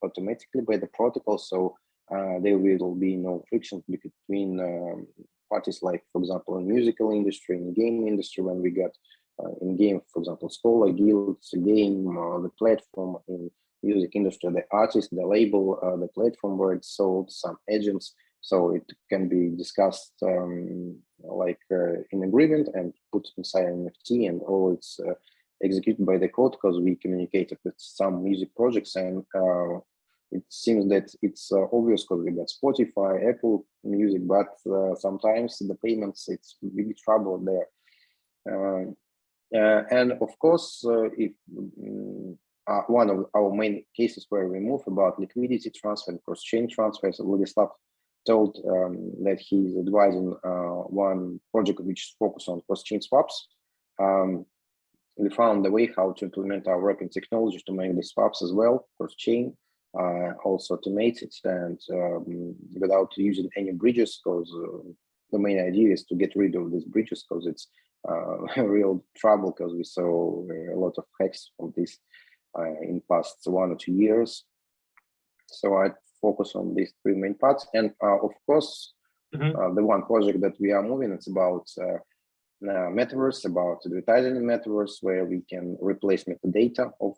Speaker 9: automatically by the protocol. So there will be no friction between parties, like, for example, in musical industry, in game industry, when we got in game, for example, scholar, guilds, game, the platform, in music industry, the artist, the label, the platform where it's sold, some agents. So it can be discussed in agreement and put inside an NFT, and all it's executed by the code, because we communicated with some music projects, and it seems that it's obvious because we got Spotify, Apple Music, but sometimes the payments, it's big trouble there. And of course, if one of our main cases where we move about liquidity transfer and cross-chain transfers, Vlad told that he's advising one project which is focused on cross-chain swaps. We found a way how to implement our wrapping technology to make the swaps as well, cross-chain, also automate it, and without using any bridges, because the main idea is to get rid of these bridges, because it's real trouble, because we saw a lot of hacks on this in past 1 or 2 years. So I focus on these three main parts, and of course, the one project that we are moving, it's about Metaverse, about advertising in Metaverse, where we can replace metadata of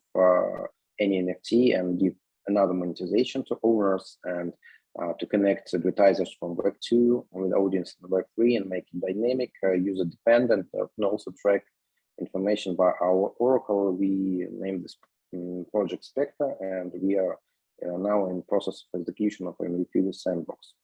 Speaker 9: any NFT and give another monetization to owners, and to connect advertisers from Web 2 with audience in Web 3 and make it dynamic, user dependent, and also track information by our Oracle. We named this project Spectre, and we are now in process of execution of MVP sandbox.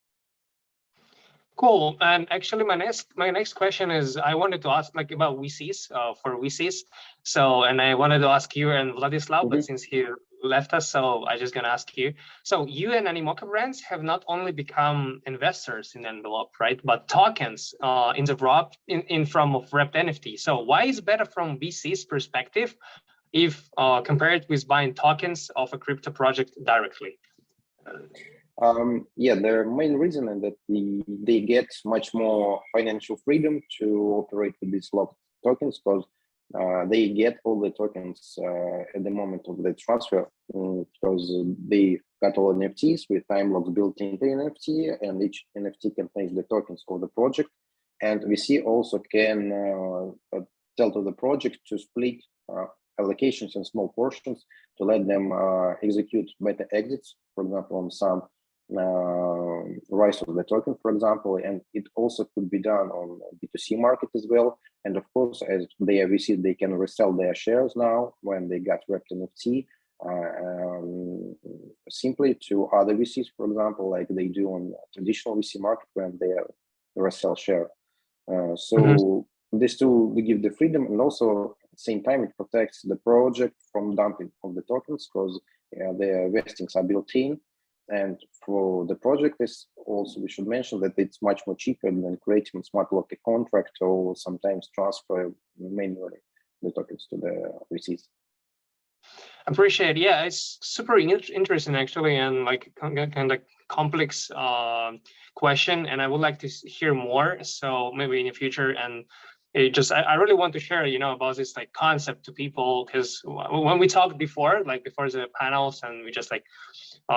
Speaker 4: Cool. And actually, my next question is, I wanted to ask like about VCs, for VCs. So, and I wanted to ask you and Vladislav, but since he left us, so I'm just gonna ask you. So you and Animoca brands have not only become investors in Envelope, right, but tokens in the in form of wrapped NFT. So why is it better from VC's perspective if compared with buying tokens of a crypto project directly?
Speaker 9: Yeah, the main reason is that they get much more financial freedom to operate with these locked tokens, because they get all the tokens at the moment of the transfer, because they got all NFTs with time locks built into NFT, and each NFT contains the tokens of the project. And VC also can tell to the project to split allocations in small portions to let them execute better exits, for example, on some rise of the token, for example, and it also could be done on B2C market as well. And of course, as they are VC, they can resell their shares now when they got wrapped NFT simply to other VCs, for example, like they do on traditional VC market when they are resell share. So this tool will give the freedom, and also at the same time it protects the project from dumping of the tokens, because the vestings are built in. And for the project, is also we should mention that it's much more cheaper than creating a smart contract or sometimes transfer manually the tokens to the VCs.
Speaker 4: Appreciate. Yeah, it's super interesting actually, and like kind of complex question, and I would like to hear more. So maybe in the future, and I really want to share, about this like concept to people, because when we talked before the panels, and we just like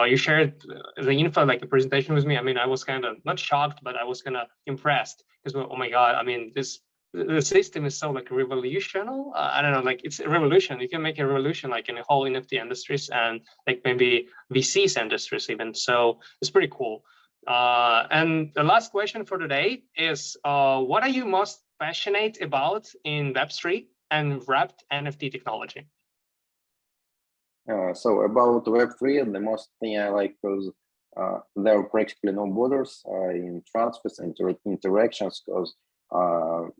Speaker 4: you shared the info, like the presentation with me. I mean, I was kind of not shocked, but I was kind of impressed, because oh my god, I mean the system is so like revolutionary. I don't know, like it's a revolution. You can make a revolution like in the whole NFT industries and like maybe VCs industries even. So it's pretty cool. And the last question for today is, what are you most passionate about in Web3 and wrapped NFT technology?
Speaker 9: So about Web3, the most thing I like was there are practically no borders in transfers and interactions, because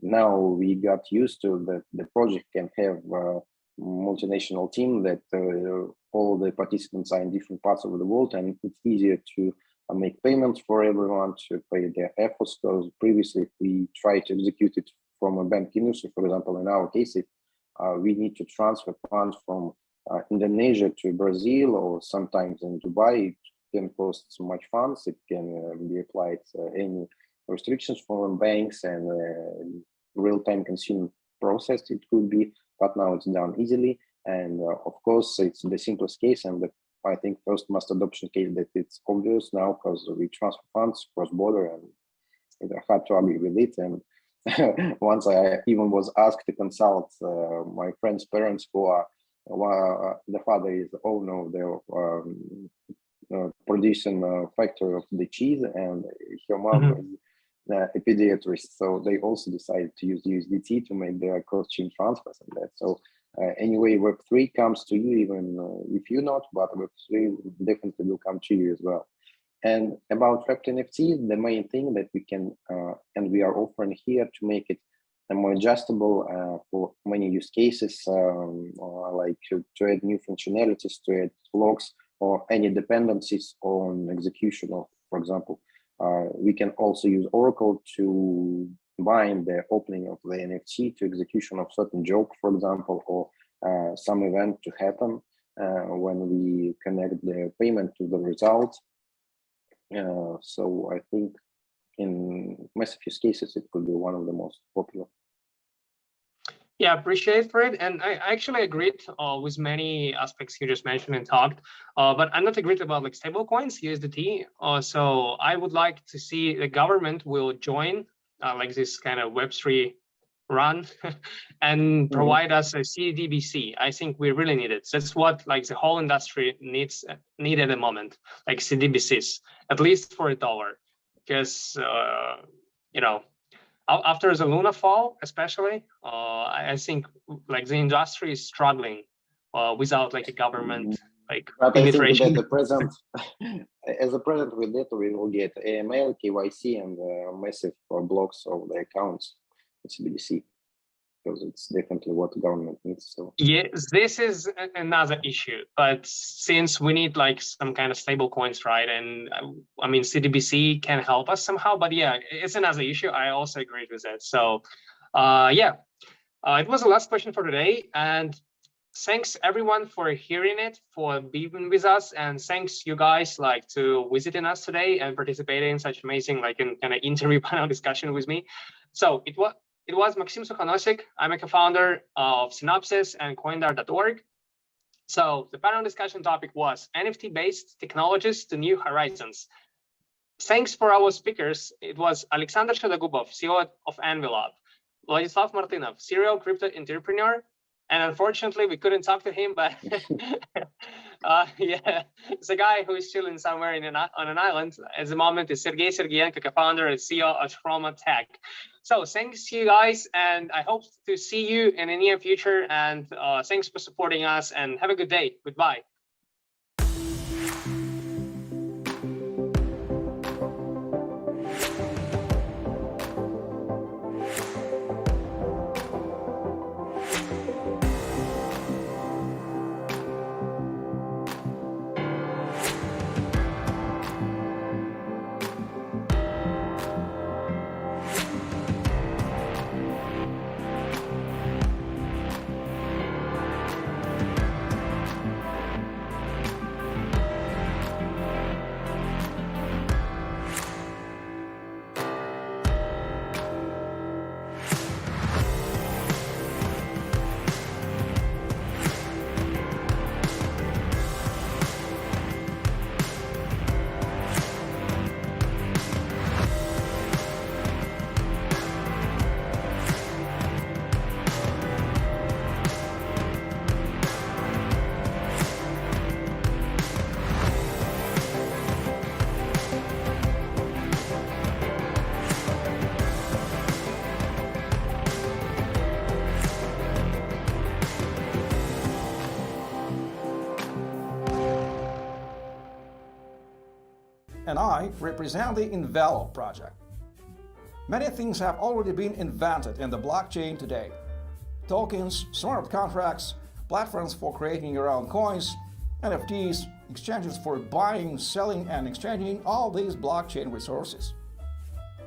Speaker 9: now we got used to that the project can have a multinational team, that all the participants are in different parts of the world, and it's easier to make payments for everyone to pay their efforts, because previously if we try to execute it from a bank industry, for example, in our case, we need to transfer funds from Indonesia to Brazil, or sometimes in Dubai. It can cost so much funds. It can be applied any restrictions from banks, and real-time consuming process it could be, but now it's done easily. And of course, it's the simplest case, and I think first mass adoption case that it's obvious now, because we transfer funds cross-border, and it's hard to argue with it. And once I even was asked to consult my friend's parents, who are the father is the owner of the producing factory of the cheese, and her mom is a pediatrician, so they also decided to use USDT to make their cross-chain transfers and that. So anyway, Web3 comes to you even if you're not, but Web3 definitely will come to you as well. And about wrapped NFTs, the main thing that we can and we are offering here to make it more adjustable for many use cases, like to add new functionalities, to add locks or any dependencies on execution of, for example, we can also use Oracle to bind the opening of the NFT to execution of certain job, for example, or some event to happen when we connect the payment to the result. So I think in massive use cases, it could be one of the most popular.
Speaker 4: Yeah, appreciate for it. And I actually agreed with many aspects you just mentioned and talked, but I'm not agreed about like stable coins, USDT. So I would like to see the government will join like this kind of Web3 run and provide us a CDBC. I think we really need it. That's what like the whole industry need at the moment, like CDBCs, at least for $1, because after the Luna fall, especially, I think like the industry is struggling without like a government like penetration.
Speaker 9: I think that the present, as a present with that, we will get AML, KYC, and massive blocks of the accounts with CBDC, because it's definitely what the government needs. So
Speaker 4: yes, this is another issue, but since we need like some kind of stable coins, right? And I mean, CDBC can help us somehow, but yeah, it's another issue. I also agree with that. So it was the last question for today, and thanks everyone for hearing it, for being with us, and thanks you guys like to visiting us today and participating in such amazing like in kind of interview panel discussion with me. So it was Maxim Sukhanosik. I'm a co-founder of Synopsis and Coindar.org. So the panel discussion topic was NFT-based technologies to new horizons. Thanks for our speakers. It was Aleksandr Shedogubov, CEO of Envelope, Vladislav Martinov, serial crypto entrepreneur. And unfortunately, we couldn't talk to him, but yeah, the guy who is chilling somewhere on an island at the moment is Sergey Sergeyenko, co-founder and CEO of Chroma Tech. So thanks to you guys, and I hope to see you in the near future. And thanks for supporting us, and have a good day. Goodbye.
Speaker 2: and I represent the Envelope project. Many things have already been invented in the blockchain today. Tokens, smart contracts, platforms for creating your own coins, NFTs, exchanges for buying, selling, and exchanging all these blockchain resources.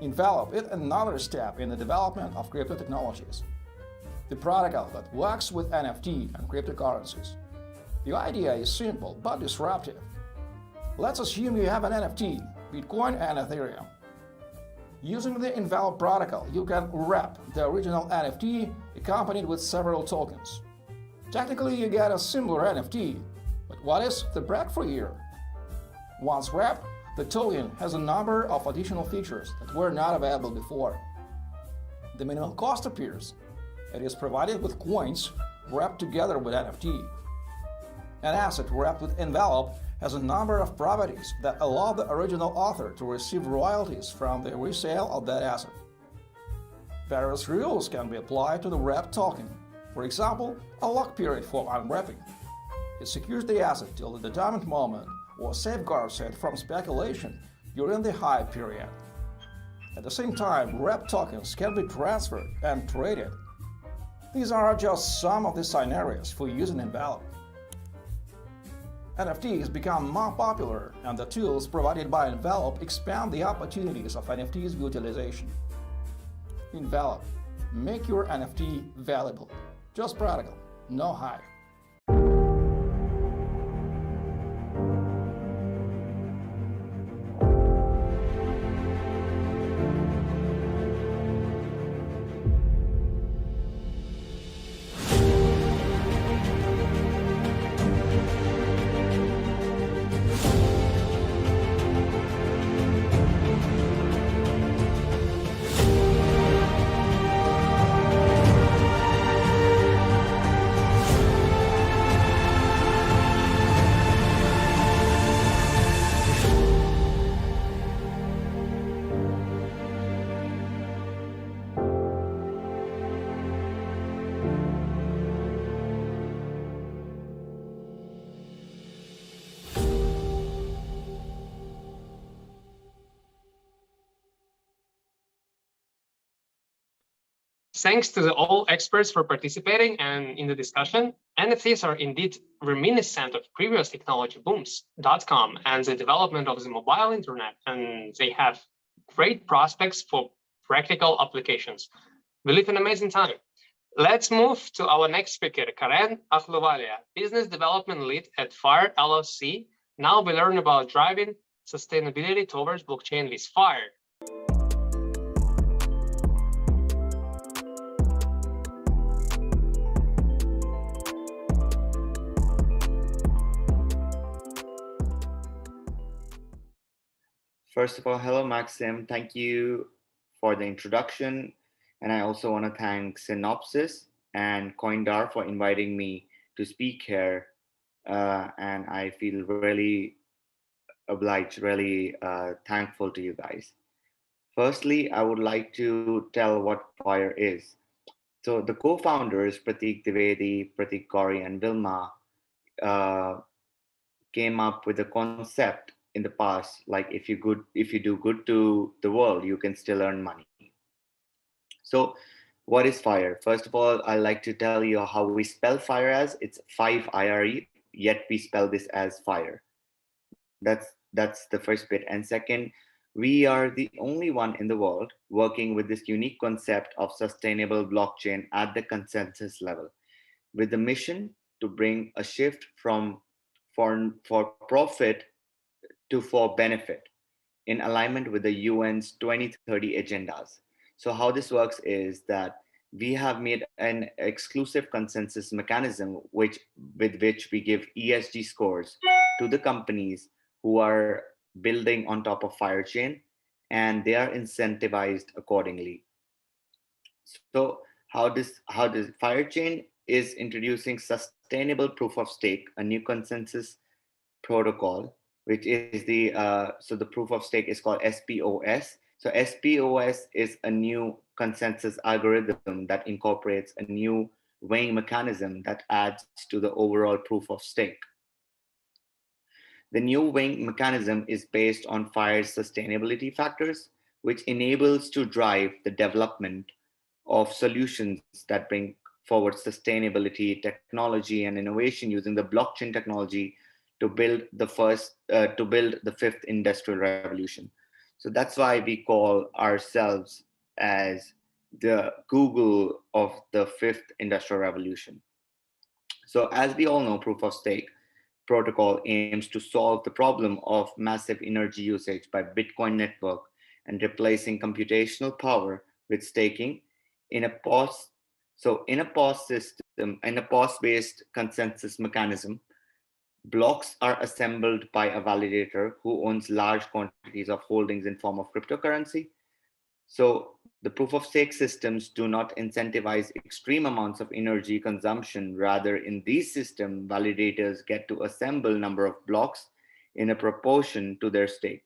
Speaker 2: Envelope is another step in the development of crypto technologies. The protocol that works with NFT and cryptocurrencies. The idea is simple but disruptive. Let's assume you have an NFT, Bitcoin and Ethereum. Using the Envelope protocol, you can wrap the original NFT accompanied with several tokens. Technically, you get a similar NFT, but what is the breakthrough here? Once wrapped, the token has a number of additional features that were not available before. The minimal cost appears. It is provided with coins wrapped together with NFT. An asset wrapped with Envelope has a number of properties that allow the original author to receive royalties from the resale of that asset. Various rules can be applied to the wrapped token. For example, a lock period for unwrapping. It secures the asset till the determined moment or safeguards it from speculation during the hype period. At the same time, wrapped tokens can be transferred and traded. These are just some of the scenarios for using Envelope. NFTs become more popular, and the tools provided by Envelope expand the opportunities of NFTs utilization. Envelope. Make your NFT valuable. Just practical, no hype.
Speaker 4: Thanks to all experts for participating and in the discussion. NFTs are indeed reminiscent of previous technology booms, .com, and the development of the mobile internet, and they have great prospects for practical applications. We live in an amazing time. Let's move to our next speaker, Karan, Ahluwalia, Business Development Lead at Fire LLC. Now we learn about driving sustainability towards blockchain with Fire.
Speaker 11: First of all, hello, Maxim. Thank you for the introduction. And I also want to thank Synopsis and Coindar for inviting me to speak here. And I feel really obliged, really thankful to you guys. Firstly, I would like to tell what Fire is. So the co-founders, Prateek Dwivedi, Prateek Gauri, and Vilma came up with a concept in the past, like if you do good to the world, you can still earn money. So what is Fire? First of all, I like to tell you how we spell Fire as. It's 5-IRE, yet we spell this as Fire. That's the first bit. And second, we are the only one in the world working with this unique concept of sustainable blockchain at the consensus level, with the mission to bring a shift from for profit to for benefit in alignment with the UN's 2030 agendas. So how this works is that we have made an exclusive consensus mechanism with which we give ESG scores to the companies who are building on top of Firechain, and they are incentivized accordingly. So how does Firechain is introducing sustainable proof of stake, a new consensus protocol, which is so the proof of stake is called SPOS. So SPOS is a new consensus algorithm that incorporates a new weighing mechanism that adds to the overall proof of stake. The new weighing mechanism is based on FIRE's sustainability factors, which enables to drive the development of solutions that bring forward sustainability, technology, and innovation using the blockchain technology to build the fifth industrial revolution. So that's why we call ourselves as the Google of the fifth industrial revolution. So as we all know, proof of stake protocol aims to solve the problem of massive energy usage by Bitcoin network and replacing computational power with staking in a POS. So in a POS system, in a POS-based consensus mechanism, blocks are assembled by a validator who owns large quantities of holdings in form of cryptocurrency. So the proof of stake systems do not incentivize extreme amounts of energy consumption. Rather, in these systems, validators get to assemble number of blocks in a proportion to their stake.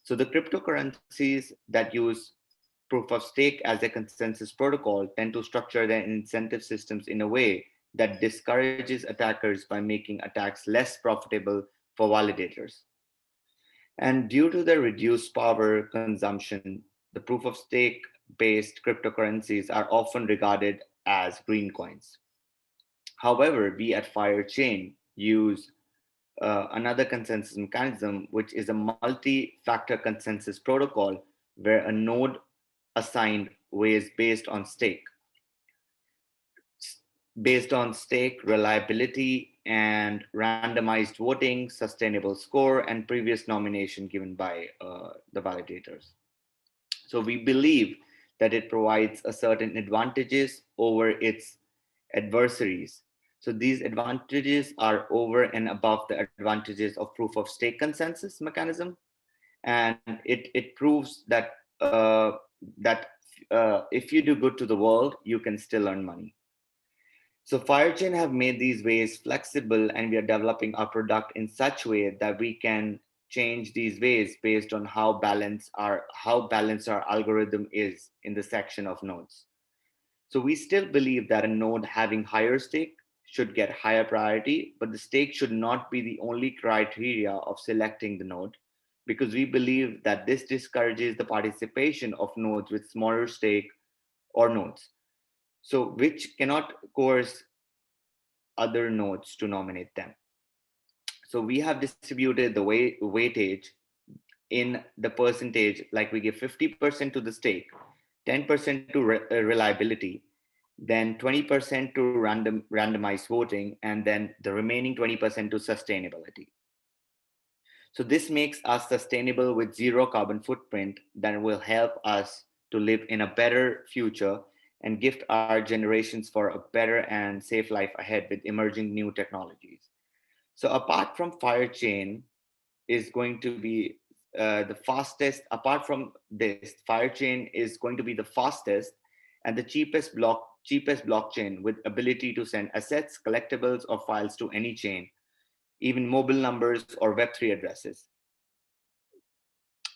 Speaker 11: So the cryptocurrencies that use proof of stake as a consensus protocol tend to structure their incentive systems in a way that discourages attackers by making attacks less profitable for validators. And due to the reduced power consumption, the proof of stake based cryptocurrencies are often regarded as green coins. However, we at FireChain use another consensus mechanism, which is a multi-factor consensus protocol where a node assigned weighs based on stake, reliability, and randomized voting, sustainable score, and previous nomination given by the validators. So we believe that it provides a certain advantages over its adversaries. So these advantages are over and above the advantages of proof of stake consensus mechanism, and it proves that if you do good to the world, you can still earn money. So FireChain have made these ways flexible, and we are developing our product in such a way that we can change these ways based on how balanced our algorithm is in the section of nodes. So we still believe that a node having higher stake should get higher priority, but the stake should not be the only criteria of selecting the node, because we believe that this discourages the participation of nodes with smaller stake or nodes, so which cannot coerce other nodes to nominate them. So we have distributed the weightage in the percentage, like we give 50% to the stake, 10% to reliability, then 20% to randomized voting, and then the remaining 20% to sustainability. So this makes us sustainable with zero carbon footprint that will help us to live in a better future and gift our generations for a better and safe life ahead with emerging new technologies. So apart from FireChain is going to be the fastest, apart from this, FireChain is going to be the fastest and the cheapest blockchain with ability to send assets, collectibles, or files to any chain, even mobile numbers or Web3 addresses.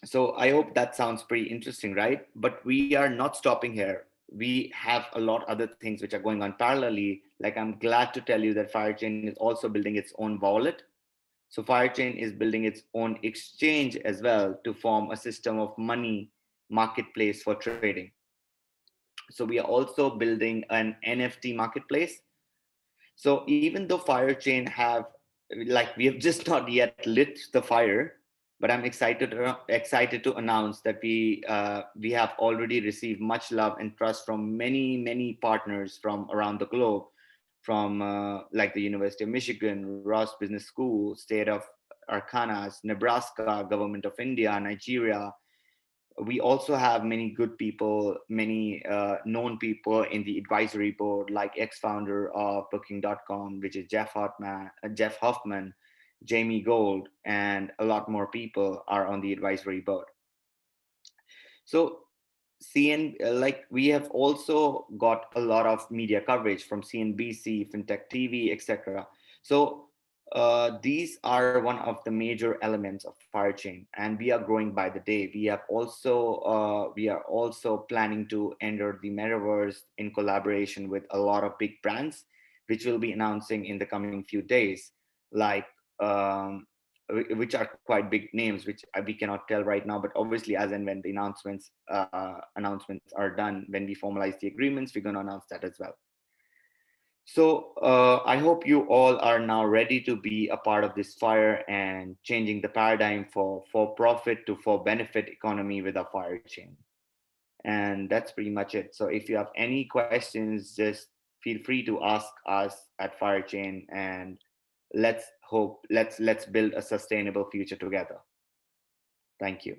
Speaker 11: So I hope that sounds pretty interesting, right? But we are not stopping here. We have a lot of other things which are going on parallelly. Like, I'm glad to tell you that FireChain is also building its own wallet. So FireChain is building its own exchange as well to form a system of money marketplace for trading. So we are also building an NFT marketplace. So even though FireChain we have just not yet lit the fire, but I'm excited to announce that we have already received much love and trust from many partners from around the globe, from like the University of Michigan, Ross Business School, State of Arkansas, Nebraska, Government of India, Nigeria. We also have many good people, many known people in the advisory board, like ex-founder of Booking.com, which is Jeff Hoffman, Jamie Gold, and a lot more people are on the advisory board. So we have also got a lot of media coverage from CNBC, FinTech TV, etc. So these are one of the major elements of FireChain, and we are growing by the day. We are also planning to enter the Metaverse in collaboration with a lot of big brands, which we'll be announcing in the coming few days, like which are quite big names, which we cannot tell right now, but obviously as and when the announcements are done, when we formalize the agreements, we're going to announce that as well. So I hope you all are now ready to be a part of this FIRE and changing the paradigm for profit to for benefit economy with our FIRE chain. And that's pretty much it. So if you have any questions, just feel free to ask us at FIRE chain, and let's build a sustainable future together. Thank you.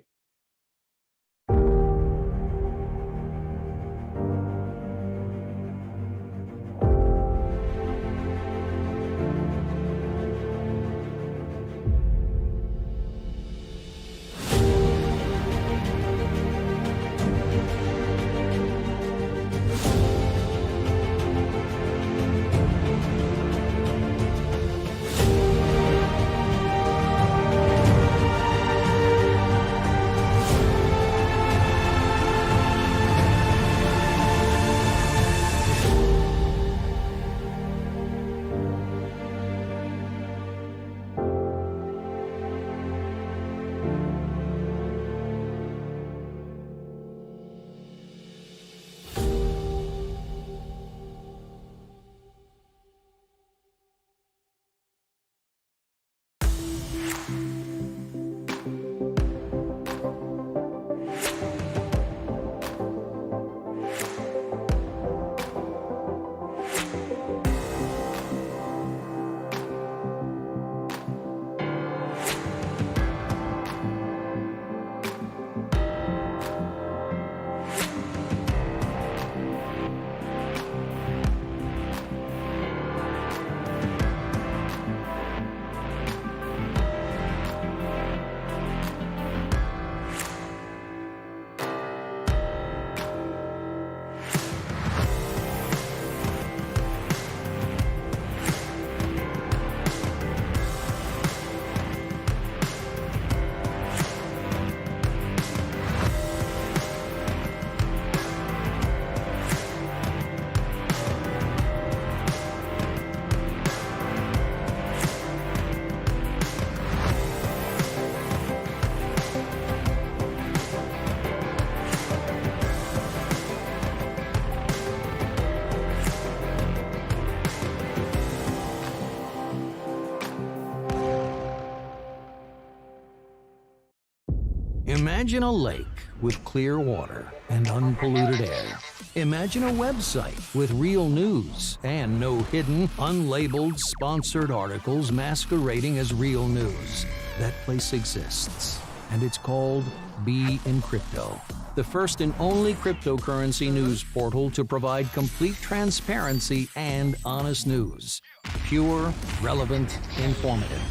Speaker 1: Imagine a lake with clear water and unpolluted air. Imagine a website with real news and no hidden, unlabeled, sponsored articles masquerading as real news. That place exists, and it's called Be in Crypto, the first and only cryptocurrency news portal to provide complete transparency and honest news. Pure, relevant, informative.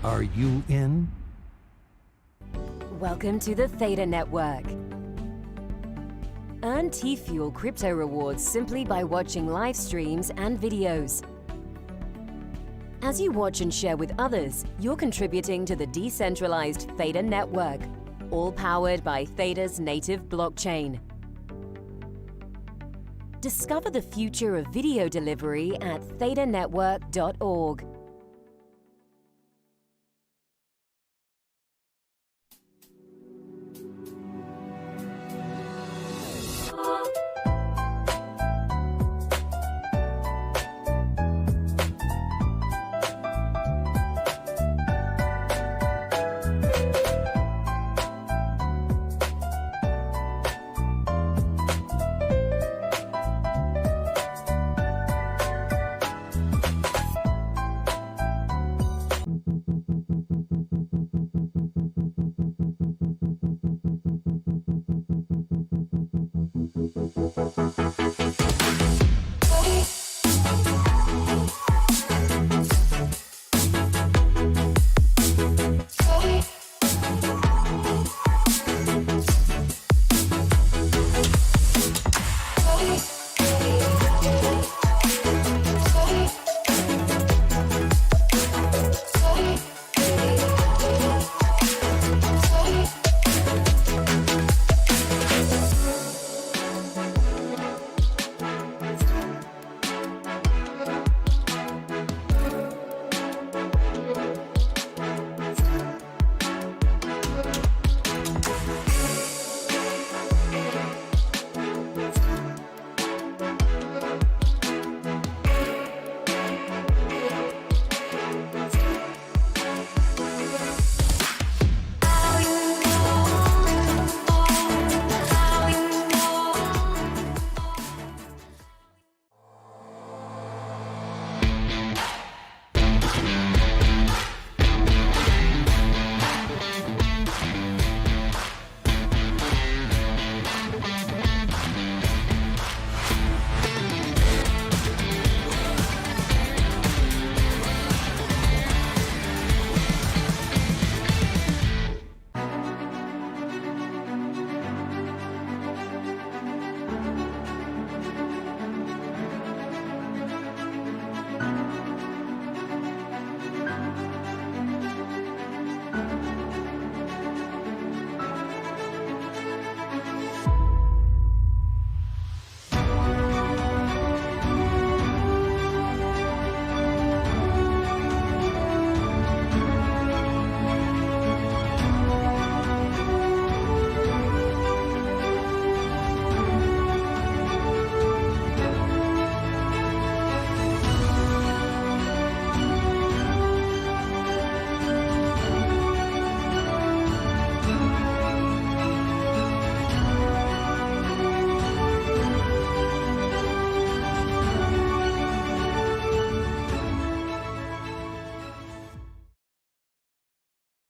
Speaker 1: Are you in?
Speaker 3: Welcome to the Theta Network. Earn T-Fuel crypto rewards simply by watching live streams and videos. As you watch and share with others, you're contributing to the decentralized Theta Network, all powered by Theta's native blockchain. Discover the future of video delivery at thetanetwork.org.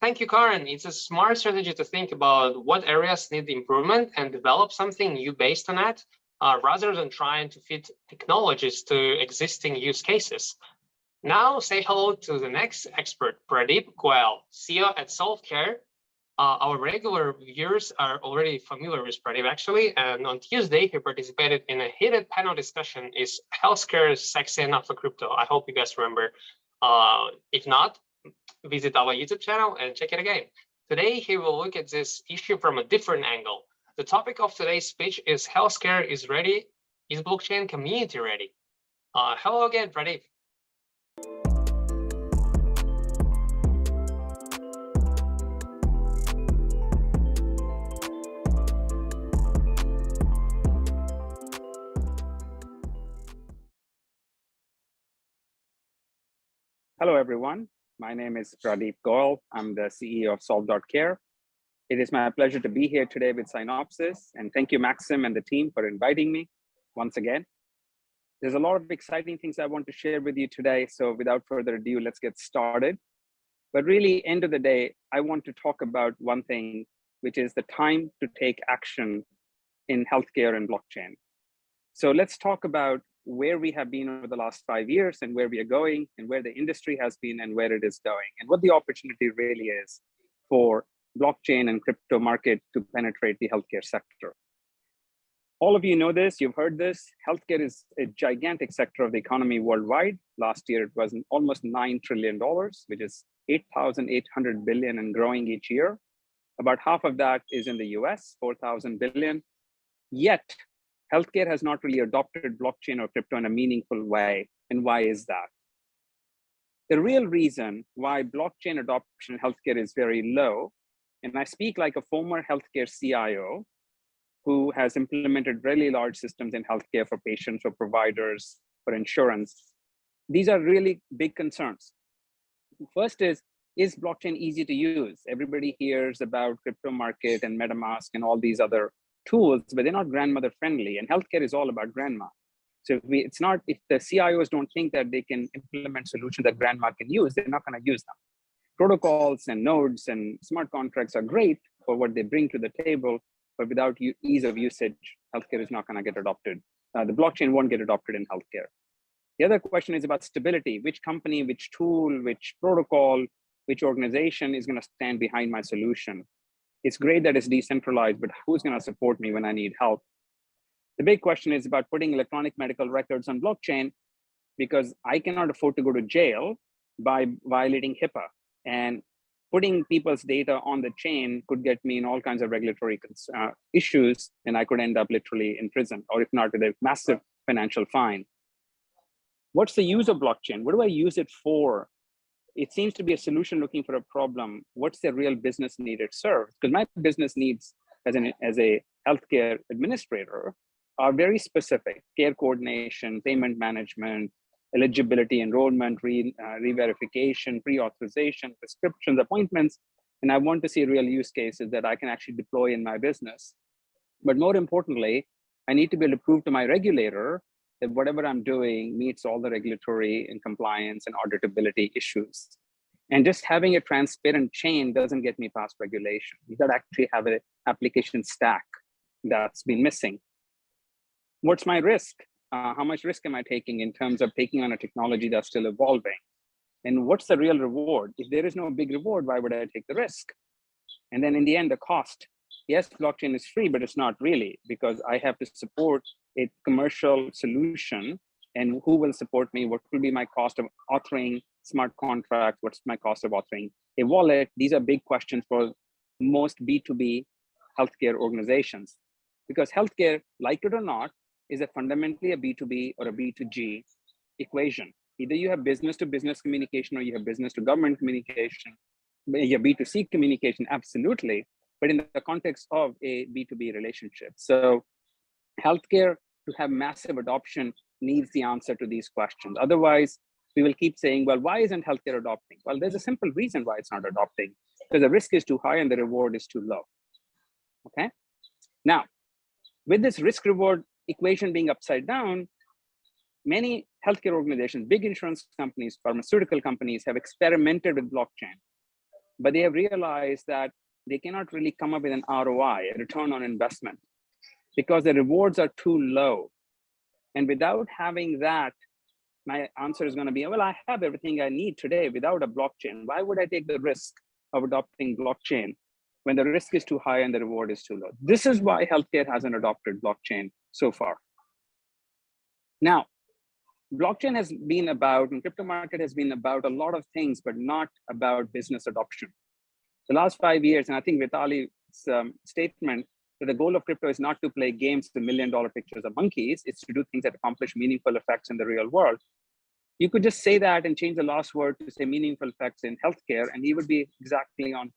Speaker 4: Thank you, Karan. It's a smart strategy to think about what areas need improvement and develop something new based on that, rather than trying to fit technologies to existing use cases. Now say hello to the next expert, Pradeep Goel, CEO at Self-Care. Our regular viewers are already familiar with Pradeep actually, and on Tuesday he participated in a heated panel discussion, Is Healthcare Sexy Enough for Crypto? I hope you guys remember. If not, visit our YouTube channel and check it again. Today he will look at this issue from a different angle. The topic of today's speech is Healthcare is ready, is blockchain community ready? Hello again, Pradeep.
Speaker 12: Hello, everyone. My name is Pradeep Goel. I'm the CEO of Solve.care. It is my pleasure to be here today with Synopsis, and thank you, Maxim and the team, for inviting me once again. There's a lot of exciting things I want to share with you today, so without further ado, let's get started. But really, end of the day, I want to talk about one thing, which is the time to take action in healthcare and blockchain. So let's talk about where we have been over the last 5 years and where we are going and where the industry has been and where it is going and what the opportunity really is for blockchain and crypto market to penetrate the healthcare sector. All of you know this, you've heard this. Healthcare is a gigantic sector of the economy worldwide. Last year, it was almost $9 trillion, which is 8,800 billion and growing each year. About half of that is in the US, 4,000 billion. Yet, healthcare has not really adopted blockchain or crypto in a meaningful way. And why is that? The real reason why blockchain adoption in healthcare is very low, and I speak like a former healthcare CIO who has implemented really large systems in healthcare for patients, for providers, for insurance. These are really big concerns. First is blockchain easy to use? Everybody hears about crypto market and MetaMask and all these other tools, but they're not grandmother friendly, and healthcare is all about grandma. So if the CIOs don't think that they can implement solutions that grandma can use, they're not going to use them. Protocols and nodes and smart contracts are great for what they bring to the table, but without ease of usage, healthcare is not going to get adopted. The blockchain won't get adopted in healthcare. The other question is about stability. Which company, which tool, which protocol, which organization is going to stand behind my solution? It's great that it's decentralized, but who's going to support me when I need help? The big question is about putting electronic medical records on blockchain, because I cannot afford to go to jail by violating HIPAA. And putting people's data on the chain could get me in all kinds of regulatory issues, and I could end up literally in prison, or if not, with a massive financial fine. What's the use of blockchain? What do I use it for? It seems to be a solution looking for a problem. What's the real business need it serves? Because my business needs as a healthcare administrator are very specific: care coordination, payment management, eligibility, enrollment, re-verification, pre-authorization, prescriptions, appointments. And I want to see real use cases that I can actually deploy in my business. But more importantly, I need to be able to prove to my regulator that whatever I'm doing meets all the regulatory and compliance and auditability issues. And just having a transparent chain doesn't get me past regulation. You got to actually have an application stack that's been missing. What's my risk? How much risk am I taking in terms of taking on a technology that's still evolving? And what's the real reward? If there is no big reward, why would I take the risk? And then in the end, the cost. Yes, blockchain is free, but it's not really, because I have to support a commercial solution. And who will support me? What will be my cost of authoring smart contracts? What's my cost of authoring a wallet? These are big questions for most B2B healthcare organizations, because healthcare, like it or not, is fundamentally a B2B or a B2G equation. Either you have business to business communication, or you have business to government communication. You have B2C communication, absolutely, but in the context of a B2B relationship. So healthcare, to have massive adoption, needs the answer to these questions. Otherwise, we will keep saying, well, why isn't healthcare adopting? Well, there's a simple reason why it's not adopting, because the risk is too high and the reward is too low. Okay. Now, with this risk reward equation being upside down, many healthcare organizations, big insurance companies, pharmaceutical companies have experimented with blockchain. but they have realized that they cannot really come up with an ROI, a return on investment, because the rewards are too low. And without having that, my answer is going to be, well, I have everything I need today without a blockchain. Why would I take the risk of adopting blockchain when the risk is too high and the reward is too low? This is why healthcare hasn't adopted blockchain so far. Now, blockchain has been about, and crypto market has been about a lot of things, but not about business adoption. The last 5 years, and I think Vitali's statement that the goal of crypto is not to play games with $1 million pictures of monkeys, it's to do things that accomplish meaningful effects in the real world. You could just say that and change the last word to say meaningful effects in healthcare, and he would be exactly on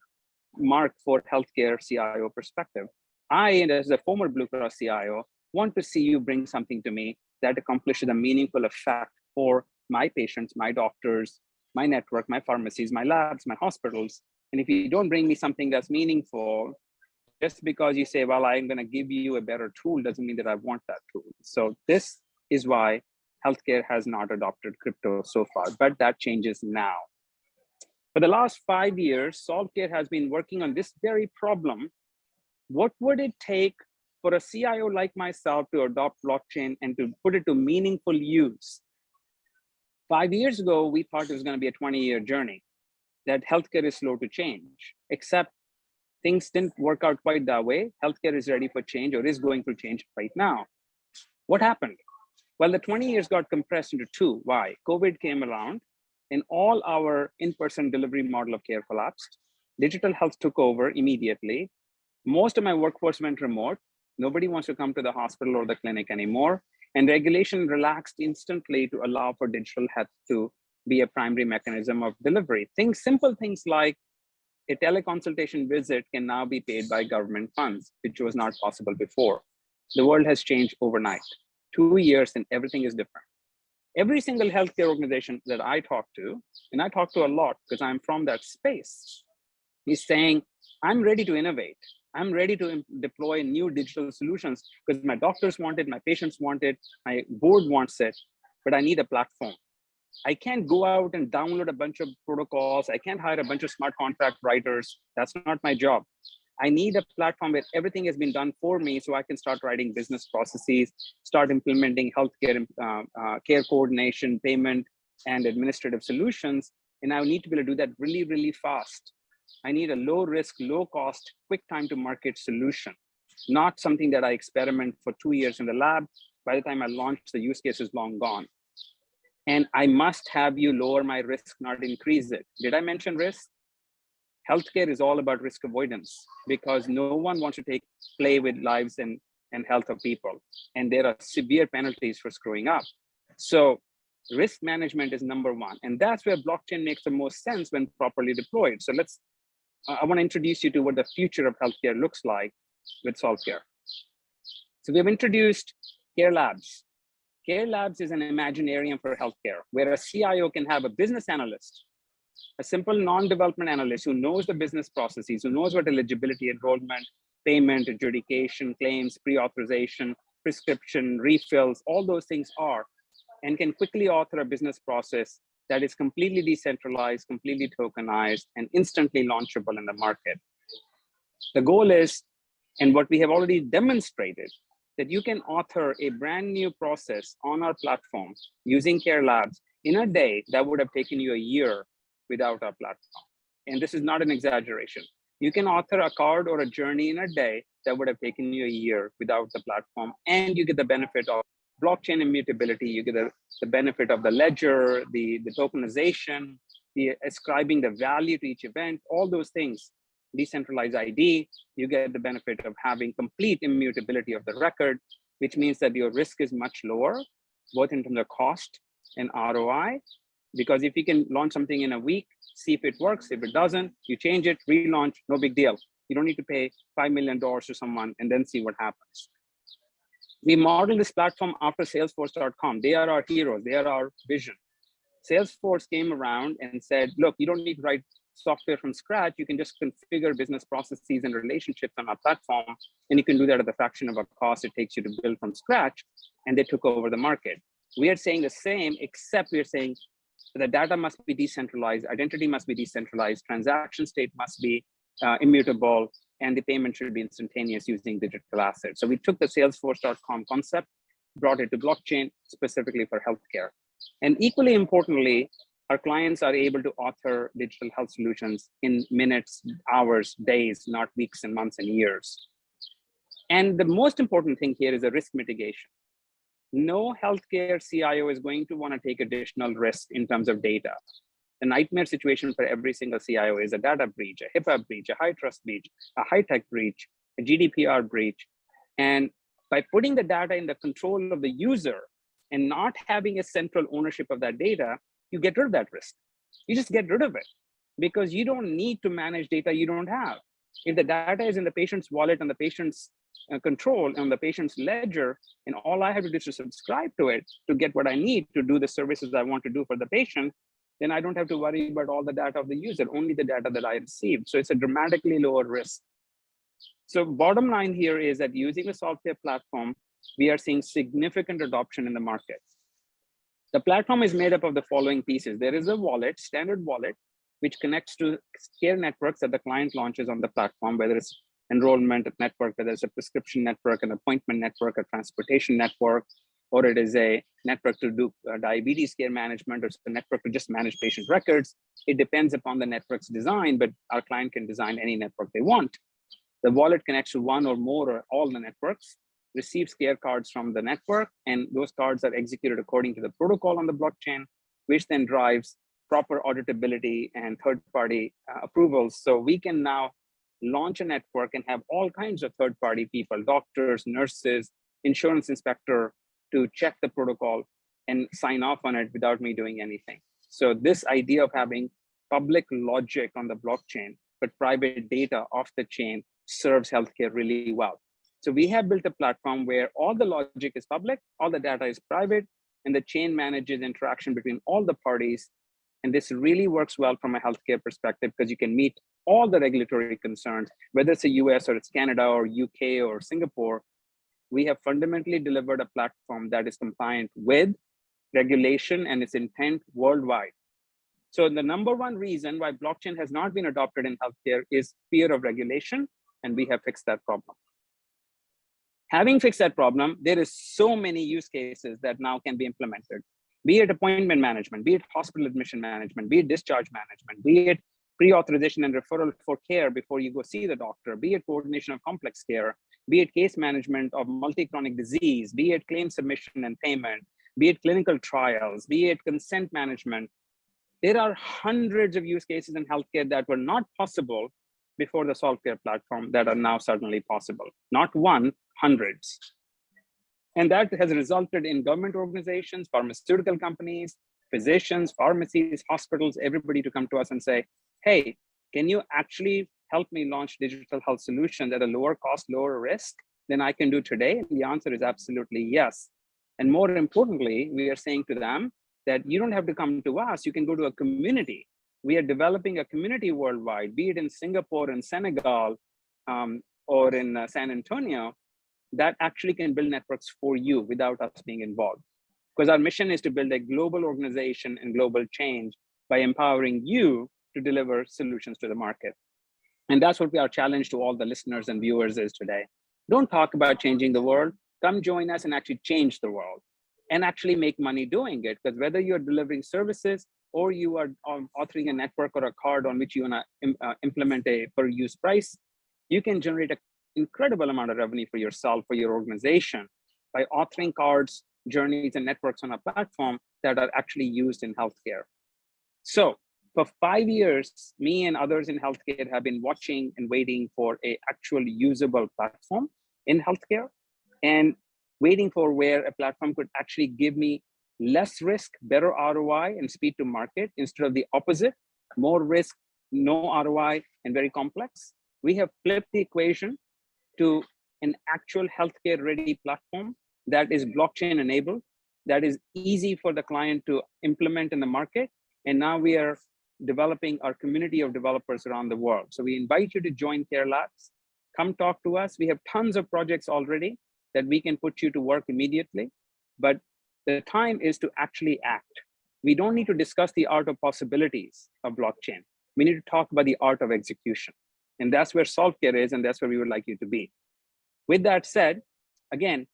Speaker 12: mark for healthcare CIO perspective. I, as a former Blue Cross CIO, want to see you bring something to me that accomplishes a meaningful effect for my patients, my doctors, my network, my pharmacies, my labs, my hospitals. And if you don't bring me something that's meaningful, just because you say, well, I'm going to give you a better tool doesn't mean that I want that tool. So this is why healthcare has not adopted crypto so far, but that changes now. For the last 5 years, SolveCare has been working on this very problem. What would it take for a CIO like myself to adopt blockchain and to put it to meaningful use? 5 years ago, we thought it was going to be a 20-year journey, that healthcare is slow to change, except things didn't work out quite that way. Healthcare is ready for change, or is going through change right now. What happened? Well, the 20 years got compressed into 2. Why? COVID came around and all our in-person delivery model of care collapsed. Digital health took over immediately. Most of my workforce went remote. Nobody wants to come to the hospital or the clinic anymore. And regulation relaxed instantly to allow for digital health to be a primary mechanism of delivery. Simple things like a teleconsultation visit can now be paid by government funds, which was not possible before. The world has changed overnight. 2 years and everything is different. Every single healthcare organization that I talk to, and I talk to a lot because I'm from that space, is saying, I'm ready to innovate. I'm ready to deploy new digital solutions because my doctors want it, my patients want it, my board wants it, but I need a platform. I can't go out and download a bunch of protocols. I can't hire a bunch of smart contract writers. That's not my job. I need a platform where everything has been done for me so I can start writing business processes, start implementing healthcare care coordination, payment, and administrative solutions. And I need to be able to do that really, really fast. I need a low risk, low cost, quick time to market solution, not something that I experiment for 2 years in the lab. By the time I launch, the use case is long gone. And I must have you lower my risk, not increase it. Did I mention risk? Healthcare is all about risk avoidance because no one wants to play with lives and health of people. And there are severe penalties for screwing up. So risk management is number one. And that's where blockchain makes the most sense when properly deployed. So I want to introduce you to what the future of healthcare looks like with SolveCare. So we've introduced Care Labs. Care Labs is an imaginarium for healthcare where a CIO can have a business analyst, a simple non-development analyst who knows the business processes, who knows what eligibility, enrollment, payment, adjudication, claims, pre-authorization, prescription, refills, all those things are, and can quickly author a business process that is completely decentralized, completely tokenized, and instantly launchable in the market. The goal is, and what we have already demonstrated, that you can author a brand new process on our platform using Care Labs in a day that would have taken you a year without our platform. And this is not an exaggeration. You can author a card or a journey in a day that would have taken you a year without the platform. And you get the benefit of blockchain immutability. You get the benefit of the ledger, the tokenization, the ascribing the value to each event, all those things. Decentralized ID, you get the benefit of having complete immutability of the record, which means that your risk is much lower, both in terms of cost and ROI. Because if you can launch something in a week, see if it works. If it doesn't, you change it, relaunch, no big deal. You don't need to pay $5 million to someone and then see what happens. We modeled this platform after Salesforce.com. They are our heroes. They are our vision. Salesforce came around and said, look, you don't need to write software from scratch. You can just configure business processes and relationships on our platform. And you can do that at the fraction of a cost it takes you to build from scratch. And they took over the market. We are saying the same, except we are saying, The data must be decentralized, identity must be decentralized, transaction state must be immutable, and the payment should be instantaneous using digital assets. So we took the Salesforce.com concept, brought it to blockchain specifically for healthcare. And equally importantly, our clients are able to author digital health solutions in minutes, hours, days, not weeks and months and years. And the most important thing here is a risk mitigation. No healthcare CIO is going to want to take additional risk in terms of data. The nightmare situation for every single CIO is a data breach, a HIPAA breach, a high trust breach, a high tech breach, a GDPR breach. And by putting the data in the control of the user and not having a central ownership of that data, you get rid of that risk. You just get rid of it because you don't need to manage data you don't have. If the data is in the patient's wallet and the patient's control on the patient's ledger, and all I have to do is to subscribe to it to get what I need to do the services I want to do for the patient, then I don't have to worry about all the data of the user, only the data that I received. So it's a dramatically lower risk. So bottom line here is that using the SolveCare platform, we are seeing significant adoption in the market. The platform is made up of the following pieces. There is a wallet, standard wallet, which connects to care networks that the client launches on the platform, whether it's enrollment network, whether it's a prescription network, an appointment network, a transportation network, or it is a network to do diabetes care management, or it's a network to just manage patient records. It depends upon the network's design, but our client can design any network they want. The wallet connects to one or more or all the networks, receives care cards from the network, and those cards are executed according to the protocol on the blockchain, which then drives proper auditability and third-party approvals. So we can now launch a network and have all kinds of third-party people, doctors, nurses, insurance inspector, to check the protocol and sign off on it without me doing anything. So this idea of having public logic on the blockchain, but private data off the chain serves healthcare really well. So we have built a platform where all the logic is public, all the data is private, and the chain manages interaction between all the parties. And this really works well from a healthcare perspective because you can meet all the regulatory concerns, whether it's the US or it's Canada or UK or Singapore. We have fundamentally delivered a platform that is compliant with regulation and its intent worldwide. So the number one reason why blockchain has not been adopted in healthcare is fear of regulation, and we have fixed that problem. Having fixed that problem, there is so many use cases that now can be implemented, be it appointment management, be it hospital admission management, be it discharge management, be it pre-authorization and referral for care before you go see the doctor, be it coordination of complex care, be it case management of multi-chronic disease, be it claim submission and payment, be it clinical trials, be it consent management. There are hundreds of use cases in healthcare that were not possible before the SolveCare platform that are now suddenly possible. Not one, hundreds. And that has resulted in government organizations, pharmaceutical companies, physicians, pharmacies, hospitals, everybody to come to us and say, hey, can you actually help me launch digital health solutions at a lower cost, lower risk than I can do today? And the answer is absolutely yes. And more importantly, we are saying to them that you don't have to come to us, you can go to a community. We are developing a community worldwide, be it in Singapore and Senegal or in San Antonio, that actually can build networks for you without us being involved. Because our mission is to build a global organization and global change by empowering you to deliver solutions to the market. And that's what our challenge to all the listeners and viewers is today. Don't talk about changing the world. Come join us and actually change the world and actually make money doing it. Because whether you're delivering services or you are authoring a network or a card on which you want to implement a per use price, you can generate an incredible amount of revenue for yourself, for your organization, by authoring cards, journeys, and networks on a platform that are actually used in healthcare. So for 5 years, me and others in healthcare have been watching and waiting for an actual usable platform in healthcare, and waiting for where a platform could actually give me less risk, better ROI, and speed to market, instead of the opposite, more risk, no ROI, and very complex. We have flipped the equation to an actual healthcare ready platform that is blockchain enabled, that is easy for the client to implement in the market. And now we are developing our community of developers around the world. So we invite you to join Care Labs. Come talk to us. We have tons of projects already that we can put you to work immediately, but the time is to actually act. we don't need to discuss the art of possibilities of blockchain. We need to talk about the art of execution. And that's where SolveCare is, and that's where we would like you to be. With that said, again,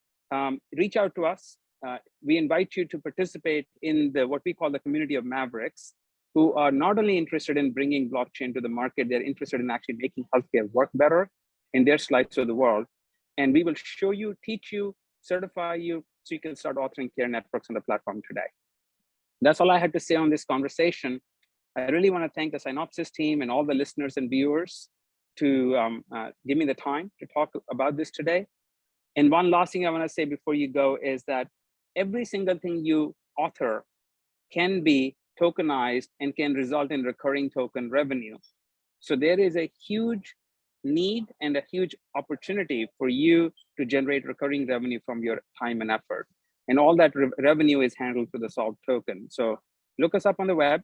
Speaker 12: reach out to us. We invite you to participate in what we call the community of Mavericks, who are not only interested in bringing blockchain to the market, they're interested in actually making healthcare work better in their slice of the world. And we will show you, teach you, certify you, so you can start authoring care networks on the platform today. That's all I had to say on this conversation. I really want to thank the Synopsis team and all the listeners and viewers to give me the time to talk about this today. And one last thing I want to say before you go is that every single thing you author can be tokenized and can result in recurring token revenue. So there is a huge need and a huge opportunity for you to generate recurring revenue from your time and effort. And all that revenue is handled through the Solve token. So look us up on the web,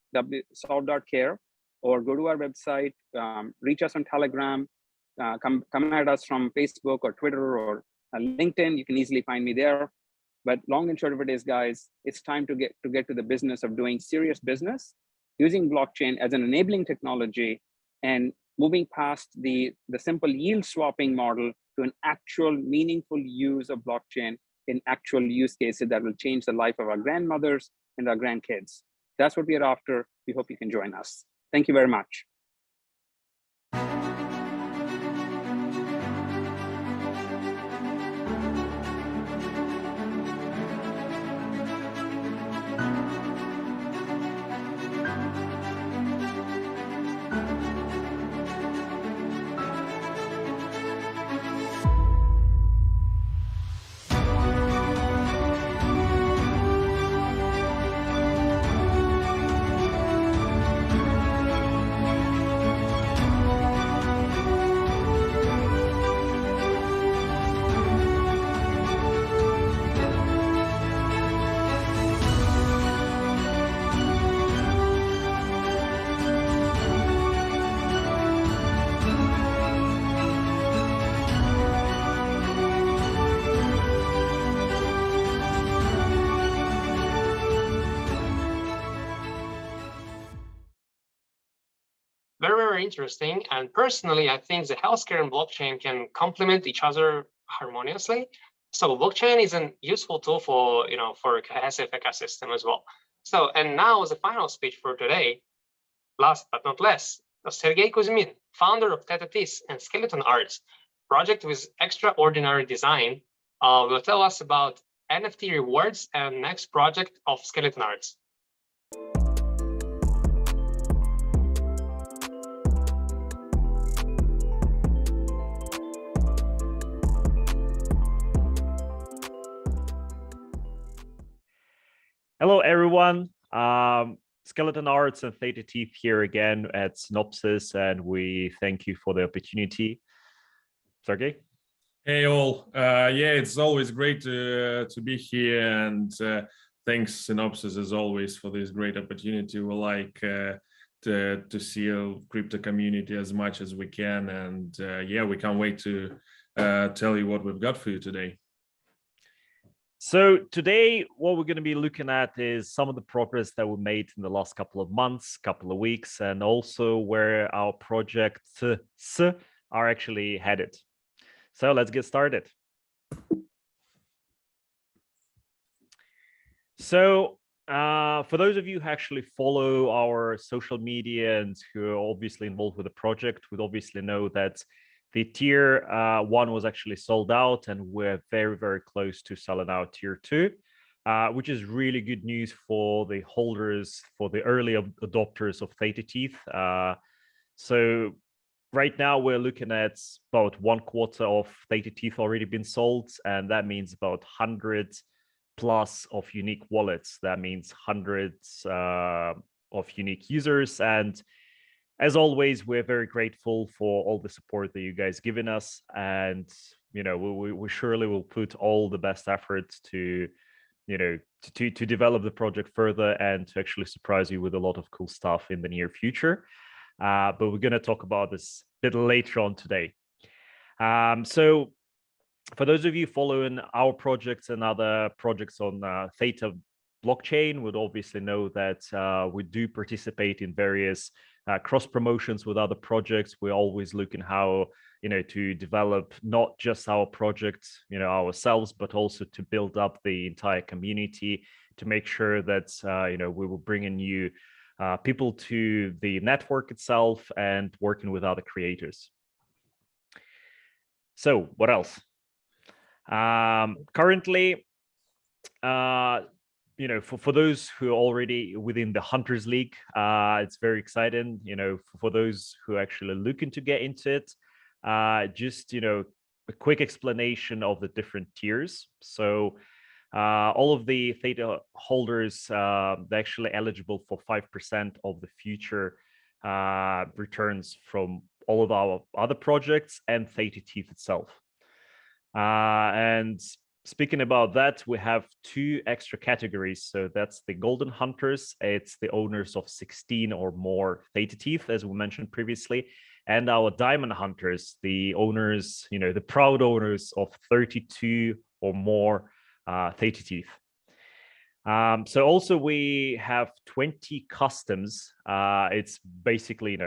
Speaker 12: solve.care, or go to our website, reach us on Telegram, come at us from Facebook or Twitter or LinkedIn. You can easily find me there. But long and short of it is, guys, it's time to get to the business of doing serious business, using blockchain as an enabling technology and moving past the simple yield swapping model to an actual meaningful use of blockchain in actual use cases that will change the life of our grandmothers and our grandkids. That's what we are after. We hope you can join us. Thank you very much.
Speaker 4: Very interesting. And personally, I think the healthcare and blockchain can complement each other harmoniously. So blockchain is a useful tool for, for a cohesive ecosystem as well. So, and now the final speech for today, last but not least, Sergey Kuzmin, founder of Theta and Skeleton Arts, project with extraordinary design, will tell us about NFT rewards and next project of Skeleton Arts.
Speaker 13: Hello, everyone. Skeleton Arts and Theta Teeth here again at Synopsis, and we thank you for the opportunity. Sergey?
Speaker 14: Hey, all. Yeah, it's always great to be here, and thanks, Synopsis, as always, for this great opportunity. We like to see a crypto community as much as we can, and yeah, we can't wait to tell you what we've got for you today.
Speaker 13: So today, what we're going to be looking at is some of the progress that we made in the last couple of months, couple of weeks, and also where our projects are actually headed. So let's get started. So for those of you who actually follow our social media and who are obviously involved with the project, would obviously know that the tier 1 was actually sold out, and we're very, very close to selling out tier 2, which is really good news for the holders, for the early adopters of Theta Teeth. So right now we're looking at about 1/4 of Theta Teeth already been sold, and that means about 100 plus of unique wallets. That means hundreds of unique users. And as always, we're very grateful for all the support that you guys given us, and we surely will put all the best efforts to develop the project further and to actually surprise you with a lot of cool stuff in the near future. But we're going to talk about this a bit later on today. So for those of you following our projects and other projects on Theta blockchain would obviously know that we do participate in various cross promotions with other projects. We're always looking how, to develop not just our projects, ourselves, but also to build up the entire community, to make sure that, we will bring in new people to the network itself and working with other creators. So what else? Currently, for those who are already within the Hunters League, it's very exciting. For those who are actually looking to get into it, just a quick explanation of the different tiers. So all of the Theta holders, they're actually eligible for 5% of the future returns from all of our other projects and Theta Teeth itself. And speaking about that, we have 2 extra categories. So that's the Golden Hunters. It's the owners of 16 or more Theta Teeth, as we mentioned previously. And our Diamond Hunters, the owners, the proud owners of 32 or more Theta Teeth. So also we have 20 customs. It's basically,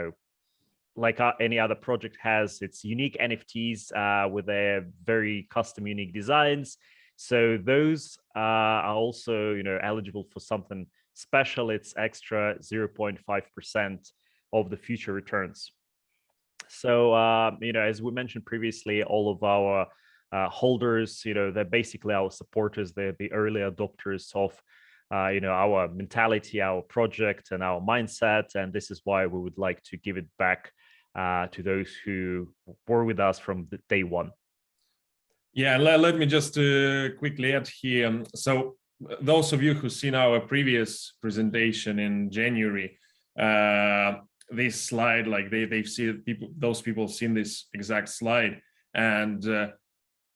Speaker 13: like any other project has its unique NFTs with their very custom unique designs. So those are also, eligible for something special. It's extra 0.5% of the future returns. So, as we mentioned previously, all of our holders, they're basically our supporters. They're the early adopters of, our mentality, our project, and our mindset. And this is why we would like to give it back to those who were with us from day one.
Speaker 14: Yeah, let me just quickly add here. So those of you who've seen our previous presentation in January, this slide, like they've seen those people seen this exact slide. And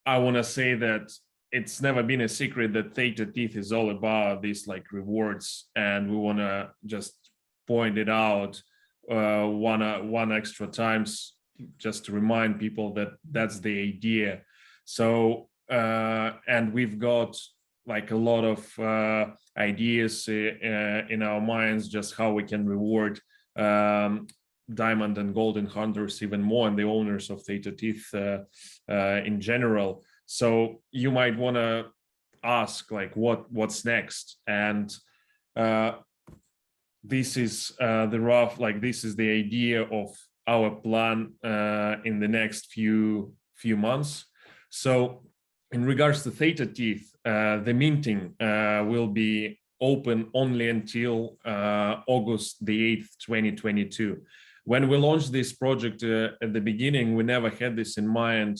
Speaker 14: I want to say that it's never been a secret that Theta Teeth is all about these like rewards. And we want to just point it out one extra times, just to remind people that that's the idea. So and we've got like a lot of ideas in our minds, just how we can reward Diamond and Golden Hunters even more, and the owners of Theta Teeth in general. So you might want to ask like what's next, and this is the rough, like this is the idea of our plan in the next few months. So in regards to Theta Teeth, the minting will be open only until August the 8th, 2022. When we launched this project at the beginning, we never had this in mind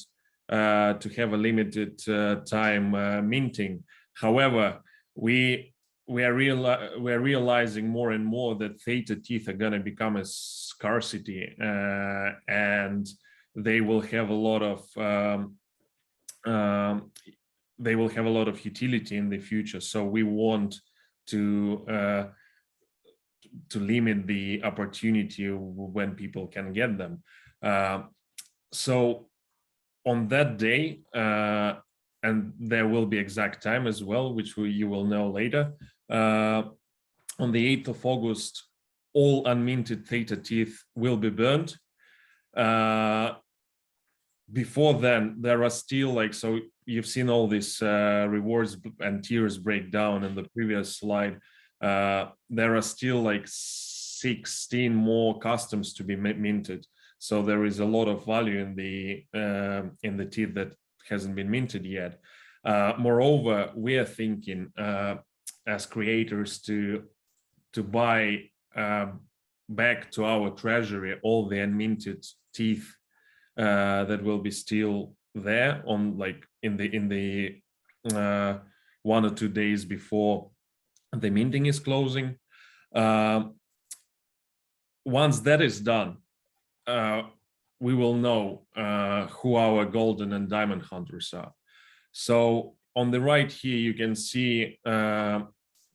Speaker 14: to have a limited time minting. However, we are realizing more and more that Theta Teeth are going to become a scarcity, and they will have a lot of utility in the future. So we want to limit the opportunity when people can get them. So on that day, and there will be exact time as well, which you will know later. On the 8th of August, all unminted Theta Teeth will be burned. Before then, there are still like, so you've seen all these rewards and tiers breakdown in the previous slide. There are still like 16 more customs to be minted. So there is a lot of value in the teeth that hasn't been minted yet. Moreover, we are thinking as creators to buy back to our treasury all the unminted teeth that will be still there on like in the 1 or 2 days before the minting is closing. Once that is done, we will know who our golden and diamond hunters are. So on the right here, you can see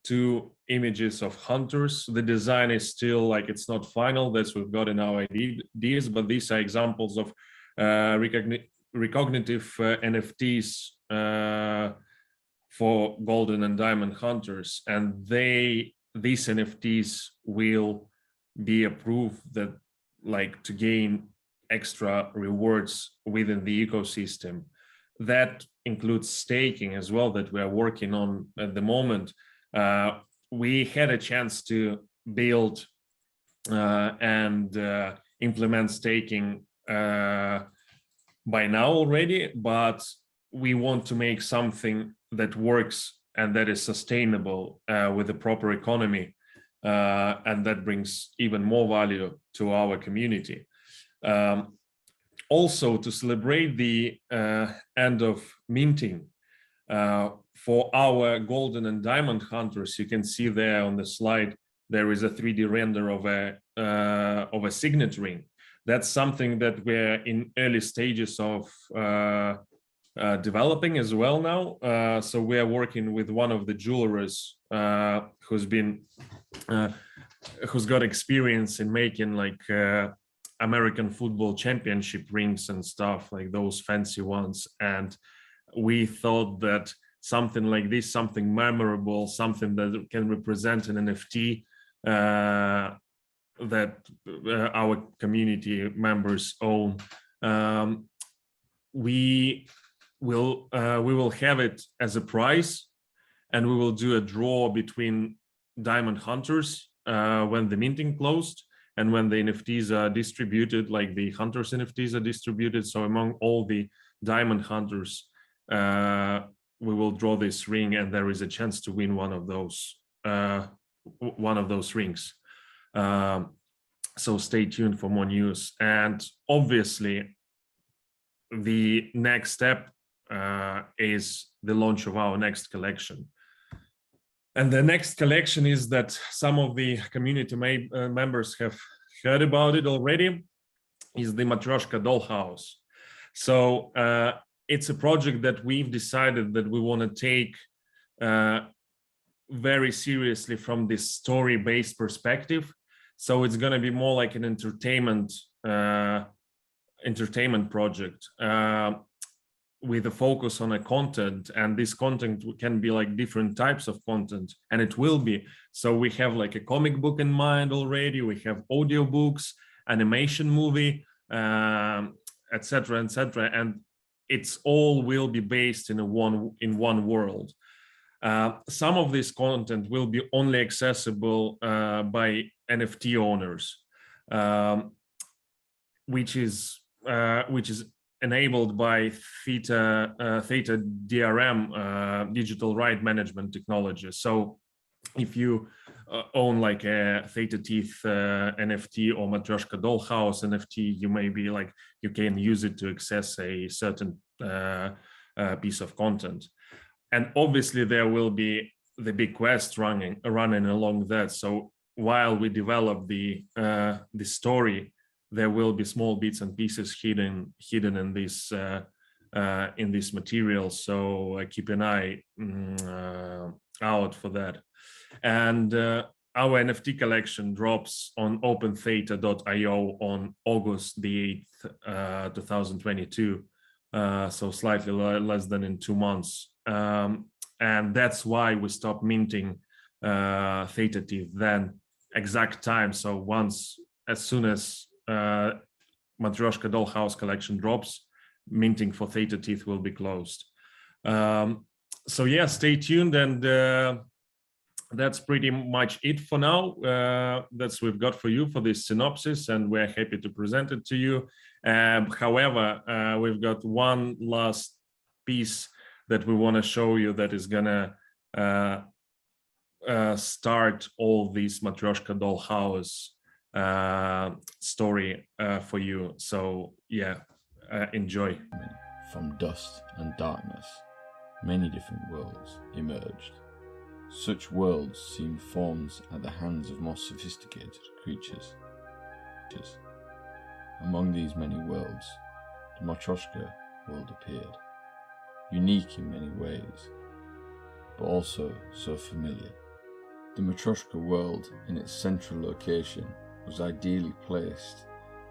Speaker 14: 2 images of hunters. The design is still like, it's not final, that's what we've got in our ideas, but these are examples of recognitive NFTs for golden and diamond hunters, and these NFTs will be approved that like to gain extra rewards within the ecosystem. That includes staking as well, that we are working on at the moment. We had a chance to build and implement staking by now already, but we want to make something that works and that is sustainable with a proper economy, and that brings even more value to our community. Also, to celebrate the end of minting for our golden and diamond hunters, you can see there on the slide there is a 3D render of a signet ring. That's something that we're in early stages of developing as well now. So we are working with one of the jewelers who's got experience in making like American football championship rings and stuff, like those fancy ones. And we thought that something like this, something memorable, something that can represent an NFT that our community members own, we will have it as a prize, and we will do a draw between diamond hunters when the minting closed and when the NFTs are distributed, like the hunters NFTs are distributed. So among all the diamond hunters, we will draw this ring, and there is a chance to win one of those rings. So stay tuned for more news. And obviously, the next step is the launch of our next collection. And the next collection is that some of the community members have heard about it already, is the Matryoshka dollhouse. So it's a project that we've decided that we want to take very seriously from this story-based perspective. So it's going to be more like an entertainment project with a focus on a content, and this content can be like different types of content, and it will be. So we have like a comic book in mind already. We have audiobooks, animation movie, etc., etc., and it's all will be based in one world. Some of this content will be only accessible by NFT owners, which is enabled by Theta DRM, digital right management technology. So if you own like a Theta Teeth NFT or Matryoshka dollhouse NFT, you may be like, you can use it to access a certain piece of content. And obviously there will be the big quest running along that. So while we develop the story, there will be small bits and pieces hidden in this material. So keep an eye out for that. And our NFT collection drops on opentheta.io on August the 8th, 2022. So slightly less than in 2 months. And that's why we stopped minting Theta Teeth then exact time. So as soon as Matryoshka dollhouse collection drops, minting for Theta Teeth will be closed. So yeah, stay tuned, and that's pretty much it for now. That's what we've got for you for this synopsis, and we're happy to present it to you. However, we've got one last piece that we want to show you that is gonna start all these Matryoshka dollhouse story for you. So yeah, enjoy.
Speaker 15: From dust and darkness, many different worlds emerged. Such worlds seemed formed at the hands of more sophisticated creatures. Among these many worlds, the Matryoshka world appeared, unique in many ways, but also so familiar. The Matryoshka world, in its central location, was ideally placed,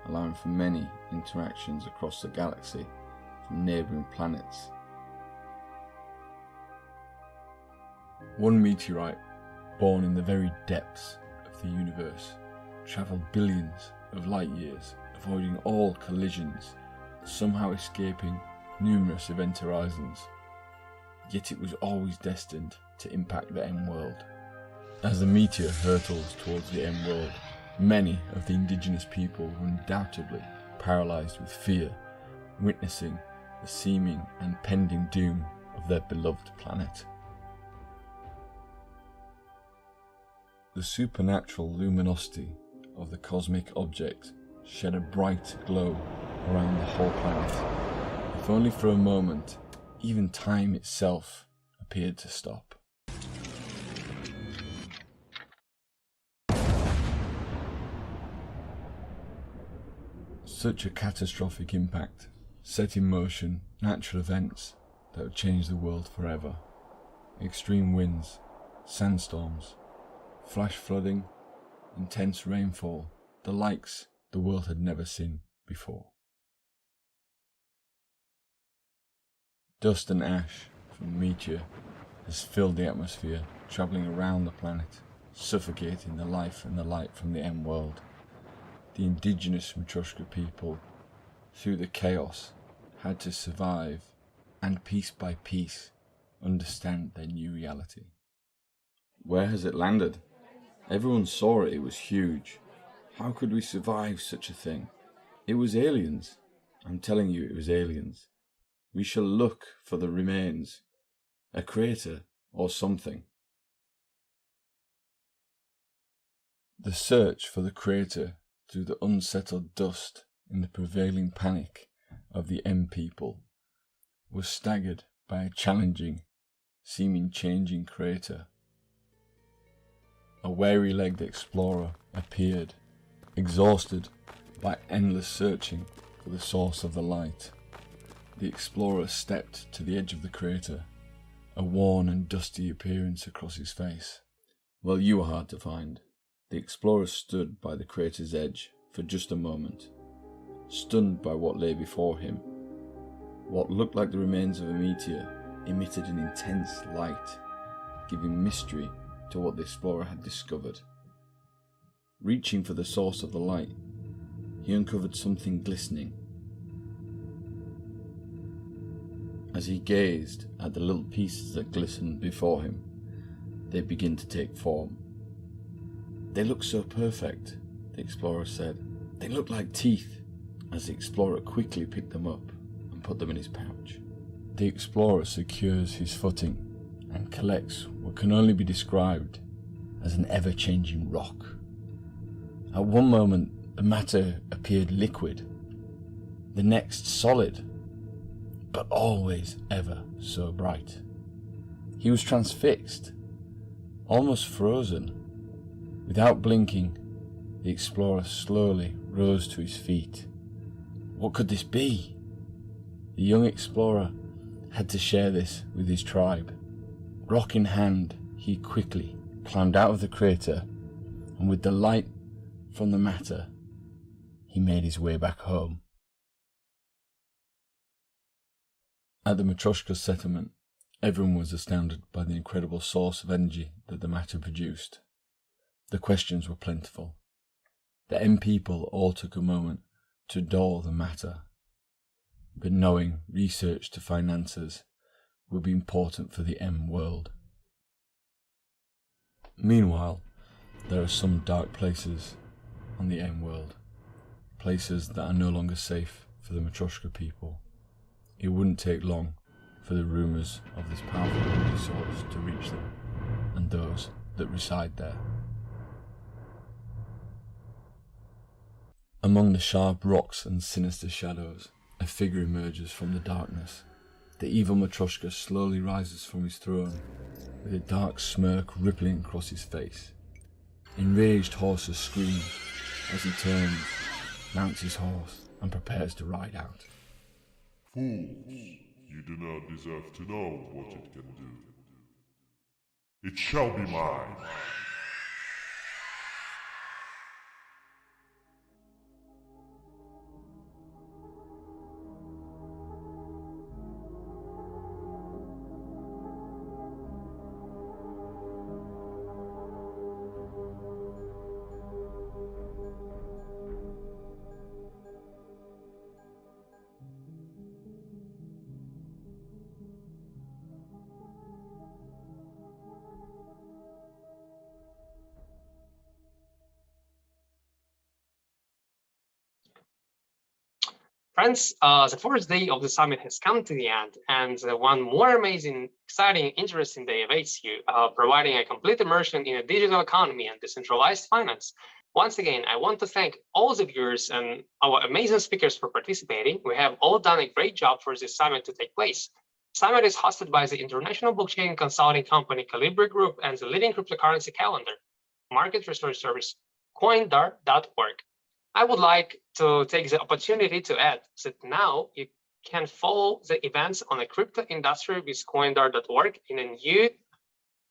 Speaker 15: allowing for many interactions across the galaxy from neighbouring planets. One meteorite, born in the very depths of the universe, travelled billions of light years, avoiding all collisions, somehow escaping numerous event horizons. Yet it was always destined to impact the M-world. As the meteor hurtles towards the M-world, many of the indigenous people were undoubtedly paralysed with fear, witnessing the seeming and pending doom of their beloved planet. The supernatural luminosity of the cosmic object shed a bright glow around the whole planet. If only for a moment, even time itself appeared to stop. Such a catastrophic impact set in motion natural events that would change the world forever. Extreme winds, sandstorms, flash flooding, intense rainfall, the likes the world had never seen before. Dust and ash from the meteor has filled the atmosphere, travelling around the planet, suffocating the life and the light from the M-world. The indigenous Matryoshka people, through the chaos, had to survive and piece by piece understand their new reality. Where has it landed? Everyone saw it, it was huge. How could we survive such a thing? It was aliens. I'm telling you, it was aliens. We shall look for the remains, a crater or something. The search for the crater through the unsettled dust in the prevailing panic of the M people was staggered by a challenging, seeming changing crater. A weary-legged explorer appeared, exhausted by endless searching for the source of the light. The explorer stepped to the edge of the crater, a worn and dusty appearance across his face. Well, you were hard to find. The explorer stood by the crater's edge for just a moment, stunned by what lay before him. What looked like the remains of a meteor emitted an intense light, giving mystery to what the explorer had discovered. Reaching for the source of the light, he uncovered something glistening. As he gazed at the little pieces that glistened before him, they began to take form. They look so perfect, the explorer said. They look like teeth, as the explorer quickly picked them up and put them in his pouch. The explorer secures his footing and collects what can only be described as an ever-changing rock. At one moment, the matter appeared liquid, the next solid, but always ever so bright. He was transfixed, almost frozen. Without blinking, the explorer slowly rose to his feet. What could this be? The young explorer had to share this with his tribe. Rock in hand, he quickly climbed out of the crater, and with the light from the matter, he made his way back home. At the Matryoshka settlement, everyone was astounded by the incredible source of energy that the matter produced. The questions were plentiful. The M people all took a moment to adore the matter, but knowing research to finances will be important for the M world. Meanwhile, there are some dark places on the M world, places that are no longer safe for the Matryoshka people. It wouldn't take long for the rumours of this powerful energy source to reach them, and those that reside there. Among the sharp rocks and sinister shadows, a figure emerges from the darkness. The evil Matryoshka slowly rises from his throne, with a dark smirk rippling across his face. Enraged horses scream as he turns, mounts his horse, and prepares to ride out.
Speaker 16: Fools, you do not deserve to know what it can do. It shall be mine.
Speaker 4: Friends, the first day of the summit has come to the end, and one more amazing, exciting, interesting day awaits you, providing a complete immersion in a digital economy and decentralized finance. Once again, I want to thank all the viewers and our amazing speakers for participating. We have all done a great job for this summit to take place. Summit is hosted by the international blockchain consulting company Colibri Group and the leading cryptocurrency calendar, market research service, Coindar.org. I would like to take the opportunity to add that now you can follow the events on the crypto industry with Coindar.org in a new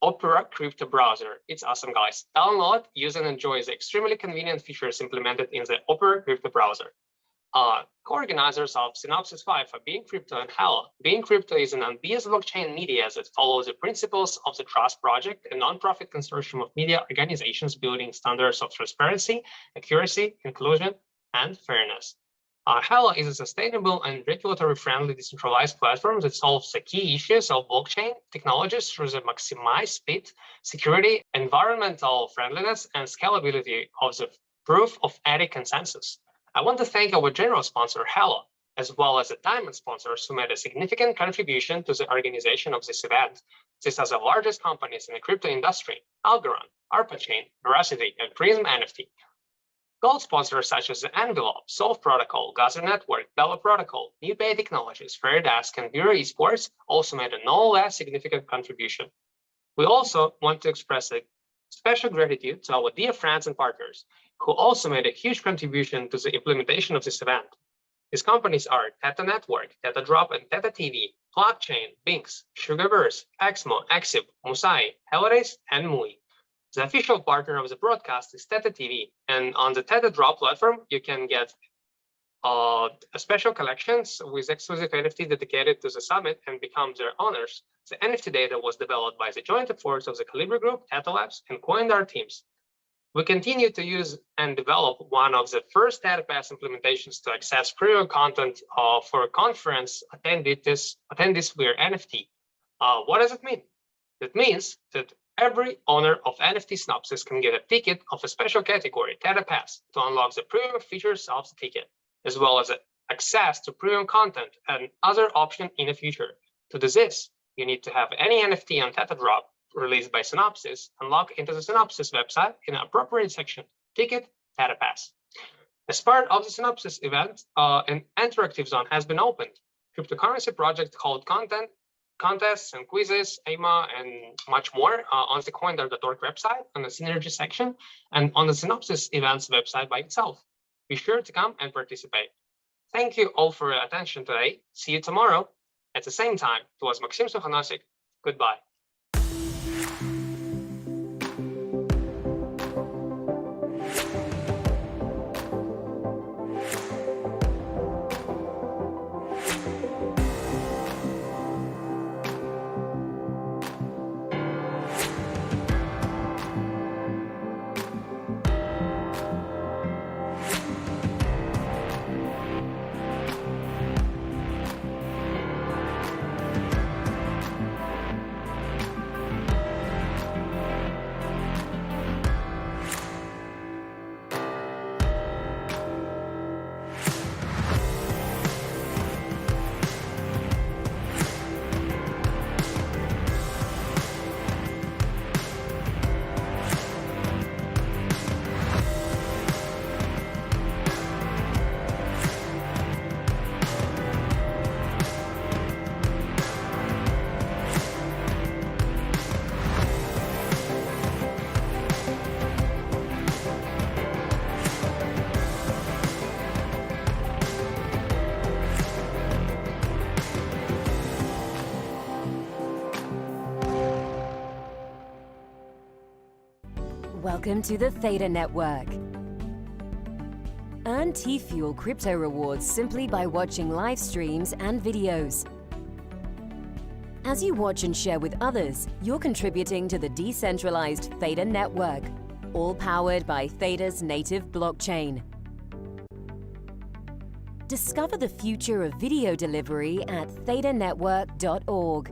Speaker 4: Opera crypto browser. It's awesome, guys. Download, use, and enjoy the extremely convenient features implemented in the Opera crypto browser. Co-organizers of Synopsis 5 are Being Crypto and Halo. Being Crypto is an unbiased blockchain media that follows the principles of the Trust Project, a non-profit consortium of media organizations building standards of transparency, accuracy, inclusion, and fairness. Halo is a sustainable and regulatory-friendly decentralized platform that solves the key issues of blockchain technologies through the maximized speed, security, environmental friendliness, and scalability of the proof-of-stake consensus. I want to thank our general sponsor, Halo, as well as the diamond sponsors who made a significant contribution to the organization of this event. These are the largest companies in the crypto industry: Algorand, ARPA-Chain, Veracity, and Prism NFT. Gold sponsors such as the Envelope, Solve Protocol, Gather Network, Bella Protocol, New Bay Technologies, Fairdesk, and Bureau Esports also made a no less significant contribution. We also want to express a special gratitude to our dear friends and partners who also made a huge contribution to the implementation of this event. These companies are Theta Network, Theta Drop, and Theta TV, Blockchain, Binx, Sugarverse, Exmo, Exib, Musai, Helidays, and Mui. The official partner of the broadcast is Theta TV, and on the Theta Drop platform, you can get special collections with exclusive NFT dedicated to the summit and become their owners. The NFT data was developed by the joint efforts of the Colibri Group, Theta Labs, and Coindar teams. We continue to use and develop one of the first Theta Pass implementations to access premium content for conference attendees via NFT. What does it mean? It means that every owner of NFT Synopsis can get a ticket of a special category, Theta Pass, to unlock the premium features of the ticket, as well as access to premium content and other options in the future. To do this, you need to have any NFT on Theta Drop released by Synopsis and log into the Synopsis website in an appropriate section, Ticket, Theta Pass. As part of the Synopsis event, an interactive zone has been opened. Cryptocurrency project called contests and quizzes, AMA, and much more on the Coindar.org website on the Synergy section and on the Synopsis events website by itself. Be sure to come and participate. Thank you all for your attention today. See you tomorrow at the same time. It was Maxim Sukhanasik. Goodbye.
Speaker 3: Welcome to the Theta Network. Earn T-Fuel crypto rewards simply by watching live streams and videos. As you watch and share with others, you're contributing to the decentralized Theta Network, all powered by Theta's native blockchain. Discover the future of video delivery at thetanetwork.org.